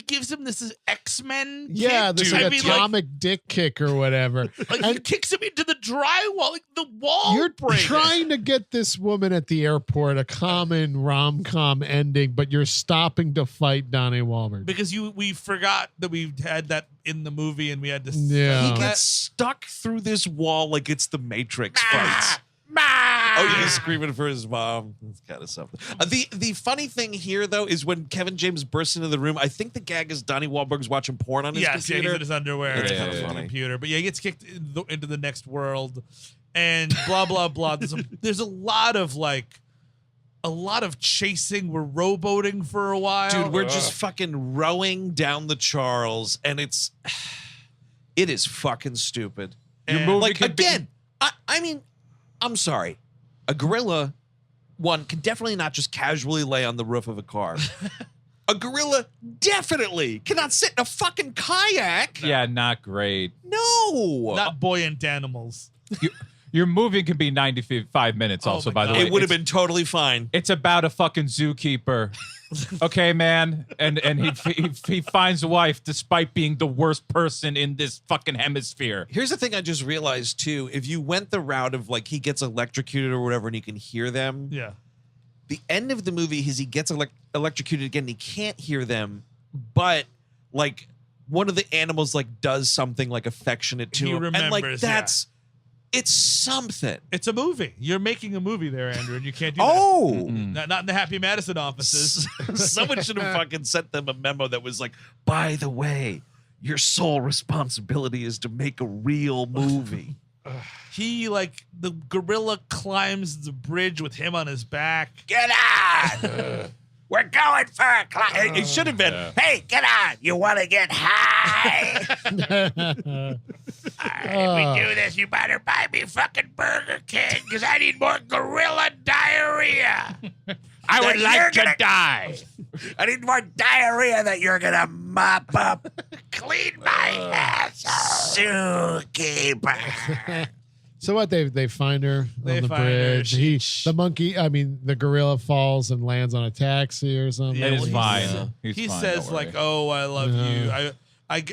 gives him this X-Men Yeah, kick. this I like mean, atomic dick kick or whatever. like he And kicks him into the drywall, like the wall you're breaks. trying to get this woman at the airport a common rom-com ending, but you're stopping to fight Donnie Wahlberg. Because we forgot that we had that in the movie and we had to Yeah. He gets stuck through this wall like it's the Matrix Ah. fights. Oh, yeah, he's screaming for his mom. That's kind of something. The funny thing here, though, is when Kevin James bursts into the room, I think the gag is Donnie Wahlberg's watching porn on his Yes, yeah, he's computer. in his underwear. That's and kinda on the funny. computer. But yeah, he gets kicked into the next world, and blah blah blah. There's a lot of chasing. We're rowboating for a while, Dude, we're just fucking rowing down the Charles, and it's It is fucking stupid. Your And- movie Like, could be- again, I mean, I'm sorry. A gorilla, one, can definitely not just casually lay on the roof of a car. A gorilla definitely cannot sit in a fucking kayak. yeah, not great. No. Not buoyant animals. Your movie can be 95 minutes. Oh Also, my by the God. way, It would have It's- been totally fine. It's about a fucking zookeeper. Okay, man, and he finds a wife despite being the worst person in this fucking hemisphere. Here's the thing I just realized too. If you went the route of like he gets electrocuted or whatever and he can hear them, Yeah. the end of the movie is he gets electrocuted again and he can't hear them, but like one of the animals like does something like affectionate to He him. And like remembers, yeah. it's something. It's a movie. You're making a movie there, Andrew, and you can't do Oh. that. Not in the Happy Madison offices. Someone should have fucking sent them a memo that was like, by the way, your sole responsibility is to make a real movie. He, like, the gorilla climbs the bridge with him on his back. Get on! We're going for a climb. It should have been, Hey, get on! You want to get high? If we do this, you better buy me fucking Burger King because I need more gorilla diarrhea. I would That like you're to gonna- die. I need more diarrhea that you're gonna mop up. Clean my asshole. Zookeeper. So what? They find her They on the find her. bridge. The gorilla falls and lands on a taxi or something. Yeah, It is well, fine. yeah. He's He fine, says, don't like, worry. oh, I love Yeah. you.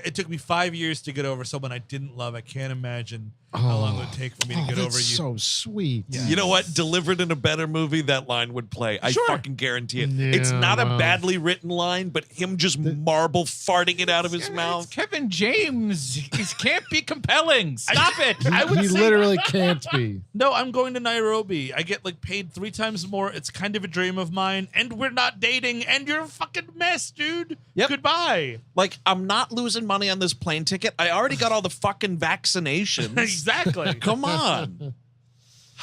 It took me 5 years to get over someone I didn't love. I can't imagine how long it would take for me to get over that's you. so sweet. Yeah. you know what? Delivered in a better movie, that line would play. I Sure. fucking guarantee it. Yeah, It's not a well. badly written line, but him just marble farting it out of his mouth. It's Kevin James. He can't be compelling. Stop it. I would He say literally can't be. No, I'm going to Nairobi. I get like paid 3 times more. It's kind of a dream of mine, and we're not dating, and you're a fucking mess, dude. Yep. Goodbye. Like, I'm not losing money on this plane ticket. I already got all the fucking vaccinations. Exactly. Come on.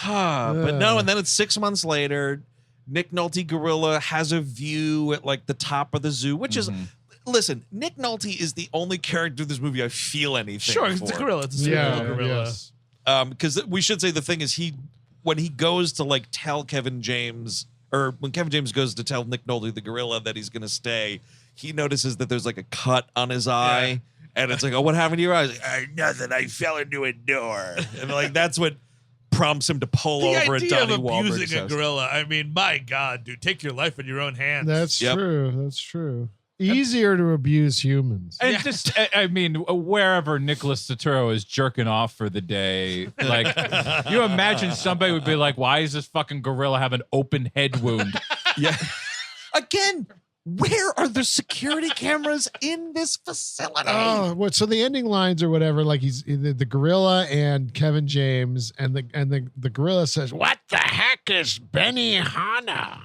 But no, and then it's 6 months later. Nick Nolte Gorilla has a view at like the top of the zoo, which is, listen, Nick Nolte is the only character in this movie I feel anything Sure, it's for. a gorilla. It's a super Yeah. gorilla. Yes. Because we should say the thing is when he goes to like tell Kevin James, or when Kevin James goes to tell Nick Nolte the gorilla that he's gonna stay, he notices that there's like a cut on his eye, and it's like, oh, what happened to your eye? He's like, Nothing. I fell into a door. and like that's what prompts him to pull The over at idea Donnie of abusing Wahlberg's a house. gorilla, I mean, my God, dude, take your life in your own hands. That's Yep. true. That's true. Easier to abuse humans. And Yeah. just, I mean, wherever Nicholas Turturro is jerking off for the day, like, you imagine somebody would be like, why is this fucking gorilla have an open head wound? Yeah. Again, where are the security cameras in this facility? Oh, what? So the ending lines or whatever, like he's the gorilla and Kevin James, and the gorilla says, "What the heck is Benihana?"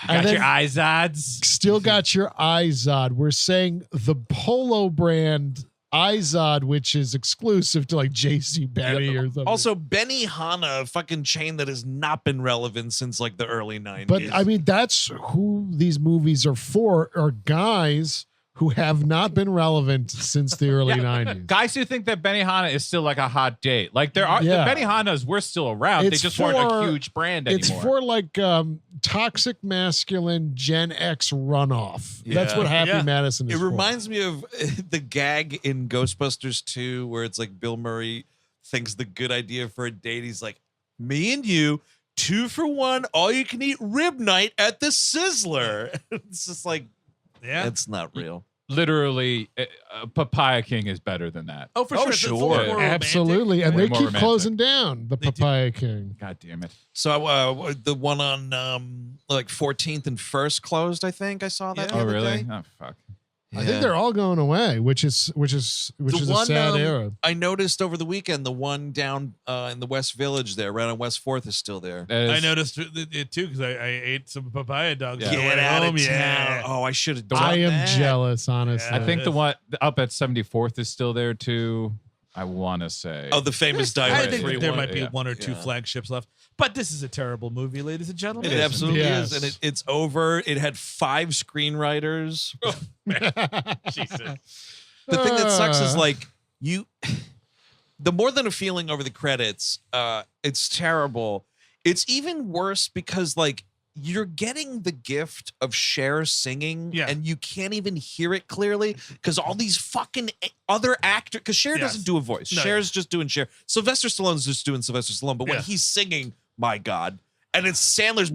Got And then- your eyes odds? Still got your Izod. We're saying the Polo brand Izod, which is exclusive to like J.C. Penney or something. Also, Benihana, a fucking chain that has not been relevant since like the early 90s. but I mean, that's who these movies are for, are guys who have not been relevant since the early 90s. Guys who think that Benihana is still like a hot date. Like there are Yeah. the Benihanas were still around. It's they just weren't a for- huge brand anymore. It's for like toxic masculine Gen X runoff. That's Yeah. what Happy Yeah. Madison is it for. reminds me of the gag in Ghostbusters 2 where it's like Bill Murray thinks the good idea for a date. He's like, me and you, 2 for 1, all you can eat rib night at the Sizzler. It's just like, yeah. that's not real. Literally, Papaya King is better than that. Oh, for Oh, sure. sure. It's a little more romantic. Absolutely. And Way they more keep romantic. closing down the They do. Papaya King. God damn it. So the one on like 14th and 1st closed, I think. I saw that. Yeah. the Oh other really? day. Oh fuck. I think they're all going away, which is The a sad one, era. I noticed over the weekend, the one down in the West Village there, right on West 4th, is still there. That I is- noticed it too because I ate some papaya dogs. Yeah. on the Get way out home. of town. Yeah. Oh, I should have done I am that. jealous, honestly. I think the one up at 74th is still there too. I want to say. Oh, the famous I Direct think Free that there one. might be Yeah. 1 or 2 Yeah. flagships left. But this is a terrible movie, ladies and gentlemen. It absolutely Yes. is. And it's over. It had 5 screenwriters. Jesus. The thing that sucks is like you the More Than a Feeling over the credits, it's terrible. It's even worse because like you're getting the gift of Cher singing and you can't even hear it clearly because all these fucking other actors, because Cher doesn't do a voice. Cher's just doing Cher. Sylvester Stallone's just doing Sylvester Stallone, but when he's singing, my God. And it's Sandler's.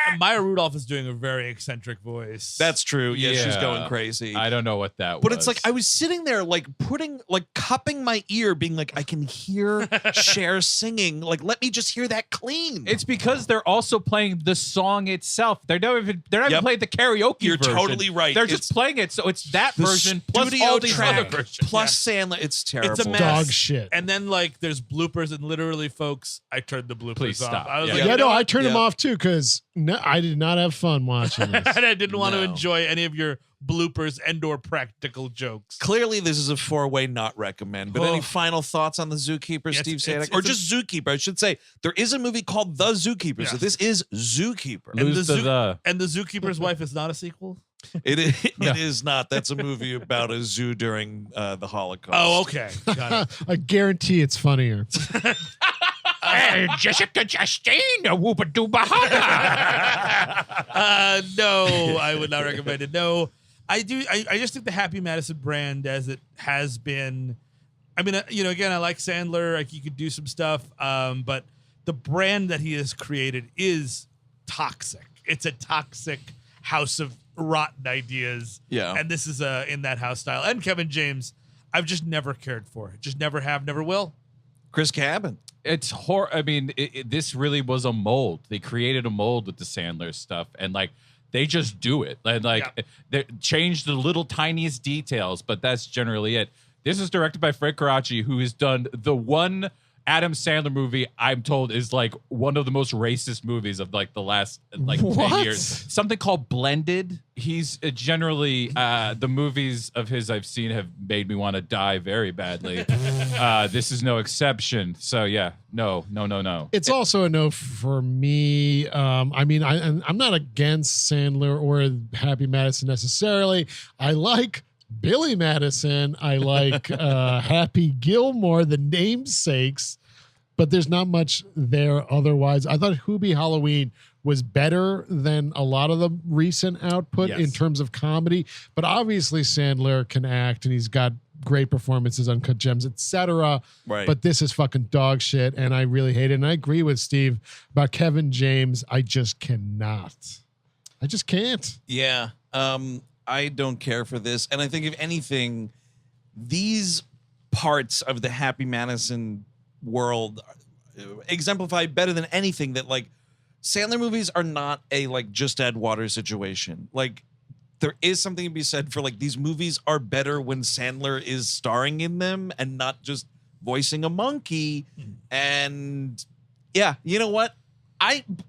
And Maya Rudolph is doing a very eccentric voice. That's true. Yeah, she's going crazy. I don't know what that was. But it's like I was sitting there, like cupping my ear, being like, I can hear Cher singing. Like, let me just hear that clean. It's because they're also playing the song itself. They're not even playing the karaoke You're version. totally right. They're just playing it, so it's that version plus studio all these track other versions. plus Sandler. It's terrible. It's a mess. Dog shit. And then like there's bloopers, and literally, folks, I turned the bloopers Please off. stop. I was Yeah. like, Yeah, you know no, what? I turned them off too because I did not have fun watching this. And I didn't want to No. enjoy any of your bloopers and/or practical jokes. Clearly, this is a 4-way not recommend. But any final thoughts on the Zookeeper, Yeah, Steve it's- Sadak? Or just Zookeeper? I should say there is a movie called The Zookeeper. So Yeah. this is Zookeeper. Lose the. And the Zookeeper's wife is not a sequel. It is not. That's a movie about a zoo during the Holocaust. Oh, okay, got it. I guarantee it's funnier. Jessica Chastain, a whoopa dooba No, I would not recommend it. No, I do. I just think the Happy Madison brand, as it has been. I mean, again, I like Sandler. Like, he could do some stuff, but the brand that he has created is toxic. It's a toxic house of rotten ideas. Yeah. And this is in that house style. And Kevin James, I've just never cared for it. Just never have, never will. Chris Cabin. It's I mean, this really was a mold. They created a mold with the Sandler stuff, and like they just do it, and like they change the little tiniest details, but that's generally it. This is directed by Frank Coraci, who has done the one Adam Sandler movie I'm told is like one of the most racist movies of like the last like 10 years. Something called Blended. He's generally the movies of his I've seen have made me want to die very badly. This is no exception. So yeah, no. It's also a no for me. I mean, I'm not against Sandler or Happy Madison necessarily. I like Billy Madison. I like Happy Gilmore, the namesakes, but there's not much there otherwise. I thought Hubie Halloween was better than a lot of the recent output in terms of comedy, but obviously Sandler can act and he's got great performances, Uncut Gems, etc. Right. But this is fucking dog shit, and I really hate it. And I agree with Steve about Kevin James. I just cannot. I just can't. Yeah. I don't care for this. And I think if anything, these parts of the Happy Madison world exemplify better than anything that like Sandler movies are not a like just add water situation. Like there is something to be said for like these movies are better when Sandler is starring in them and not just voicing a monkey. And yeah, you know what?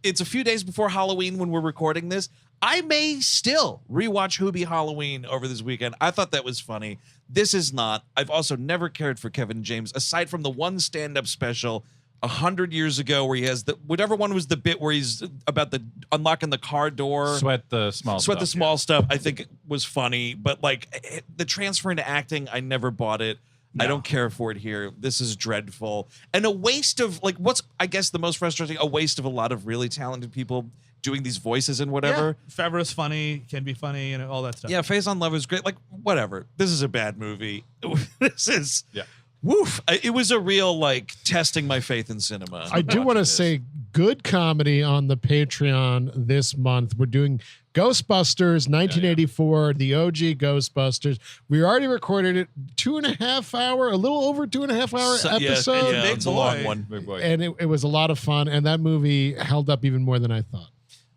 It's a few days before Halloween when we're recording this. I may still rewatch Hubie Halloween over this weekend. I thought that was funny. This is not. I've also never cared for Kevin James, aside from the one stand-up special 100 years ago where he has whatever one was the bit where he's about the unlocking the car door. Sweat the small stuff. I think it was funny, but like the transfer into acting, I never bought it. No. I don't care for it here. This is dreadful. And a waste of like what's I guess the most frustrating, a waste of a lot of really talented people doing these voices and whatever. Yeah. Favreau's funny, can be funny, and all that stuff. Yeah, Face on Love is great. Like, whatever. This is a bad movie. This is woof. It was a real like testing my faith in cinema. I do want to say good comedy on the Patreon this month. We're doing Ghostbusters 1984, the OG Ghostbusters. We already recorded it, 2.5 hour, a little over 2.5 hour episode. Yeah, it's a long one. Big boy. And it was a lot of fun. And that movie held up even more than I thought.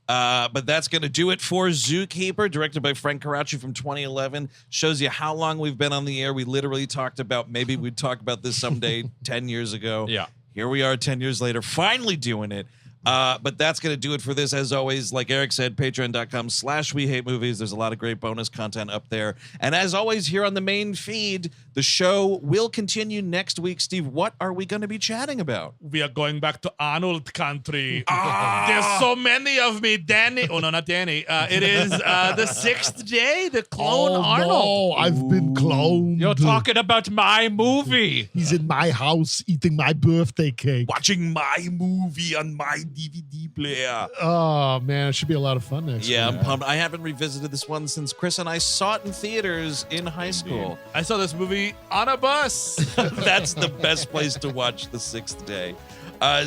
But that's going to do it for Zookeeper, directed by Frank Coraci from 2011. Shows you how long we've been on the air. We literally talked about maybe we'd talk about this someday 10 years ago. Yeah. Here we are 10 years later, finally doing it. But that's going to do it for this. As always, like Eric said, patreon.com/WeHateMovies. There's a lot of great bonus content up there. And as always, here on the main feed, the show will continue next week. Steve, what are we going to be chatting about? We are going back to Arnold country. There's so many of me. Danny. Oh, no, not Danny. It is the 6th day, the clone Arnold. No, I've been cloned. You're talking about my movie. He's in my house eating my birthday cake. Watching my movie on my DVD player. Oh, man, it should be a lot of fun next Yeah, week. I'm pumped. I haven't revisited this one since Chris and I saw it in theaters in high school. I saw this movie on a bus. That's the best place to watch the 6th day.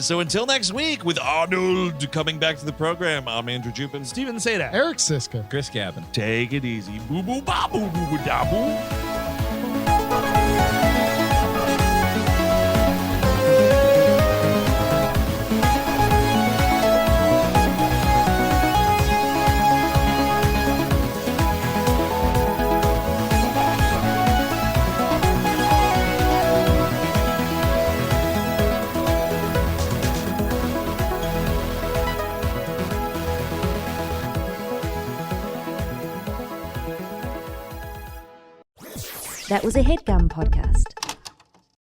So until next week, with Arnold coming back to the program, I'm Andrew Jupin. Steven, say that. Eric Siska. Chris Gavin. Take it easy. Boo boo ba boo boo boo da boo. That was a HeadGum podcast.